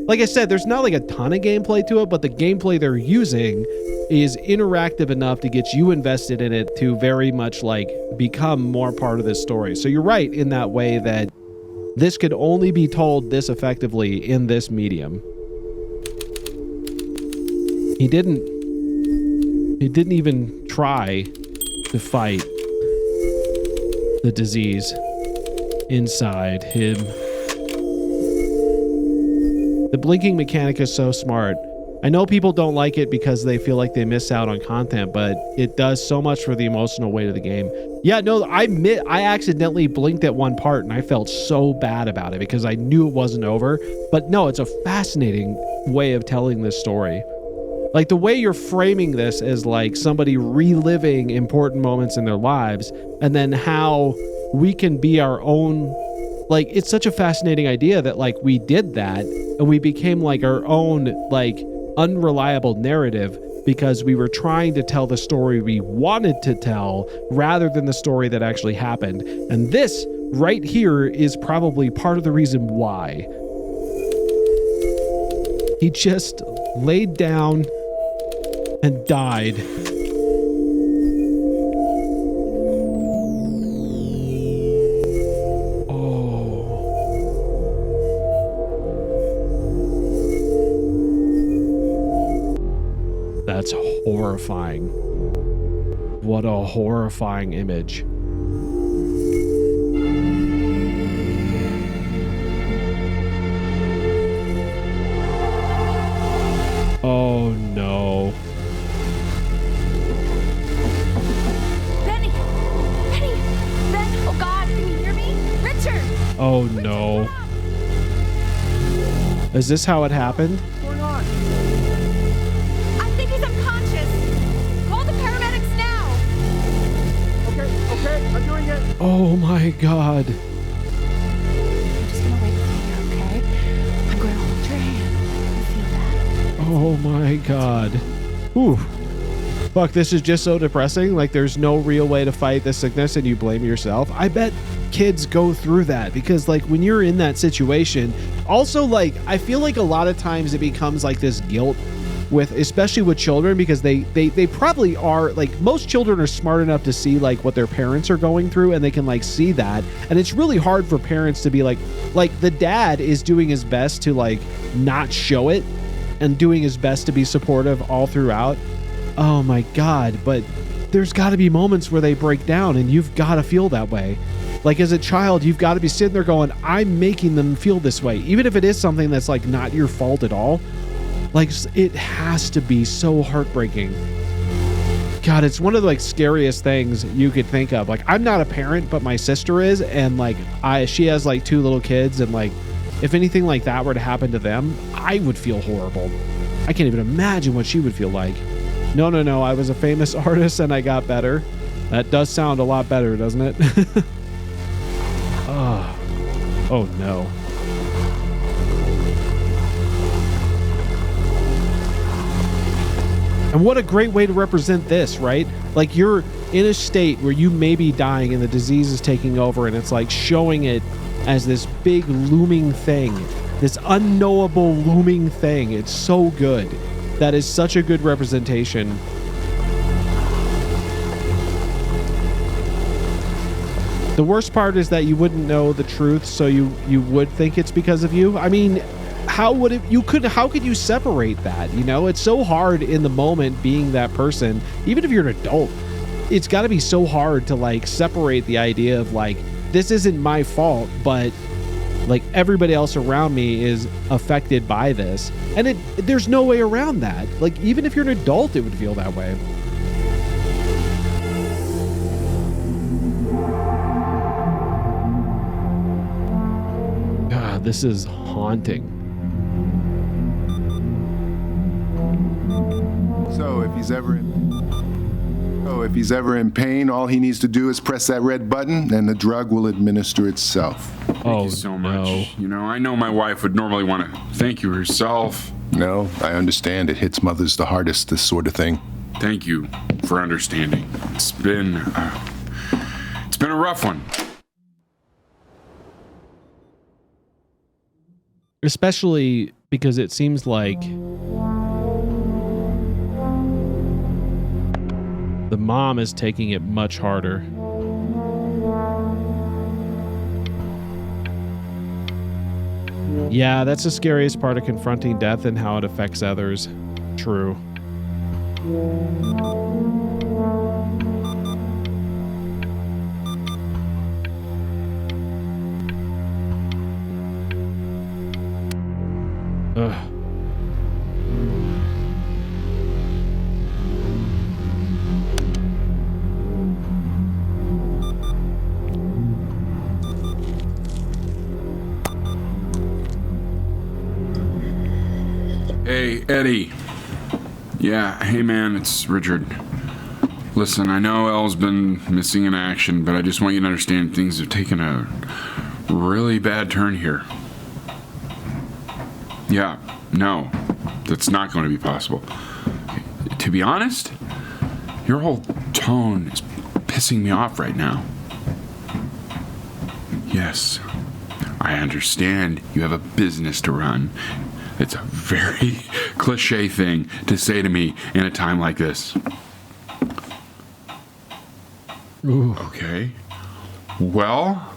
Like I said, there's not like a ton of gameplay to it, but the gameplay they're using is interactive enough to get you invested in it to very much like become more part of this story. So you're right in that way that this could only be told this effectively in this medium. He didn't even try to fight the disease inside him. The blinking mechanic is so smart. I know people don't like it because they feel like they miss out on content, but it does so much for the emotional weight of the game. Yeah, no, I admit I accidentally blinked at one part and I felt so bad about it because I knew it wasn't over. But no, it's a fascinating way of telling this story. Like, the way you're framing this as like somebody reliving important moments in their lives, and then how we can be our own, like, it's such a fascinating idea that like we did that and we became like our own like unreliable narrative because we were trying to tell the story we wanted to tell rather than the story that actually happened. And this right here is probably part of the reason why. He just laid down and died. That's horrifying. What a horrifying image. Oh no. Benny! Benny! Ben! Oh god! Oh no. Is this how it happened? What's going on? I think he's unconscious. Call the paramedics now. Okay, I'm doing it. Oh my god. I'm just gonna wait for you, okay? I'm going to hold your hand. You feel that? Oh my god. Whew. Fuck, this is just so depressing. Like, there's no real way to fight this sickness and you blame yourself. I bet kids go through that because, like, when you're in that situation, also, like, I feel like a lot of times it becomes like this guilt with, especially with children, because they probably are, like, most children are smart enough to see, like, what their parents are going through, and they can, like, see that. And it's really hard for parents to be like the dad is doing his best to, like, not show it and doing his best to be supportive all throughout. Oh my god, but there's got to be moments where they break down, and you've got to feel that way. Like, as a child, you've got to be sitting there going, I'm making them feel this way, even if it is something that's, like, not your fault at all. Like, it has to be so heartbreaking. God, it's one of the, like, scariest things you could think of. Like, I'm not a parent, but my sister is, and, like, she has, like, 2 little kids, and, like, if anything like that were to happen to them, I would feel horrible. I can't even imagine what she would feel like. No, I was a famous artist and I got better. That does sound a lot better, doesn't it? Oh no. And what a great way to represent this, right? Like, you're in a state where you may be dying and the disease is taking over, and it's like showing it as this big looming thing, this unknowable looming thing. It's so good. That is such a good representation. The worst part is that you wouldn't know the truth, so you would think it's because of you. I mean, how could you separate that? You know, it's so hard in the moment being that person. Even if you're an adult, it's got to be so hard to, like, separate the idea of, like, this isn't my fault, but, like, everybody else around me is affected by this. And there's no way around that. Like, even if you're an adult, it would feel that way. God, this is haunting. So if he's ever in pain, all he needs to do is press that red button and the drug will administer itself. Thank you so much. You know, I know my wife would normally want to thank you herself. No, I understand. It hits mothers the hardest, this sort of thing. Thank you for understanding. It's been a rough one. Especially because it seems like the mom is taking it much harder. Yeah, that's the scariest part of confronting death and how it affects others. True. Ugh. Hey, Eddie. Yeah, hey man, it's Richard. Listen, I know Elle's been missing in action, but I just want you to understand things have taken a really bad turn here. Yeah, no, that's not going to be possible. To be honest, your whole tone is pissing me off right now. Yes, I understand you have a business to run. It's a very cliche thing to say to me in a time like this. Ooh. Okay. Well,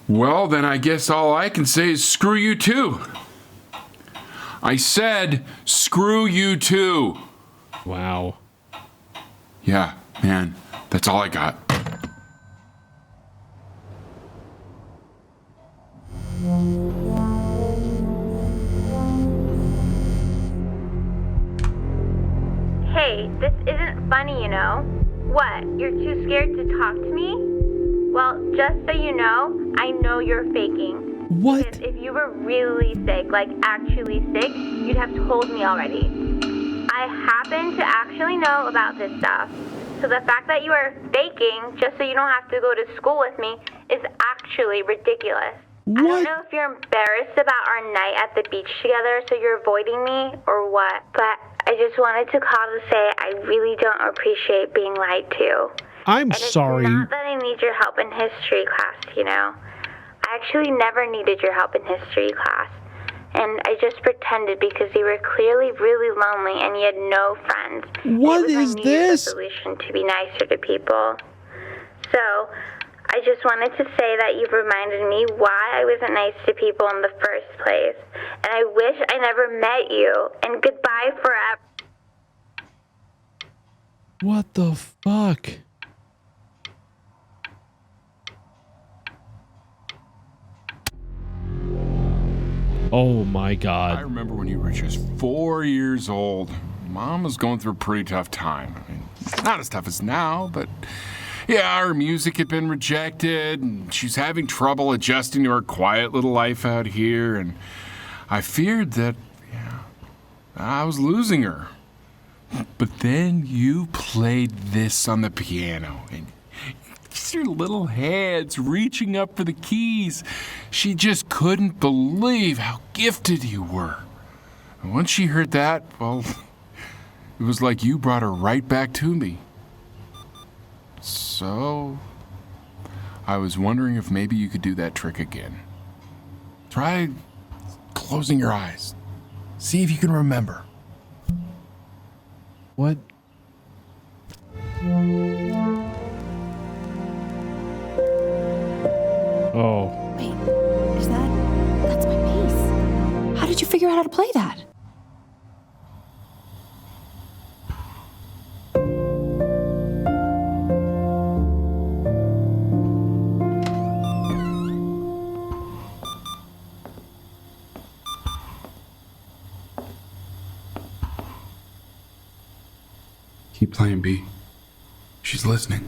then I guess all I can say is screw you too. I said screw you too. Wow. Yeah, man, that's all I got. Hey, this isn't funny, you know. What, you're too scared to talk to me? Well, just so you know, I know you're faking. What? Because if you were really sick, like actually sick, you'd have told me already. I happen to actually know about this stuff. So the fact that you are faking just so you don't have to go to school with me is actually ridiculous. What? I don't know if you're embarrassed about our night at the beach together, so you're avoiding me or what, but I just wanted to call to say I really don't appreciate being lied to. I'm and sorry. It's not that I need your help in history class, you know. I actually never needed your help in history class. And I just pretended because you were clearly really lonely and you had no friends. What is my New Year's this? resolution to be nicer to people. So, I just wanted to say that you've reminded me why I wasn't nice to people in the first place. And I wish I never met you. And goodbye forever. What the fuck? Oh my God. I remember when you were just 4 years old. Mom was going through a pretty tough time. I mean, not as tough as now, but yeah, her music had been rejected, and she's having trouble adjusting to her quiet little life out here, and I feared that, I was losing her. But then you played this on the piano, and your little hands reaching up for the keys. She just couldn't believe how gifted you were. And once she heard that, well, it was like you brought her right back to me. So, I was wondering if maybe you could do that trick again. Try closing your eyes. See if you can remember. What? Oh. Wait, is that's my bass. How did you figure out how to play that? Keep playing, B. She's listening.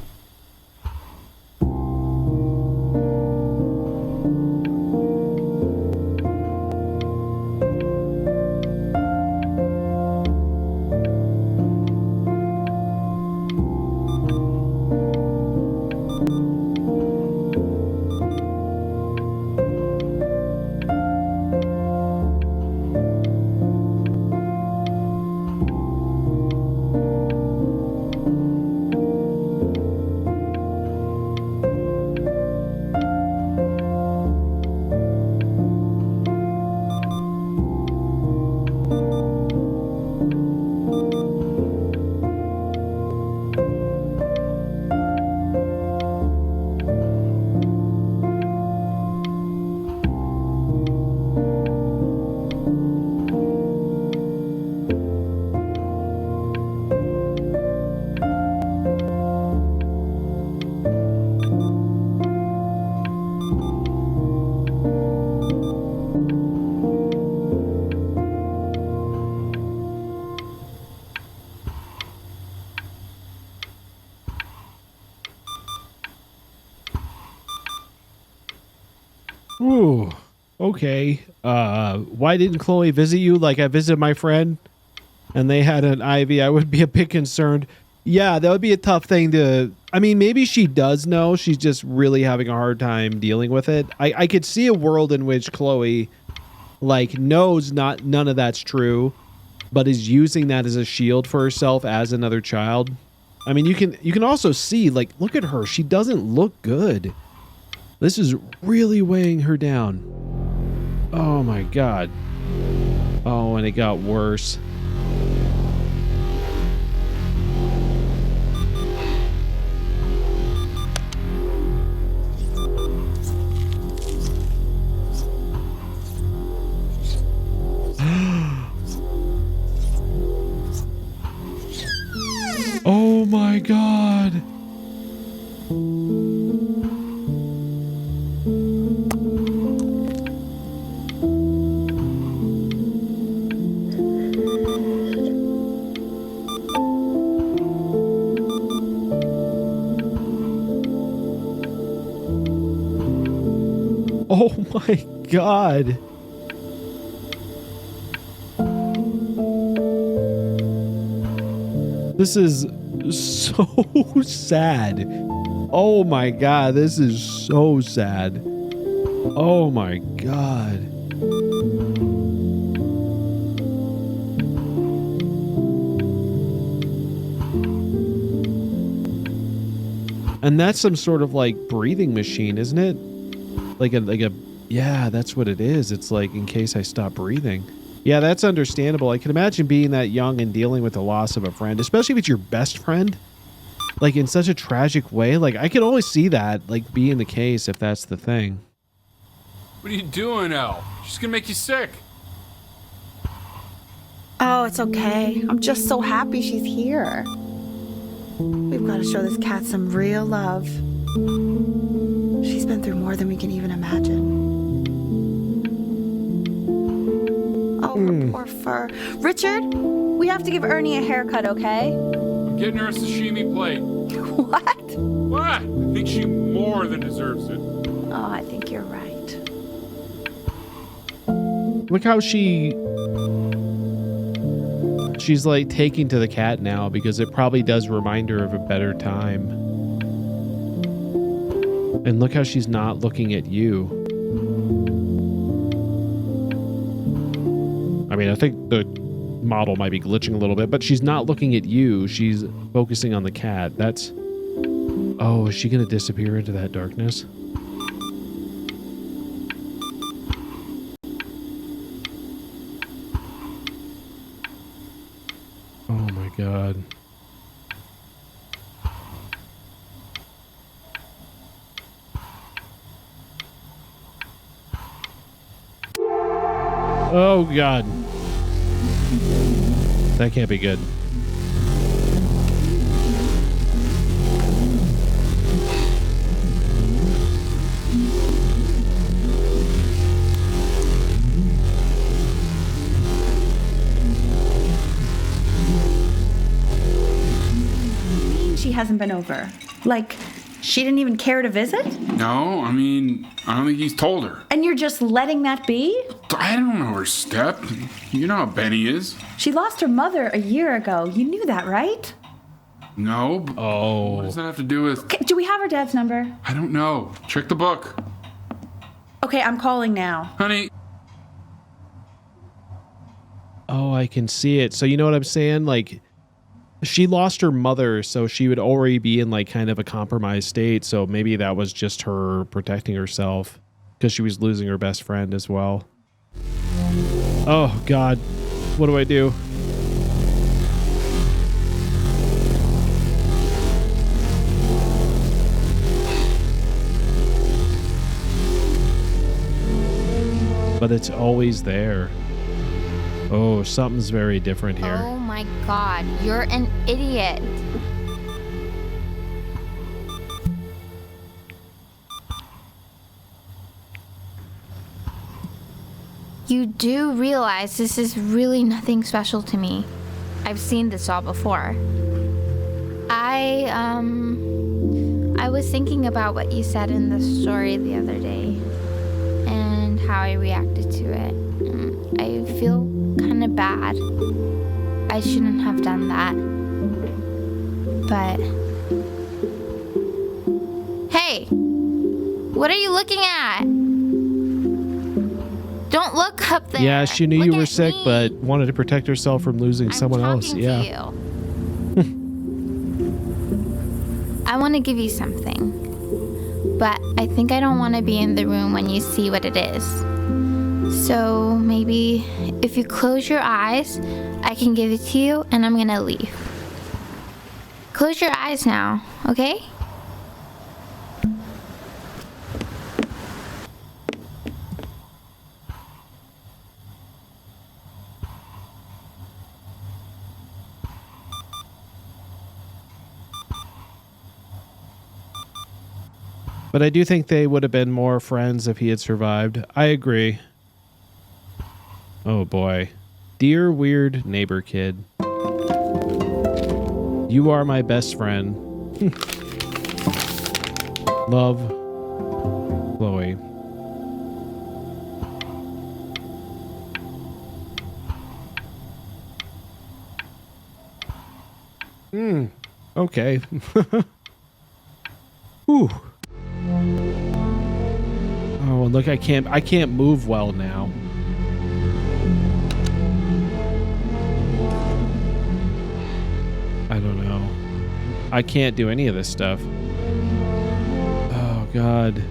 Ooh, okay. Why didn't Chloe visit you like I visited my friend and they had an IV? I would be a bit concerned. Yeah, that would be a tough thing to... I mean, maybe she does know. She's just really having a hard time dealing with it. I could see a world in which Chloe, like, knows none of that's true, but is using that as a shield for herself as another child. I mean, you can also see, like, look at her. She doesn't look good. This is really weighing her down. Oh my God. Oh, and it got worse. Oh my God. Oh my God. This is so sad. Oh my God, this is so sad. Oh my God. And that's some sort of like breathing machine, isn't it? Like a, yeah, that's what it is. It's like in case I stop breathing. Yeah, that's understandable. I can imagine being that young and dealing with the loss of a friend, especially if it's your best friend, like in such a tragic way. Like I can only see that like being the case if that's the thing. What are you doing, Elle? She's gonna make you sick. Oh, it's okay. I'm just so happy she's here. We've got to show this cat some real love. She's been through more than we can even imagine. Oh, her poor fur. Richard, we have to give Ernie a haircut, okay? I'm getting her a sashimi plate. What? What? I think she more than deserves it. Oh, I think you're right. Look how she's like taking to the cat now because it probably does remind her of a better time. And look how she's not looking at you. I mean, I think the model might be glitching a little bit, but she's not looking at you. She's focusing on the cat. That's... Oh, is she going to disappear into that darkness? Oh my God. Oh God. That can't be good. She hasn't been over. Like, she didn't even care to visit? No, I mean, I don't think he's told her. And you're just letting that be? I don't know her step. You know how Benny is. She lost her mother a year ago. You knew that, right? No. Oh. What does that have to do with... Okay, do we have her dad's number? I don't know. Check the book. Okay, I'm calling now. Honey. Oh, I can see it. So you know what I'm saying? Like... She lost her mother, so she would already be in like kind of a compromised state. So maybe that was just her protecting herself because she was losing her best friend as well. Oh God, what do I do? But it's always there. Oh, something's very different here. Oh my God, you're an idiot. You do realize this is really nothing special to me. I've seen this all before. I was thinking about what you said in the story the other day and how I reacted to it. I feel kind of bad. I shouldn't have done that. But... Hey! What are you looking at? Don't look up there. Yeah, she knew you were sick, but wanted to protect herself from losing someone else. Yeah. I want to give you something. But I think I don't want to be in the room when you see what it is. So maybe if you close your eyes, I can give it to you and I'm gonna leave. Close your eyes now, okay? But I do think they would have been more friends if he had survived. I agree. Oh boy. Dear weird neighbor kid. You are my best friend. Love, Chloe. Okay. Ooh. Oh, look, I can't move well now. I don't know. I can't do any of this stuff. Oh, God.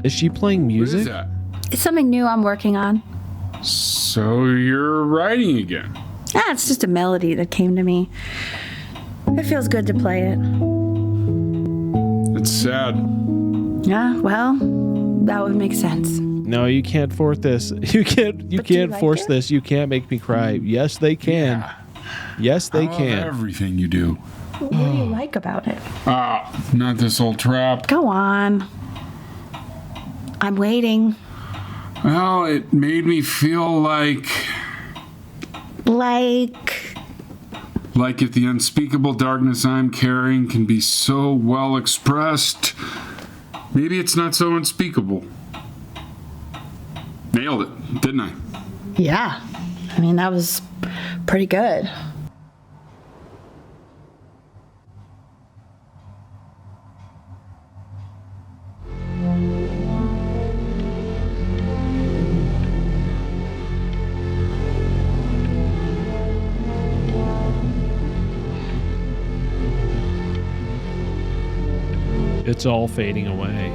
Is she playing music? What is that? It's something new I'm working on. So you're writing again? It's just a melody that came to me. It feels good to play it. It's sad. Yeah, well, that would make sense. No, you can't force this. You can't force this. You can't make me cry. Yes, they can. Yeah. Yes, they I love can. everything you do. What do you like about it? Not this old trap. Go on. I'm waiting. Well, it made me feel like if the unspeakable darkness I'm carrying can be so well expressed, maybe it's not so unspeakable. Nailed it, didn't I? Yeah. I mean, that was pretty good. It's all fading away.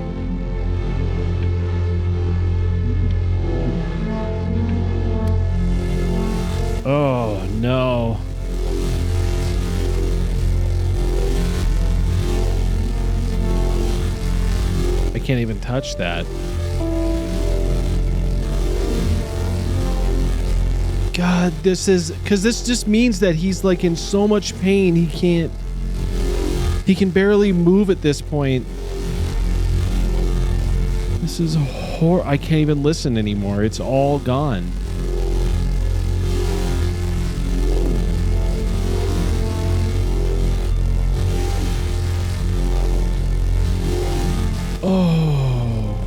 Oh, no. I can't even touch that. God, this is... Because this just means that he's, like, in so much pain, he can't... He can barely move at this point. This is I can't even listen anymore. It's all gone. Oh.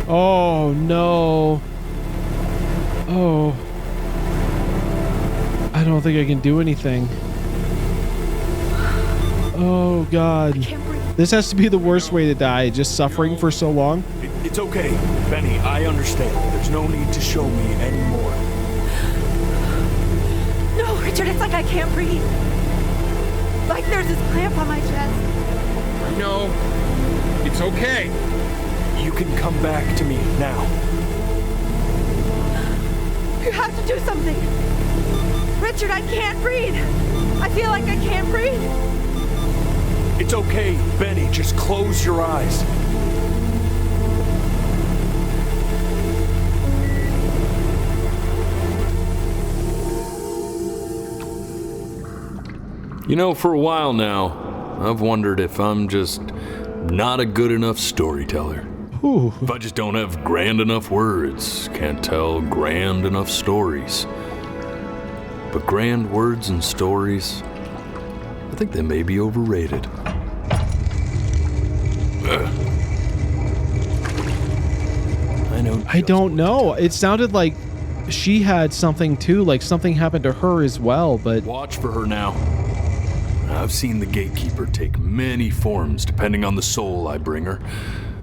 Oh, no. Oh. I don't think I can do anything. Oh, God. This has to be the worst way to die, just suffering for so long. It's okay, Benny. I understand. There's no need to show me anymore. No, Richard, it's like I can't breathe. Like there's this cramp on my chest. No, it's okay. You can come back to me now. You have to do something. Richard, I can't breathe. I feel like I can't breathe. It's okay, Benny. Just close your eyes. You know, for a while now, I've wondered if I'm just not a good enough storyteller. Ooh. If I just don't have grand enough words, can't tell grand enough stories. But grand words and stories, I think they may be overrated. I don't know. It sounded like she had something too, like something happened to her as well, but... Watch for her now. I've seen the gatekeeper take many forms depending on the soul I bring her.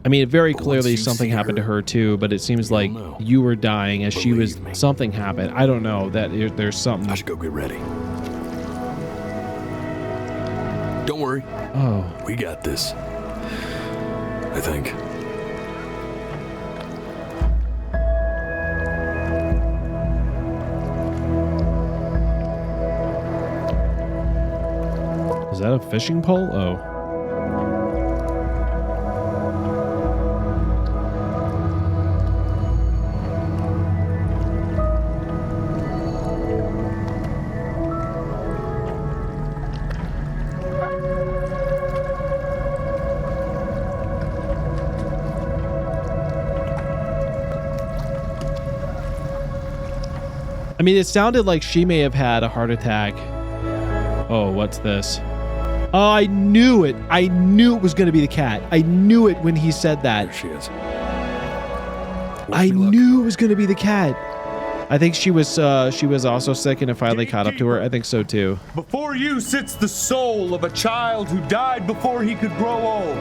I mean, very clearly something happened to her too, but it seems like you were dying as she was... Something happened. I don't know. That there's something... I should go get ready. Don't worry. Oh. We got this. I think. Is that a fishing pole? Oh. I mean, it sounded like she may have had a heart attack. Oh, what's this? Oh, I knew it. I knew it was going to be the cat. I knew it when he said that. There she is. I knew it was going to be the cat. I think she was also sick and it finally caught up to her. I think so too. Before you sits the soul of a child who died before he could grow old.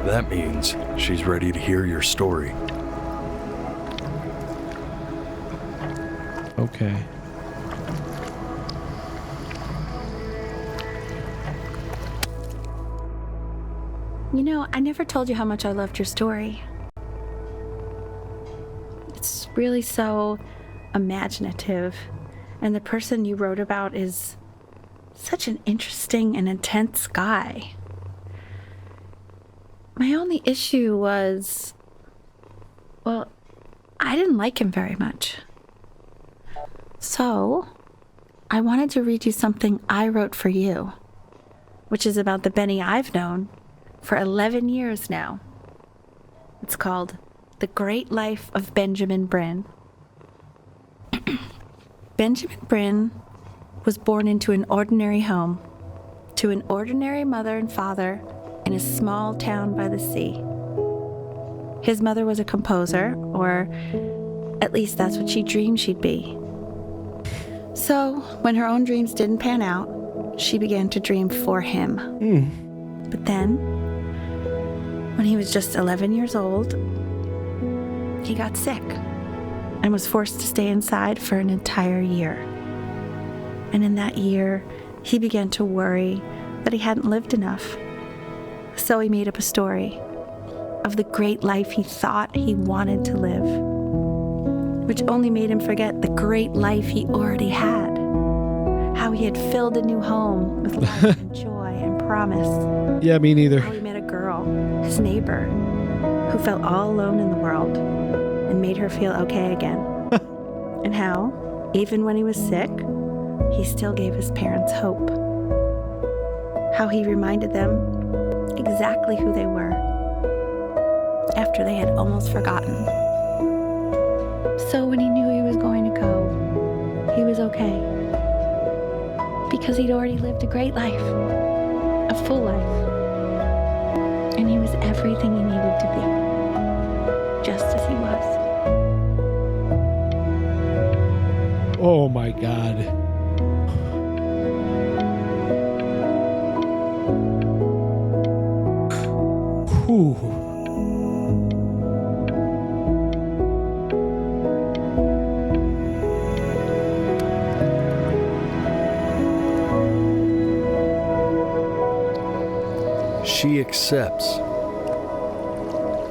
That means she's ready to hear your story. Okay. You know, I never told you how much I loved your story. It's really so imaginative, and the person you wrote about is such an interesting and intense guy. My only issue was, well, I didn't like him very much. So, I wanted to read you something I wrote for you, which is about the Benny I've known for 11 years now. It's called The Great Life of Benjamin Bryn. Benjamin Bryn was born into an ordinary home, to an ordinary mother and father in a small town by the sea. His mother was a composer, or at least that's what she dreamed she'd be. So, when her own dreams didn't pan out, she began to dream for him. But then, when he was just 11 years old, he got sick and was forced to stay inside for an entire year. And in that year, he began to worry that he hadn't lived enough. So he made up a story of the great life he thought he wanted to live, which only made him forget the great life he already had. How he had filled a new home with life and joy and promise. Yeah, me neither. How he met a girl, his neighbor, who felt all alone in the world and made her feel okay again. And how, even when he was sick, he still gave his parents hope. How he reminded them exactly who they were after they had almost forgotten. So when he knew he was going to go, he was okay. Because he'd already lived a great life, a full life. And he was everything he needed to be, just as he was. Oh my God. Whew. She accepts.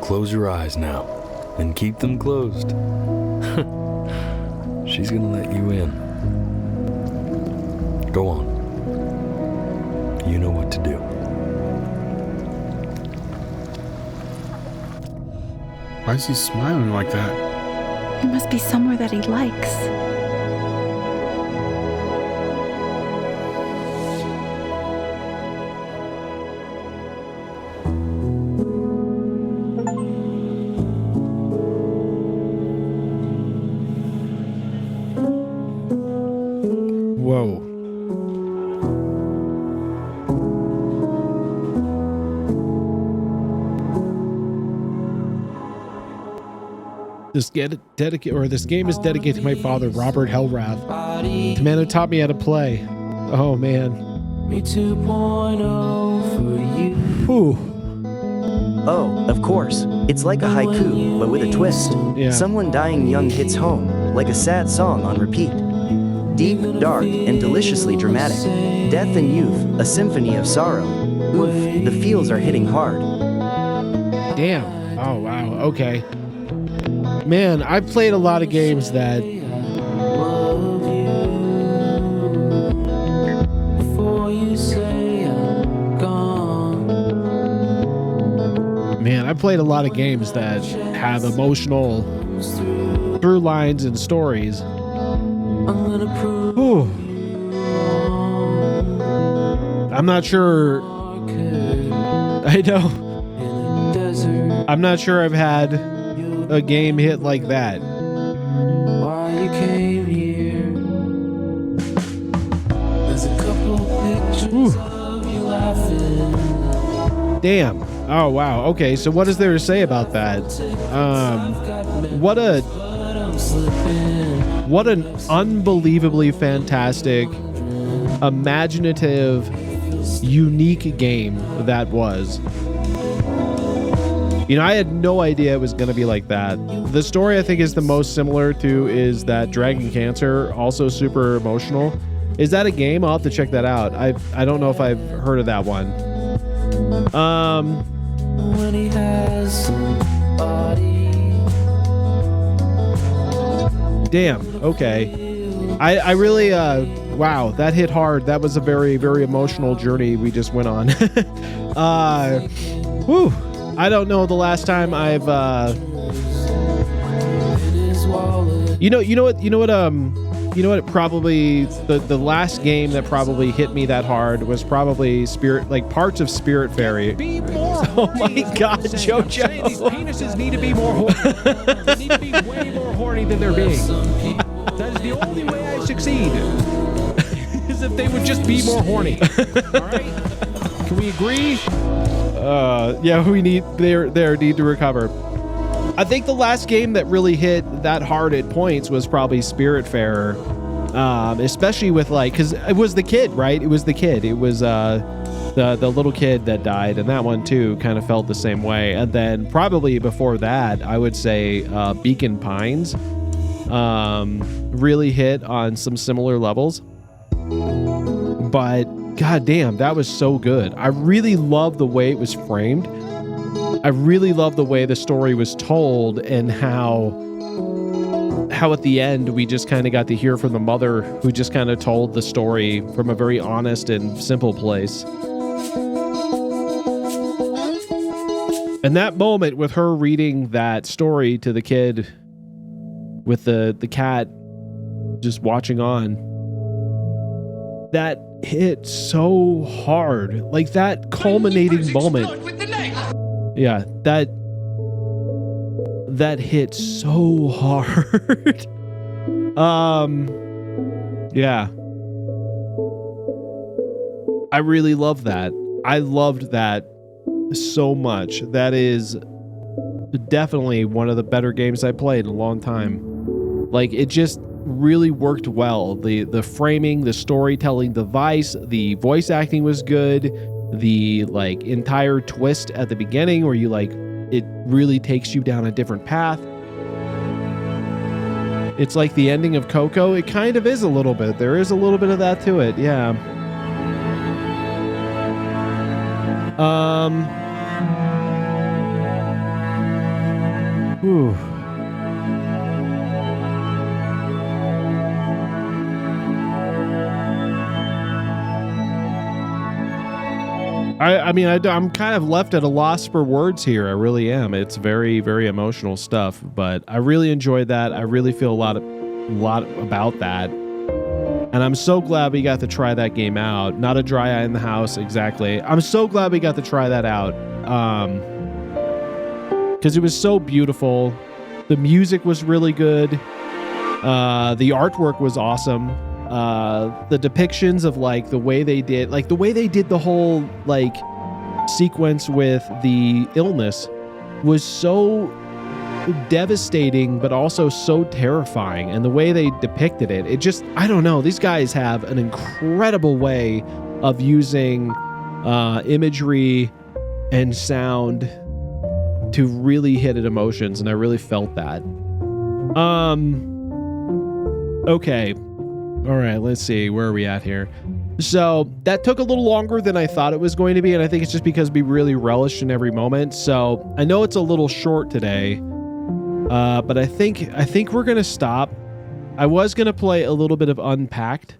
Close your eyes now and keep them closed. She's gonna let you in. Go on. You know what to do. Why is he smiling like that? It must be somewhere that he likes. Whoa. This game is dedicated to my father, Robert Hellrath, the man who taught me how to play. Oh man. Me 2.0 for you. Whew. Oh, of course. It's like a haiku, but with a twist. Yeah. Someone dying young hits home, like a sad song on repeat. Deep, dark, and deliciously dramatic. Death and youth, a symphony of sorrow. Oof, the feels are hitting hard. Damn. Oh, wow. Okay. Man, I've played a lot of games that... Man, I've played a lot of games that have emotional through lines and stories. Whew. I'm not sure. I know. I'm not sure I've had a game hit like that. Damn. Oh, wow. Okay, so what is there to say about that? What an unbelievably fantastic, imaginative, unique game that was. You know, I had no idea it was going to be like that. The story I think is the most similar to is that Dragon Cancer, also super emotional. Is that a game? I'll have to check that out. I don't know if I've heard of that one. When he has somebody. Damn. Okay. I really wow, that hit hard. That was a very, very emotional journey we just went on. Whew. I don't know the last time I've you know what probably the last game that probably hit me that hard was probably parts of Spiritfarer. Oh my god, Jojo. These penises need to be more horny. They need to be way more horny than they're being. That is the only way I succeed. Is if they would just be more horny. Alright? Can we agree? Yeah, we need need to recover. I think the last game that really hit that hard at points was probably Spiritfarer, especially with because it was the kid, right? It was the kid. It was the little kid that died, and that one too kind of felt the same way. And then probably before that, I would say Beacon Pines really hit on some similar levels. But god damn, that was so good. I really love the way it was framed. I really love the way the story was told, and how at the end we just kind of got to hear from the mother, who just kind of told the story from a very honest and simple place. And that moment with her reading that story to the kid with the cat just watching on, that hit so hard. Like that culminating moment. Yeah, that hit so hard. Yeah. I really love that. I loved that so much. That is definitely one of the better games I played in a long time. Like, it just really worked well. The framing, the storytelling device, the voice acting was good. The entire twist at the beginning where you it really takes you down a different path. It's like the ending of Coco. It kind of is a little bit. There is a little bit of that to it. Yeah. Whew. I'm kind of left at a loss for words here. I really am. It's very, very emotional stuff, but I really enjoyed that. I really feel a lot about that. And I'm so glad we got to try that game out. Not a dry eye in the house, exactly. I'm so glad we got to try that out. Because it was so beautiful. The music was really good. The artwork was awesome. The depictions of the way they did the whole sequence with the illness was so devastating, but also so terrifying. And the way they depicted it, I don't know, these guys have an incredible way of using imagery and sound to really hit at emotions, and I really felt that. Okay. All right, let's see. Where are we at here? So that took a little longer than I thought it was going to be, and I think it's just because we really relished in every moment. So I know it's a little short today, but I think we're gonna stop. I was gonna play a little bit of Unpacked.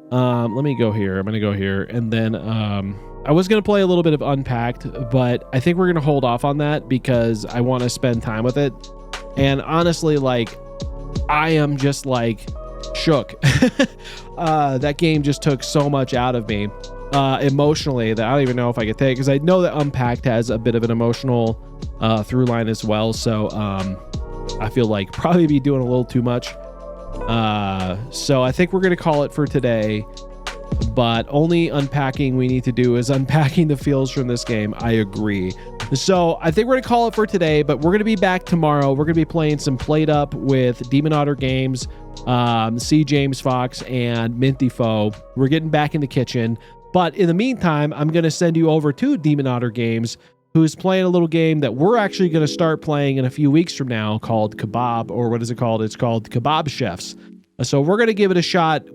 Let me go here. I'm gonna go here, and then I was gonna play a little bit of Unpacked, but I think we're gonna hold off on that because I want to spend time with it. And honestly, I am just shook. That game just took so much out of me emotionally that I don't even know if I could take, because I know that Unpacked has a bit of an emotional through line as well. So I feel probably be doing a little too much. So I think we're going to call it for today. but only unpacking we need to do is unpacking the feels from this game. I agree. So I think we're gonna call it for today, but we're gonna be back tomorrow. We're gonna be playing some Played Up with Demon Otter Games, C. James Fox, and Minty Foe. We're getting back in the kitchen, but in the meantime, I'm gonna send you over to Demon Otter Games, who's playing a little game that we're actually gonna start playing in a few weeks from now called Kebab, or what is it called? It's called Kebab Chefs. So we're gonna give it a shot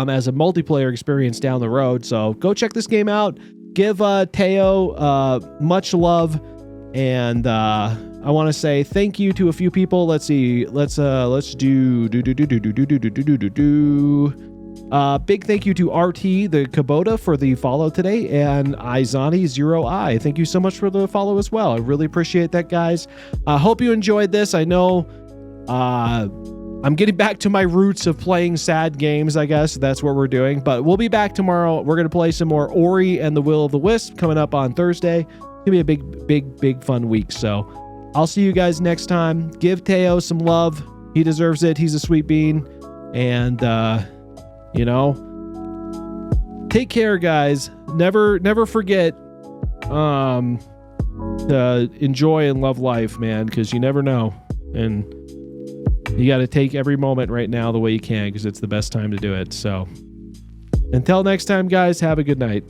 as a multiplayer experience down the road. So go check this game out. Give Theo much love, and I want to say thank you to a few people. Let's see. Let's do. Big thank you to RT the Kubota for the follow today, and Izani0i. Thank you so much for the follow as well. I really appreciate that, guys. I hope you enjoyed this. I know I'm getting back to my roots of playing sad games, I guess. That's what we're doing. But we'll be back tomorrow. We're going to play some more Ori and the Will of the Wisp coming up on Thursday. It's going to be a big, fun week. So I'll see you guys next time. Give Theo some love. He deserves it. He's a sweet bean. And, you know, take care, guys. Never forget to enjoy and love life, man, because you never know. And you got to take every moment right now the way you can, because it's the best time to do it. So until next time, guys, have a good night.